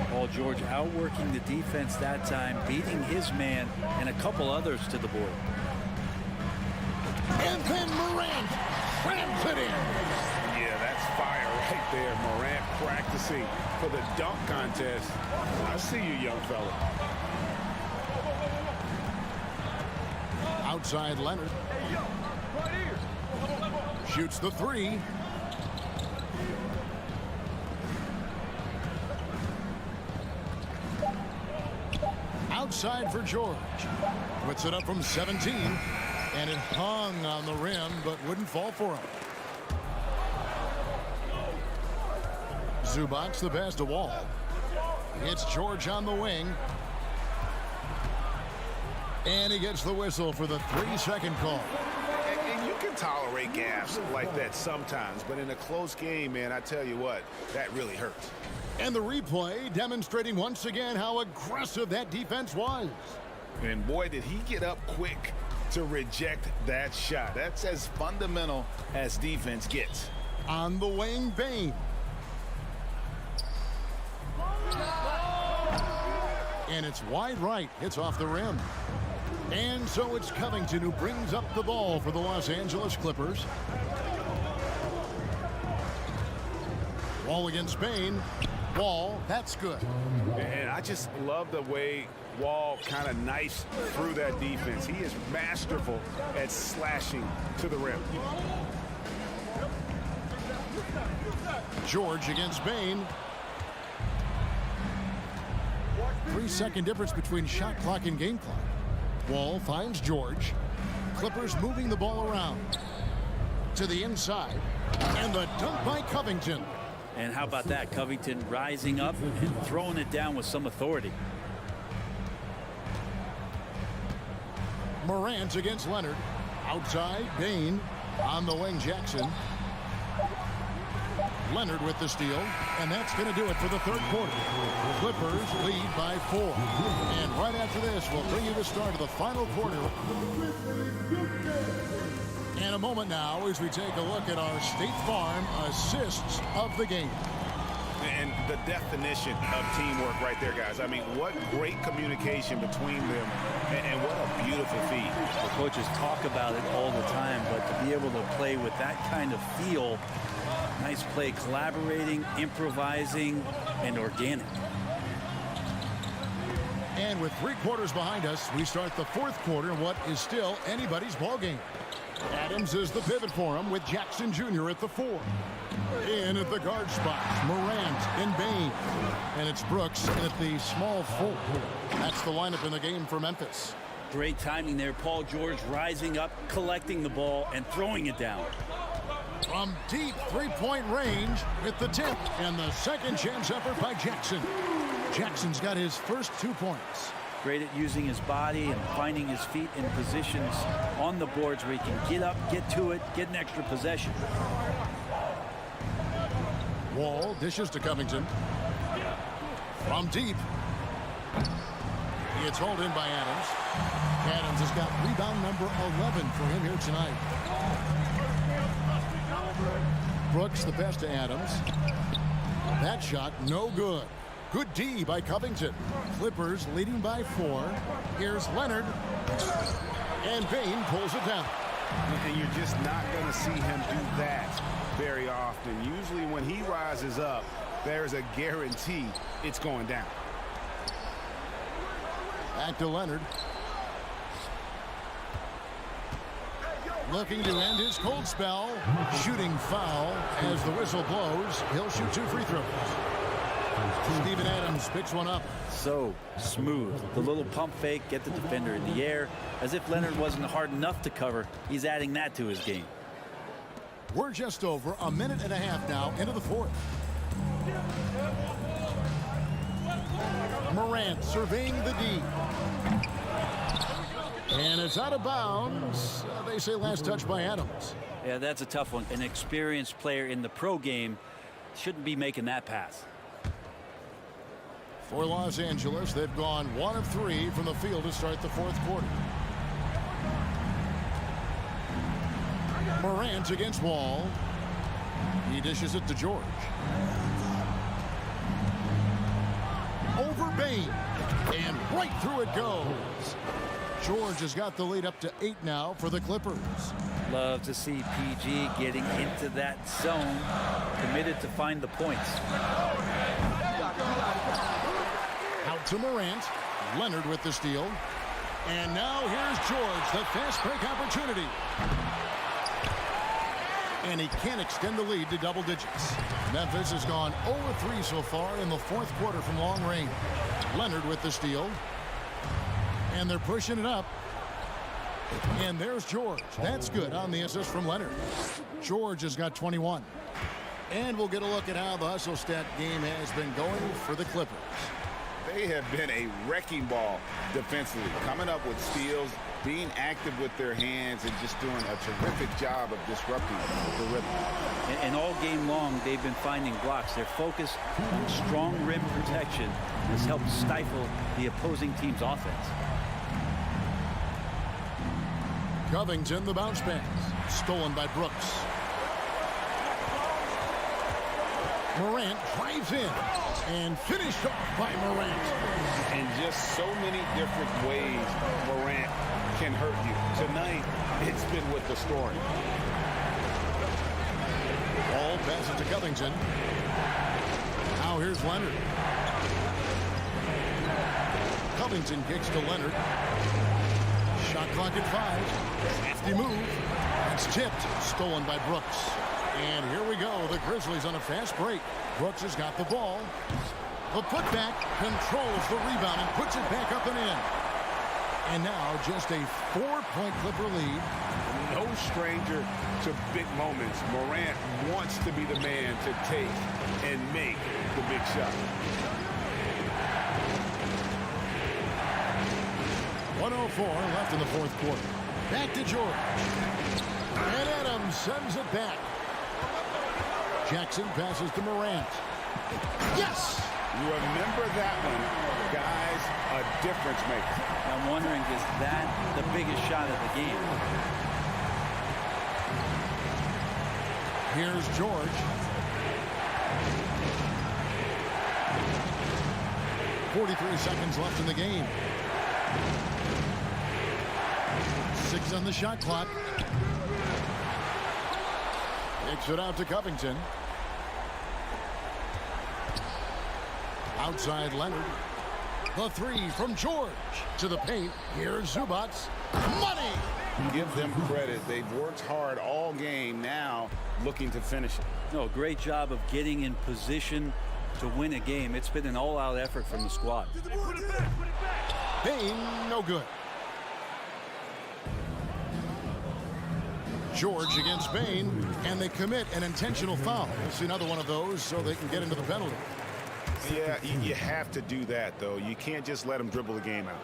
Paul George outworking the defense that time, beating his man and a couple others to the board. And then Morant ramps it in. Yeah, that's fire right there. Morant practicing for the dunk contest. I see you, young fella. Outside Leonard. Shoots the 3. Outside for George. Puts it up from 17. And it hung on the rim, but wouldn't fall for him. Zubac's the pass to Wall. It's George on the wing. And he gets the whistle for the 3-second call. And you can tolerate gaps like that sometimes, but in a close game, man, I tell you what, that really hurts. And the replay demonstrating once again how aggressive that defense was. And boy, did he get up quick to reject that shot. That's as fundamental as defense gets. On the wing, Bane. And it's wide right. It's off the rim. And so it's Covington who brings up the ball for the Los Angeles Clippers. Wall against Bane. Wall, that's good. And I just love the way Wall kind of knifes through that defense. He is masterful at slashing to the rim. George against Bane. 3-second difference between shot clock and game clock. Wall finds George. Clippers moving the ball around. To the inside. And the dunk by Covington. And how about that? Covington rising up and throwing it down with some authority. Morant against Leonard. Outside, Bain. On the wing, Jackson. Leonard with the steal, and that's going to do it for the third quarter. Clippers lead by 4. And right after this, we'll bring you the start of the final quarter. In a moment now, as we take a look at our State Farm assists of the game. And the definition of teamwork right there, guys. I mean, what great communication between them, and what a beautiful feed. The coaches talk about it all the time, but to be able to play with that kind of feel, nice play, collaborating, improvising, and organic. And with 3 quarters behind us, we start the fourth quarter in what is still anybody's ball game. Adams is the pivot for him with Jackson Jr. at the 4. In at the guard spots, Morant and Bain. And it's Brooks at the small 4. That's the lineup in the game for Memphis. Great timing there. Paul George rising up, collecting the ball, and throwing it down. From deep three-point range with the tip and the second chance effort by Jackson. Jackson's got his first 2 points. Great at using his body and finding his feet in positions on the boards where he can get up, get to it, get an extra possession. Wall dishes to Covington. From deep. It's hauled in by Adams. Adams has got rebound number 11 for him here tonight. Brooks the pass to Adams. That shot no good. Good D by Covington. Clippers leading by 4. Here's Leonard. And Bain pulls it down. And you're just not going to see him do that very often. Usually when he rises up, there's a guarantee it's going down. Back to Leonard. Looking to end his cold spell. Shooting foul as the whistle blows. He'll shoot 2 free throws. Steven Adams picks one up. So smooth. The little pump fake, get the defender in the air. As if Leonard wasn't hard enough to cover, he's adding that to his game. We're just over a minute and a half now into the fourth. Morant surveying the D. And it's out of bounds. They say last touch by Adams. Yeah, that's a tough one. An experienced player in the pro game shouldn't be making that pass. For Los Angeles, they've gone 1 of 3 from the field to start the fourth quarter. Morant against Wall. He dishes it to George. Over Bain. And right through it goes. George has got the lead up to 8 now for the Clippers. Love to see PG getting into that zone, committed to find the points. Out to Morant. Leonard with the steal. And now here's George, the fast break opportunity. And he can't extend the lead to double digits. Memphis has gone 0-3 so far in the fourth quarter from long range. Leonard with the steal. And they're pushing it up. And there's George. That's good on the assist from Leonard. George has got 21. And we'll get a look at how the hustle stat game has been going for the Clippers. They have been a wrecking ball defensively, coming up with steals, being active with their hands, and just doing a terrific job of disrupting the rhythm. And all game long, they've been finding blocks. Their focus on strong rim protection has helped stifle the opposing team's offense. Covington, the bounce pass. Stolen by Brooks. Morant drives in and finished off by Morant. And just so many different ways Morant can hurt you. Tonight, it's been with the scoring. Ball passes to Covington. Now here's Leonard. Covington kicks to Leonard. Shot clock at 5. Hefty move. It's tipped. Stolen by Brooks. And here we go. The Grizzlies on a fast break. Brooks has got the ball. The putback controls the rebound and puts it back up and in. And now just a 4-point Clipper lead. No stranger to big moments. Morant wants to be the man to take and make the big shot. 1:04 left in the fourth quarter. Back to George. And Adams sends it back. Jackson passes to Morant. Yes! Remember that one, guys, a difference maker. I'm wondering, is that the biggest shot of the game? Here's George. 43 seconds left in the game. 6 on the shot clock. Kicks it out to Covington. Outside Leonard. The three from George to the paint. Here's Zubac. Money! Give them credit. They've worked hard all game, now looking to finish it. No, great job of getting in position to win a game. It's been an all-out effort from the squad. Bain, no good. George against Bain, and they commit an intentional foul. We'll see another one of those so they can get into the penalty. Yeah, you have to do that, though. You can't just let them dribble the game out.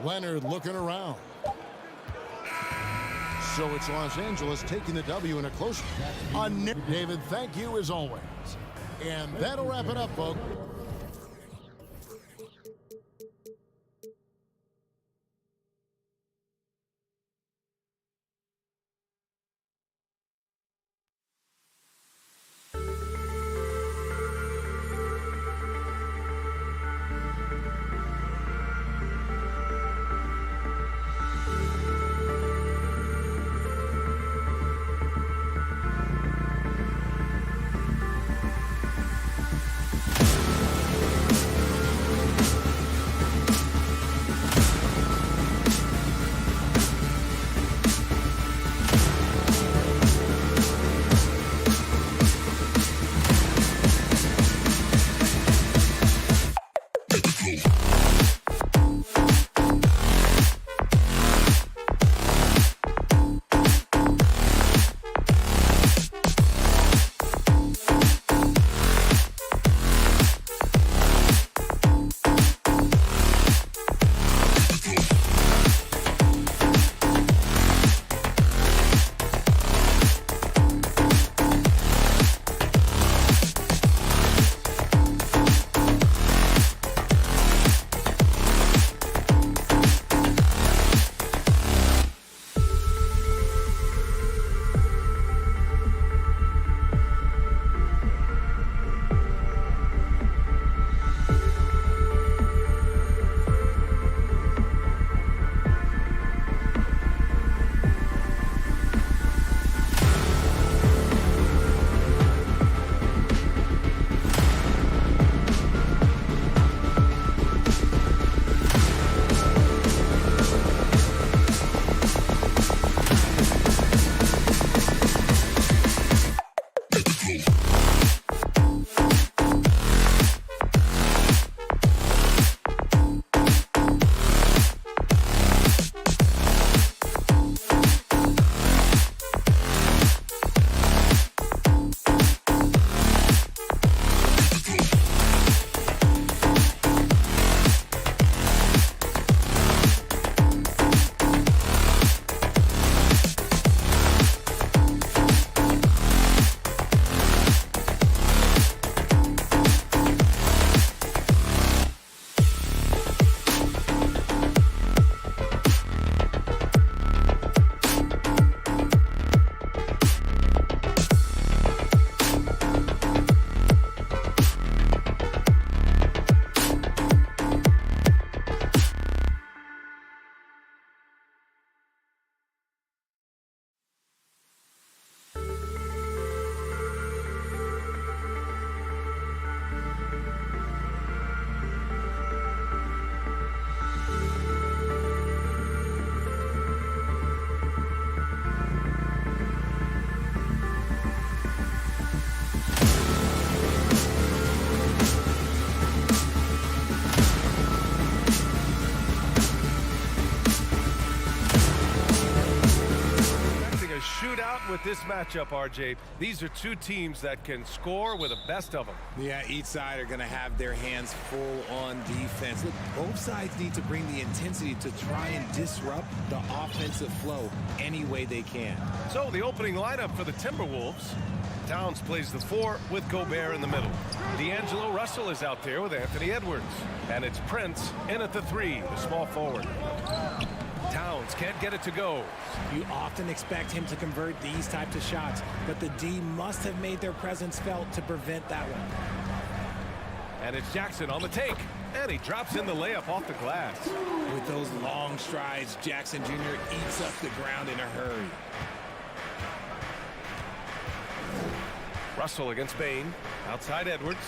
Leonard looking around. So it's Los Angeles taking the W in a close one. David, thank you as always. And that'll wrap it up, folks. with this matchup, RJ. These are two teams that can score with the best of them. Yeah, each side are going to have their hands full on defense. Look, both sides need to bring the intensity to try and disrupt the offensive flow any way they can. So the opening lineup for the Timberwolves. Towns plays the 4 with Gobert in the middle. D'Angelo Russell is out there with Anthony Edwards. And it's Prince in at the 3, the small forward. Towns can't get it to go. You often expect him to convert these types of shots, but the D must have made their presence felt to prevent that one. And it's Jackson on the take. And he drops in the layup off the glass. With those long strides, Jackson Jr. eats up the ground in a hurry. Russell against Bain. Outside Edwards.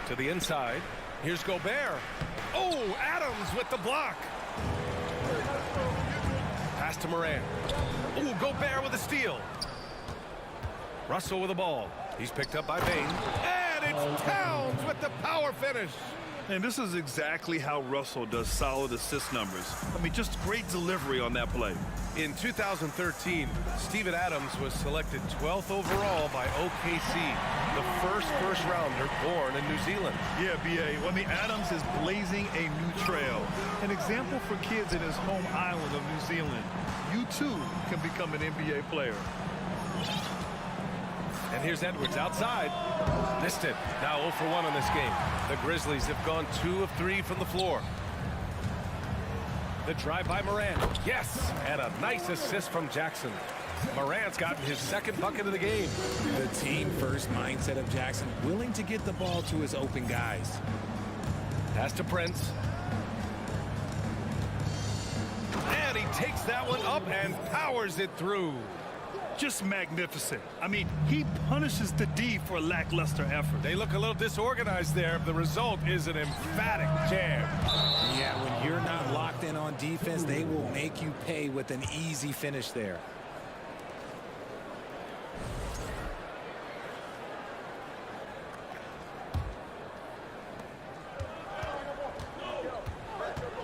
To the inside. Here's Gobert. Oh, Adams with the block. Pass to Morant. Oh, Gobert with a steal. Russell with the ball. He's picked up by Bain. And it's Towns with the power finish. And this is exactly how Russell does solid assist numbers. I mean, just great delivery on that play. In 2013, Steven Adams was selected 12th overall by OKC, the first rounder born in New Zealand. Yeah, B.A. Well, I mean, Adams is blazing a new trail. An example for kids in his home island of New Zealand. You, too, can become an NBA player. And here's Edwards outside. Missed it. Now 0 for 1 in this game. The Grizzlies have gone 2 of 3 from the floor. The drive by Morant. Yes! And a nice assist from Jackson. Morant's gotten his second bucket of the game. The team-first mindset of Jackson, willing to get the ball to his open guys. Pass to Prince. And he takes that one up and powers it through. Just magnificent. I mean, he punishes the D for a lackluster effort. They look a little disorganized there. The result is an emphatic jam. Yeah, when you're not locked in on defense, they will make you pay with an easy finish there.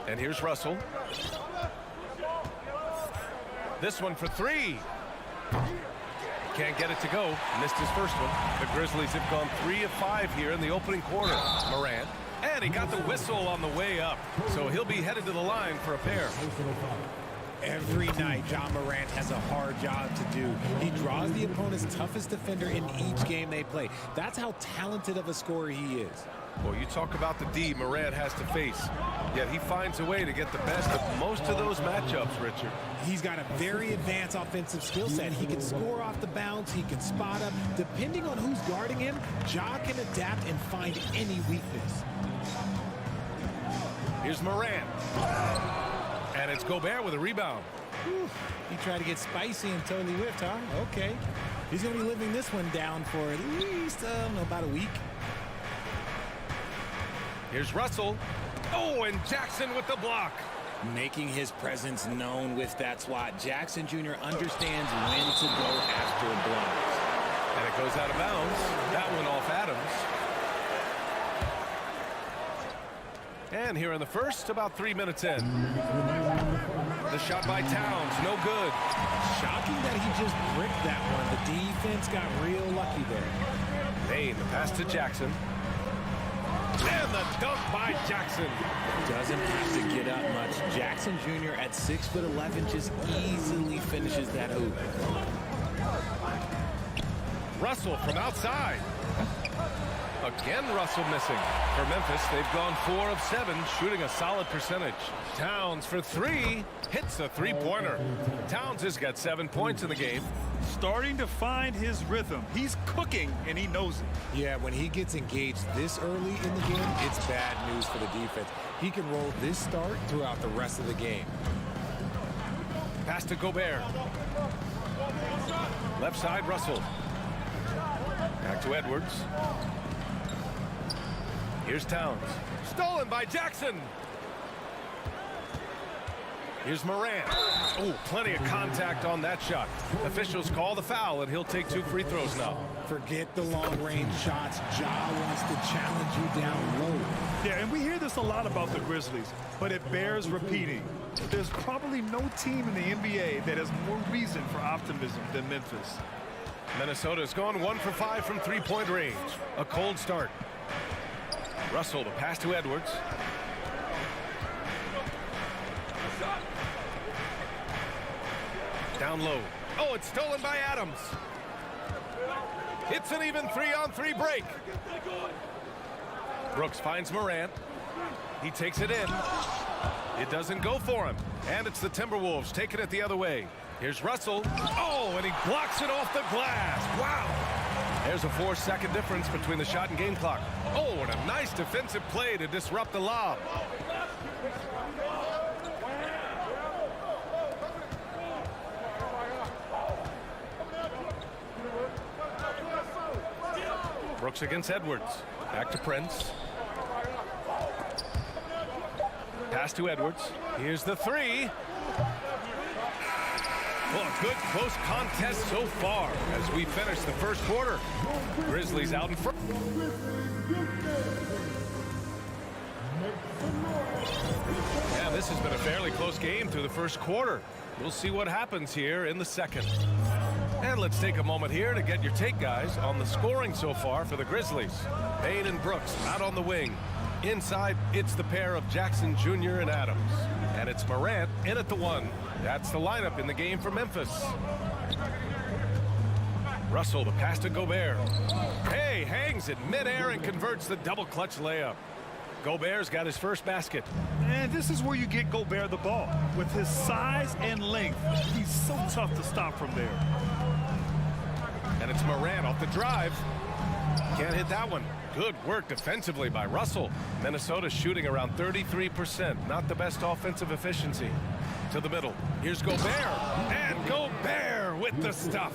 And here's Russell. This one for 3. Can't get it to go. Missed his first one. The Grizzlies have gone 3 of 5 here in the opening quarter. Morant. And he got the whistle on the way up. So he'll be headed to the line for a pair. Every night, John Morant has a hard job to do. He draws the opponent's toughest defender in each game they play. That's how talented of a scorer he is. Well, you talk about the D Morant has to face. Yet he finds a way to get the best of most of those matchups, Richard. He's got a very advanced offensive skill set. He can score off the bounce. He can spot up. Depending on who's guarding him, Ja can adapt and find any weakness. Here's Morant. And it's Gobert with a rebound. Whew. He tried to get spicy and totally whiffed, huh? Okay. He's going to be living this one down for at least about a week. Here's Russell. Oh, and Jackson with the block. Making his presence known with that swat. Jackson Jr. understands when to go after blocks. And it goes out of bounds. That one off Adams. And here in the first, about 3 minutes in. The shot by Towns, no good. Shocking that he just bricked that one. The defense got real lucky there. Bain, the pass to Jackson. And the dunk by Jackson. Doesn't have to get up much. Jackson Jr. at 6'11" just easily finishes that hoop. Russell from outside. Again, Russell missing. For Memphis, they've gone 4 of 7, shooting a solid percentage. Towns for 3, hits a three-pointer. Towns has got 7 points in the game. Starting to find his rhythm. He's cooking, and he knows it. Yeah, when he gets engaged this early in the game, it's bad news for the defense. He can roll this start throughout the rest of the game. Pass to Gobert. Left side, Russell. Back to Edwards. Here's Towns. Stolen by Jackson. Here's Morant. Oh, plenty of contact on that shot. Officials call the foul, and he'll take 2 free throws now. Forget the long-range shots. Ja wants to challenge you down low. Yeah, and we hear this a lot about the Grizzlies, but it bears repeating. There's probably no team in the NBA that has more reason for optimism than Memphis. Minnesota's gone 1 for 5 from three-point range. A cold start. Russell, the pass to Edwards. Down low. Oh, it's stolen by Adams. It's an even 3-on-3 break. Brooks finds Morant. He takes it in. It doesn't go for him. And it's the Timberwolves taking it the other way. Here's Russell. Oh, and he blocks it off the glass. Wow. There's a 4-second difference between the shot and game clock. Oh, and a nice defensive play to disrupt the lob. Brooks against Edwards. Back to Prince. Pass to Edwards. Here's the three. Well, a good close contest so far as we finish the first quarter. Grizzlies out in front. Yeah, this has been a fairly close game through the first quarter. We'll see what happens here in the second. And let's take a moment here to get your take, guys, on the scoring so far for the Grizzlies. Payne and Brooks out on the wing. Inside, it's the pair of Jackson Jr. and Adams. And it's Morant in at the 1. That's the lineup in the game for Memphis. Russell, the pass to Gobert. Hey, hangs it midair and converts the double clutch layup. Gobert's got his first basket. And this is where you get Gobert the ball. With his size and length, he's so tough to stop from there. And it's Morant off the drive. Can't hit that one. Good work defensively by Russell. Minnesota shooting around 33%. Not the best offensive efficiency. To the middle. Here's Gobert. And Gobert with the stuff.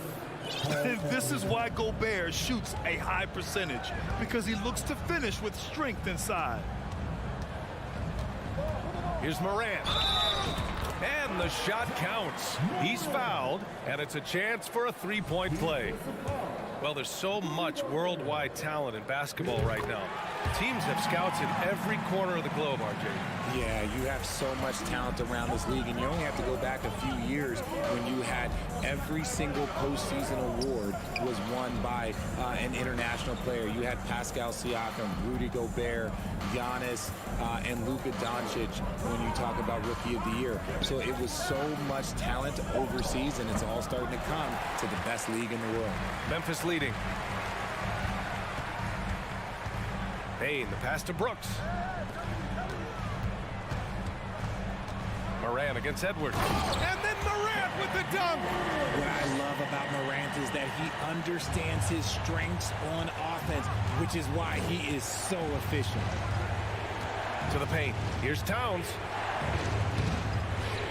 And this is why Gobert shoots a high percentage, because he looks to finish with strength inside. Here's Morant. And the shot counts. He's fouled, and it's a chance for a three-point play. Well, there's so much worldwide talent in basketball right now. Teams have scouts in every corner of the globe, RJ. Yeah, you have so much talent around this league, and you only have to go back a few years when you had every single postseason award was won by an international player. You had Pascal Siakam, Rudy Gobert, Giannis, and Luka Doncic when you talk about Rookie of the Year. So it was so much talent overseas, and it's all starting to come to the best league in the world. Memphis leading. Payne, the pass to Brooks. Morant against Edwards. And then Morant with the dunk. What I love about Morant is that he understands his strengths on offense, which is why he is so efficient. To the paint. Here's Towns.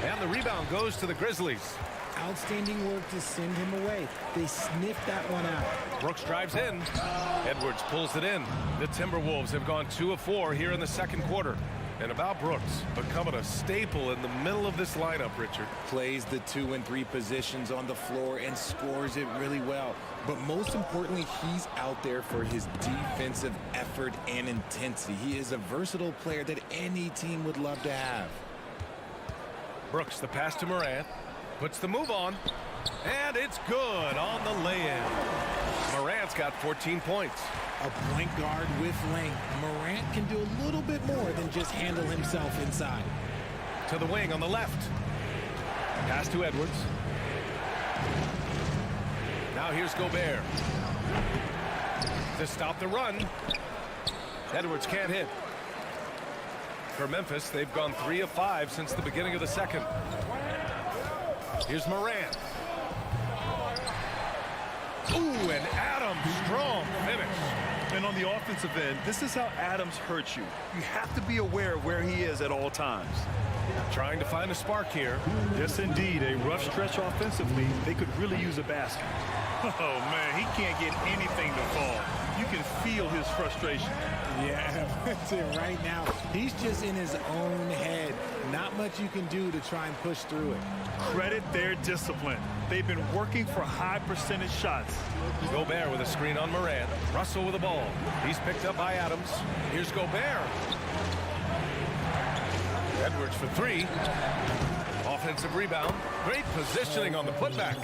And the rebound goes to the Grizzlies. Outstanding work to send him away. They sniffed that one out. Brooks drives in. Edwards pulls it in. The Timberwolves have gone 2 of 4 here in the second quarter. And about Brooks, becoming a staple in the middle of this lineup, Richard. Plays the 2 and 3 positions on the floor and scores it really well. But most importantly, he's out there for his defensive effort and intensity. He is a versatile player that any team would love to have. Brooks, the pass to Morant. Puts the move on. And it's good on the lay-in. Morant's got 14 points. A point guard with length. Morant can do a little bit more than just handle himself inside. To the wing on the left. Pass to Edwards. Now here's Gobert. To stop the run. Edwards can't hit. For Memphis, they've gone 3 of 5 since the beginning of the second. Here's Morant. Ooh, and Adams, strong finish. And on the offensive end, this is how Adams hurts you. You have to be aware of where he is at all times. Trying to find a spark here. Yes, indeed. A rough stretch offensively. They could really use a basket. Oh, man, he can't get anything to fall. You can feel his frustration. Yeah, that's it right now. He's just in his own head. Not much you can do to try and push through it. Credit their discipline. They've been working for high percentage shots. Gobert with a screen on Morant. Russell with the ball. He's picked up by Adams. Here's Gobert. Edwards for 3. offensive rebound. Great positioning on the putback.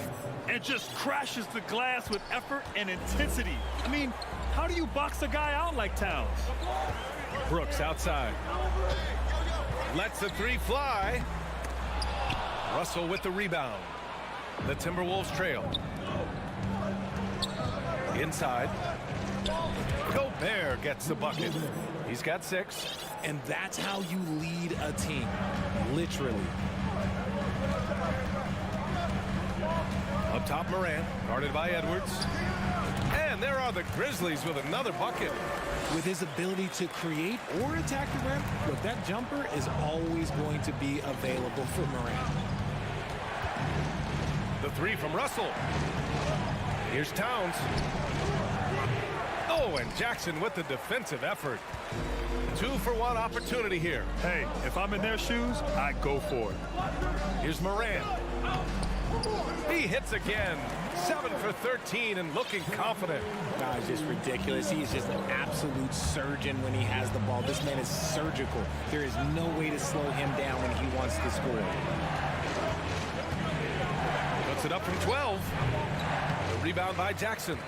And just crashes the glass with effort and intensity. I mean, how do you box a guy out like Towns? Brooks outside. Lets the three fly. Russell with the rebound. The Timberwolves trail. Inside. Gobert gets the bucket. He's got 6. And that's how you lead a team, literally. Up top, Morant, guarded by Edwards. And there are the Grizzlies with another bucket. With his ability to create or attack the rim, look, that jumper is always going to be available for Morant. The three from Russell. Here's Towns. Oh, and Jackson with the defensive effort. 2-for-1 opportunity here. Hey, if I'm in their shoes, I go for it. Here's Morant. He hits again. 7 for 13 and looking confident. God, it's just ridiculous. He is just an absolute surgeon when he has the ball. This man is surgical. There is no way to slow him down when he wants to score. Puts it up from 12. The rebound by Jackson.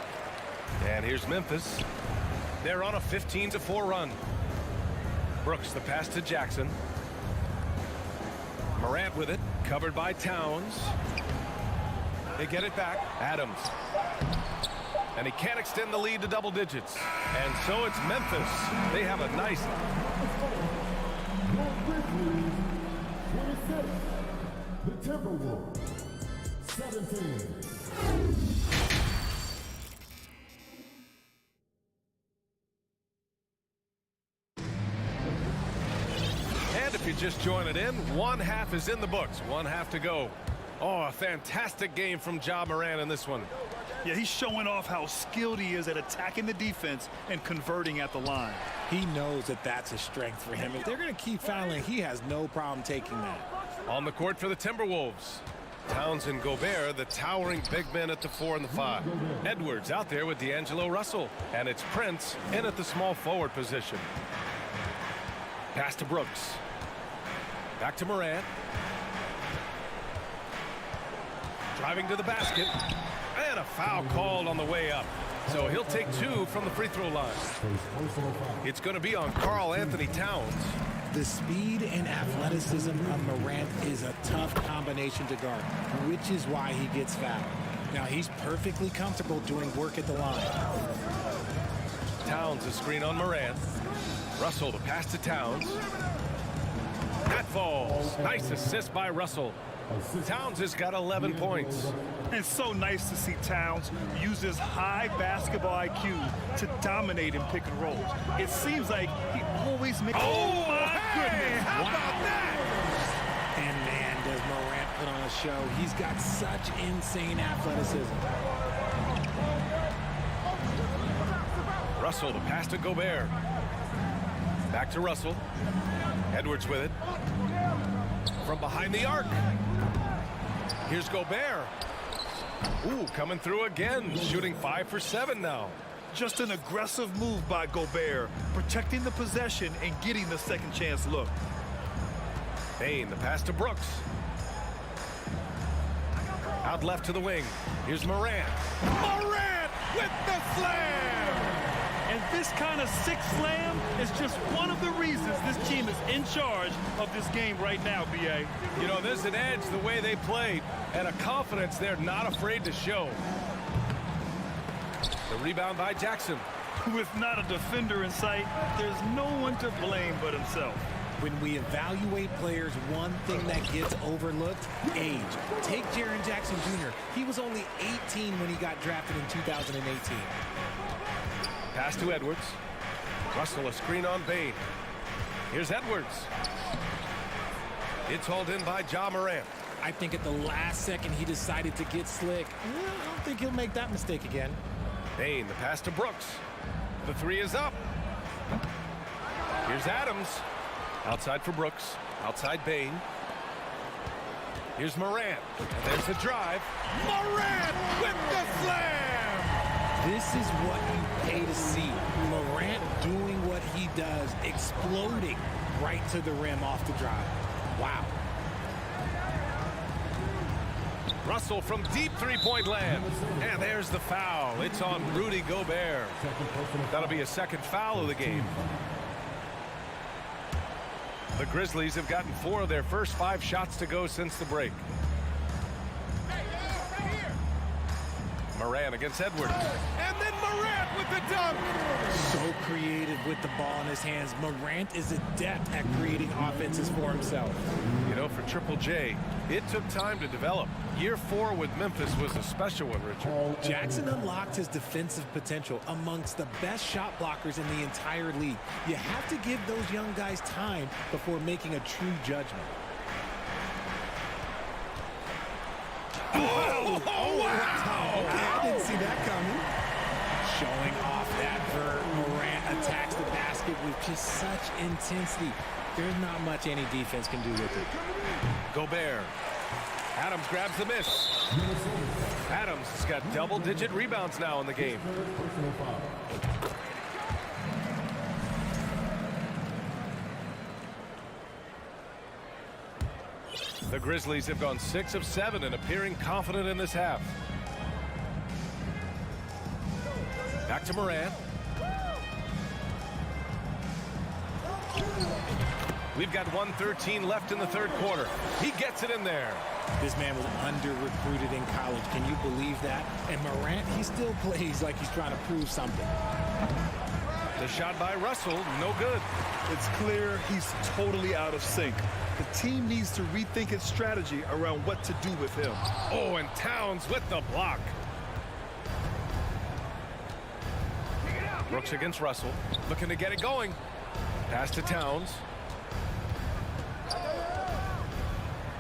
And here's Memphis. They're on a 15-4 run. Brooks the pass to Jackson. Morant with it, covered by Towns. They get it back. Adams. And he can't extend the lead to double digits. And so it's Memphis. They have a nice... The Timberwolves, 17. And if you just join it in, one half is in the books. One half to go. Oh, a fantastic game from Ja Morant in this one. Yeah, he's showing off how skilled he is at attacking the defense and converting at the line. He knows that that's a strength for him. If they're going to keep fouling, he has no problem taking that. On the court for the Timberwolves. Towns and Gobert, the towering big men at the 4 and the 5. Edwards out there with D'Angelo Russell. And it's Prince in at the small forward position. Pass to Brooks. Back to Morant. Driving to the basket. And a foul called on the way up. So he'll take 2 from the free throw line. It's going to be on Karl Anthony Towns. The speed and athleticism of Morant is a tough combination to guard, which is why he gets fouled. Now, he's perfectly comfortable doing work at the line. Towns a screen on Morant. Russell the pass to Towns. That falls. Nice assist by Russell. Towns has got 11 points. And so nice to see Towns use his high basketball IQ to dominate in pick and rolls. It seems like he always makes... Oh, my goodness! How about that? And man, does Morant put on a show. He's got such insane athleticism. Russell the pass to Gobert. Back to Russell. Edwards with it. From behind the arc. Here's Gobert. Ooh, coming through again. Shooting 5 for 7 now. Just an aggressive move by Gobert, protecting the possession and getting the second chance look. Bane, the pass to Brooks. Out left to the wing. Here's Morant. Morant with the slam! And this kind of sick slam is just one of the reasons this team is in charge of this game right now, B.A. You know, there's an edge the way they played and a confidence they're not afraid to show. The rebound by Jackson. With not a defender in sight, there's no one to blame but himself. When we evaluate players, one thing that gets overlooked, age. Take Jaren Jackson Jr. He was only 18 when he got drafted in 2018. Pass to Edwards. Russell a screen on Bane. Here's Edwards. It's hauled in by Ja Morant. I think at the last second he decided to get slick. I don't think he'll make that mistake again. Bane, the pass to Brooks. The 3 is up. Here's Adams. Outside for Brooks. Outside Bane. Here's Morant. There's the drive. Morant with the slam! This is what you pay to see. Morant doing what he does, exploding right to the rim off the drive. Wow. Russell from deep three-point land. And there's the foul. It's on Rudy Gobert. That'll be a second foul of the game. The Grizzlies have gotten 4 of their first 5 shots to go since the break. Morant against Edwards. And then Morant with the dunk. So creative with the ball in his hands. Morant is adept at creating offenses for himself. You know, for Triple J, it took time to develop. Year 4 with Memphis was a special one, Richard. Jackson unlocked his defensive potential amongst the best shot blockers in the entire league. You have to give those young guys time before making a true judgment. Oh, wow! Okay, I didn't see that coming. Showing off that vert. Morant attacks the basket with just such intensity. There's not much any defense can do with it. Gobert. Adams grabs the miss. Adams has got double-digit rebounds now in the game. The Grizzlies have gone 6 of 7 and appearing confident in this half. Back to Morant. We've got 1:13 left in the third quarter. He gets it in there. This man was under-recruited in college. Can you believe that? And Morant, he still plays like he's trying to prove something. The shot by Russell, no good. It's clear he's totally out of sync. The team needs to rethink its strategy around what to do with him. Oh, and Towns with the block. Brooks against Russell, looking to get it going. Pass to Towns.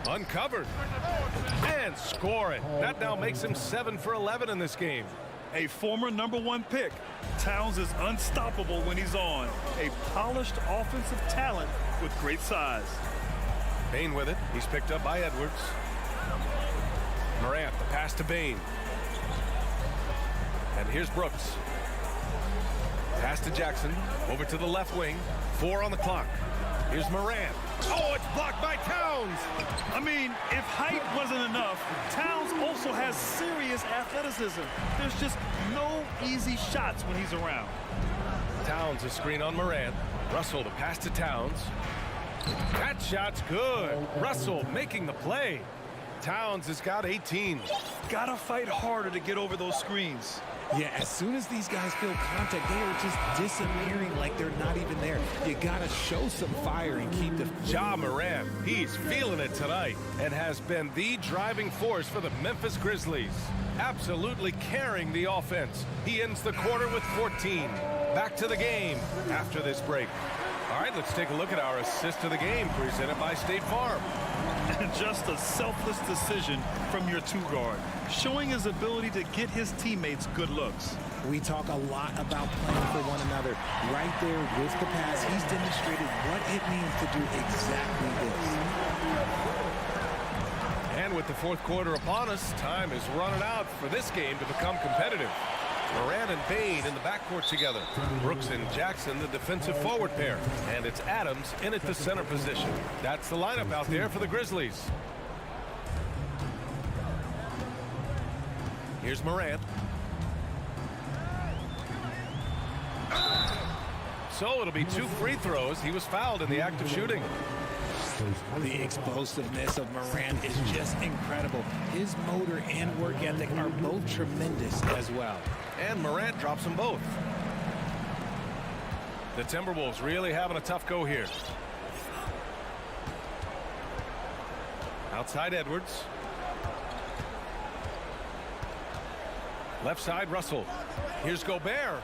Uncovered. And score it. That now makes him 7 for 11 in this game. A former #1 pick, Towns is unstoppable when he's on. A polished offensive talent with great size. Bane with it. He's picked up by Edwards. Morant, the pass to Bane. And here's Brooks. Pass to Jackson. Over to the left wing. 4 on the clock. Here's Morant. Oh, it's blocked by Towns. I mean, if height wasn't enough, Towns also has serious athleticism. There's just no easy shots when he's around. Towns a screen on Morant. Russell to pass to Towns. That shot's good. Russell making the play. Towns has got 18. Gotta fight harder to get over those screens. Yeah, as soon as these guys feel contact, they are just disappearing like they're not even there. You gotta show some fire and keep the... Ja Morant, he's feeling it tonight and has been the driving force for the Memphis Grizzlies. Absolutely carrying the offense. He ends the quarter with 14. Back to the game after this break. All right, let's take a look at our assist of the game presented by State Farm. And just a selfless decision from your 2-guard, showing his ability to get his teammates good looks. We talk a lot about playing for one another. Right there with the pass, he's demonstrated what it means to do exactly this. And with the fourth quarter upon us, time is running out for this game to become competitive. Morant and Bane in the backcourt together. Brooks and Jackson, the defensive forward pair. And it's Adams in at the center position. That's the lineup out there for the Grizzlies. Here's Morant. So it'll be 2 free throws. He was fouled in the act of shooting. The explosiveness of Morant is just incredible. His motor and work ethic are both tremendous as well. And Morant drops them both. The Timberwolves really having a tough go here. Outside Edwards. Left side Russell. Here's Gobert.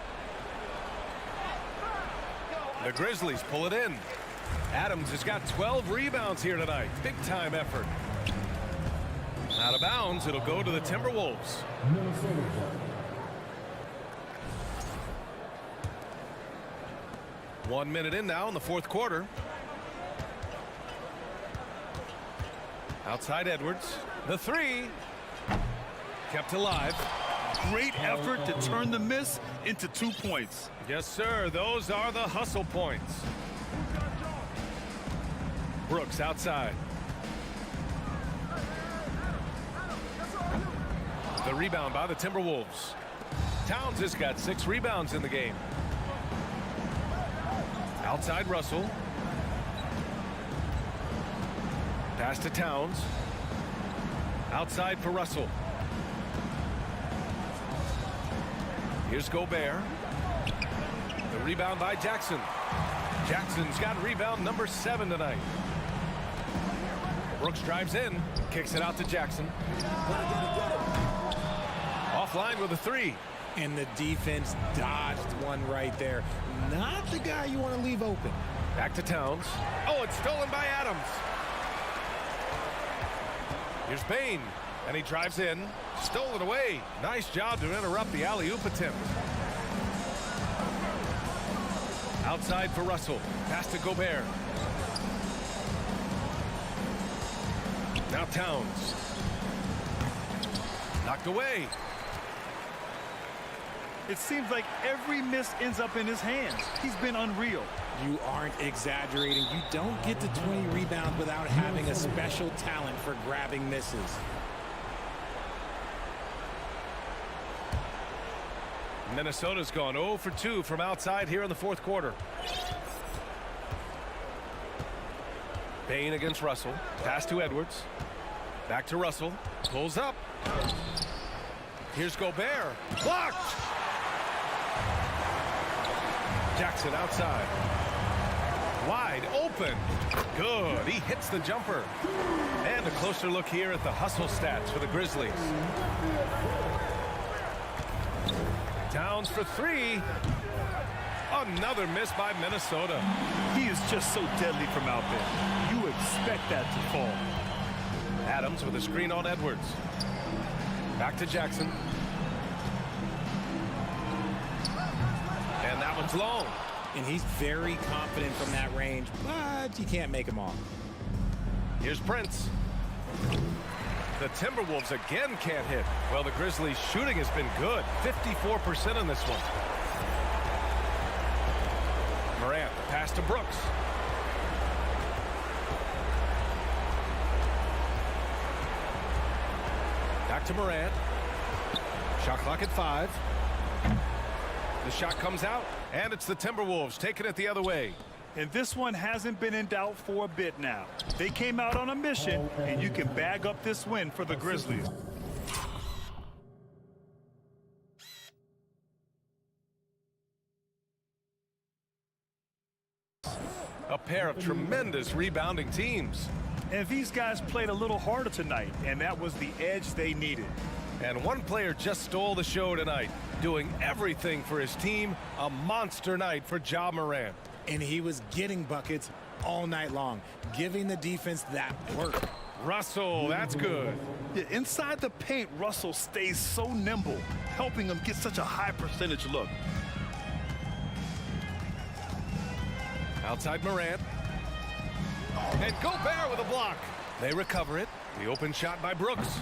The Grizzlies pull it in. Adams has got 12 rebounds here tonight. Big time effort. Out of bounds, it'll go to the Timberwolves. 1 minute in now in the fourth quarter. Outside Edwards. The 3. Kept alive. Great effort to turn the miss into 2 points. Yes, sir. Those are the hustle points. Brooks outside. The rebound by the Timberwolves. Towns has got 6 rebounds in the game. Outside Russell. Pass to Towns. Outside for Russell. Here's Gobert. The rebound by Jackson. Jackson's got rebound number 7 tonight. Brooks drives in, kicks it out to Jackson. Offline with a 3. And the defense dodged one right there. Not the guy you want to leave open. Back to Towns. Oh, it's stolen by Adams. Here's Bane, and he drives in. Stolen away. Nice job to interrupt the alley-oop attempt. Outside for Russell. Pass to Gobert. Now Towns. Knocked away. It seems like every miss ends up in his hands. He's been unreal. You aren't exaggerating. You don't get to 20 rebounds without having a special talent for grabbing misses. Minnesota's gone 0 for 2 from outside here in the 4th quarter. Bane against Russell. Pass to Edwards. Back to Russell. Pulls up. Here's Gobert. Blocked! Jackson outside. Wide open. Good. He hits the jumper. And a closer look here at the hustle stats for the Grizzlies. Towns for 3. Another miss by Minnesota. He is just so deadly from out there. You expect that to fall. Adams with a screen on Edwards. Back to Jackson. And that one's long. And he's very confident from that range, but you can't make him all. Here's Prince. The Timberwolves again can't hit. Well, the Grizzlies' shooting has been good. 54% in this one. Morant, pass to Brooks. Back to Morant. Shot clock at 5. The shot comes out, and it's the Timberwolves taking it the other way. And this one hasn't been in doubt for a bit now. They came out on a mission, and you can bag up this win for the Grizzlies. A pair of tremendous rebounding teams. And these guys played a little harder tonight, and that was the edge they needed. And one player just stole the show tonight, doing everything for his team. A monster night for Ja Morant. And he was getting buckets all night long, giving the defense that work. Russell, that's good. Yeah, inside the paint, Russell stays so nimble, helping him get such a high percentage look. Outside Morant. And Gobert with a block. They recover it. The open shot by Brooks.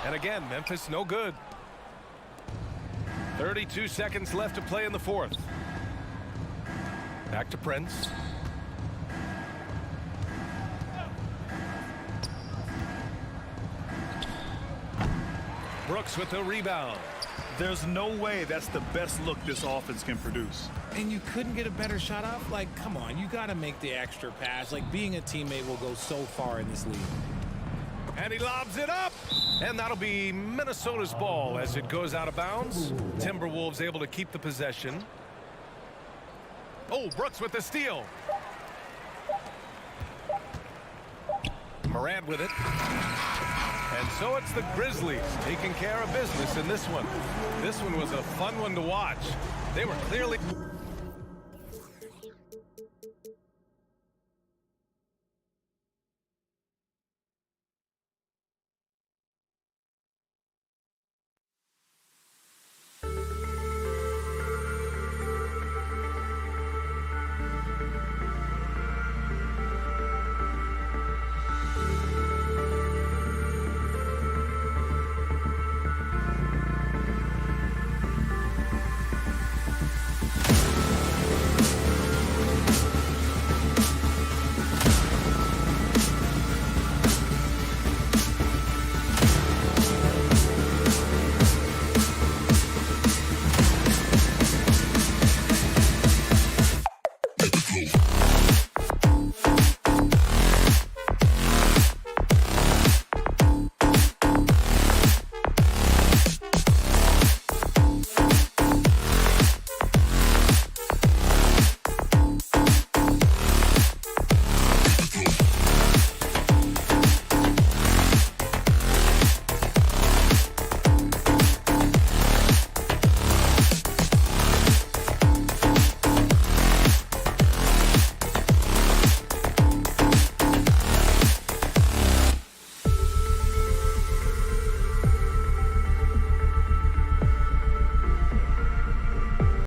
And again, Memphis no good. 32 seconds left to play in the 4th. Back to Prince. Brooks with the rebound. There's no way that's the best look this offense can produce. And you couldn't get a better shot off? Like, come on, you got to make the extra pass. Like, being a teammate will go so far in this league. And he lobs it up. And that'll be Minnesota's ball as it goes out of bounds. Timberwolves able to keep the possession. Oh, Brooks with the steal. Morant with it. And so it's the Grizzlies taking care of business in this one. This one was a fun one to watch. They were clearly...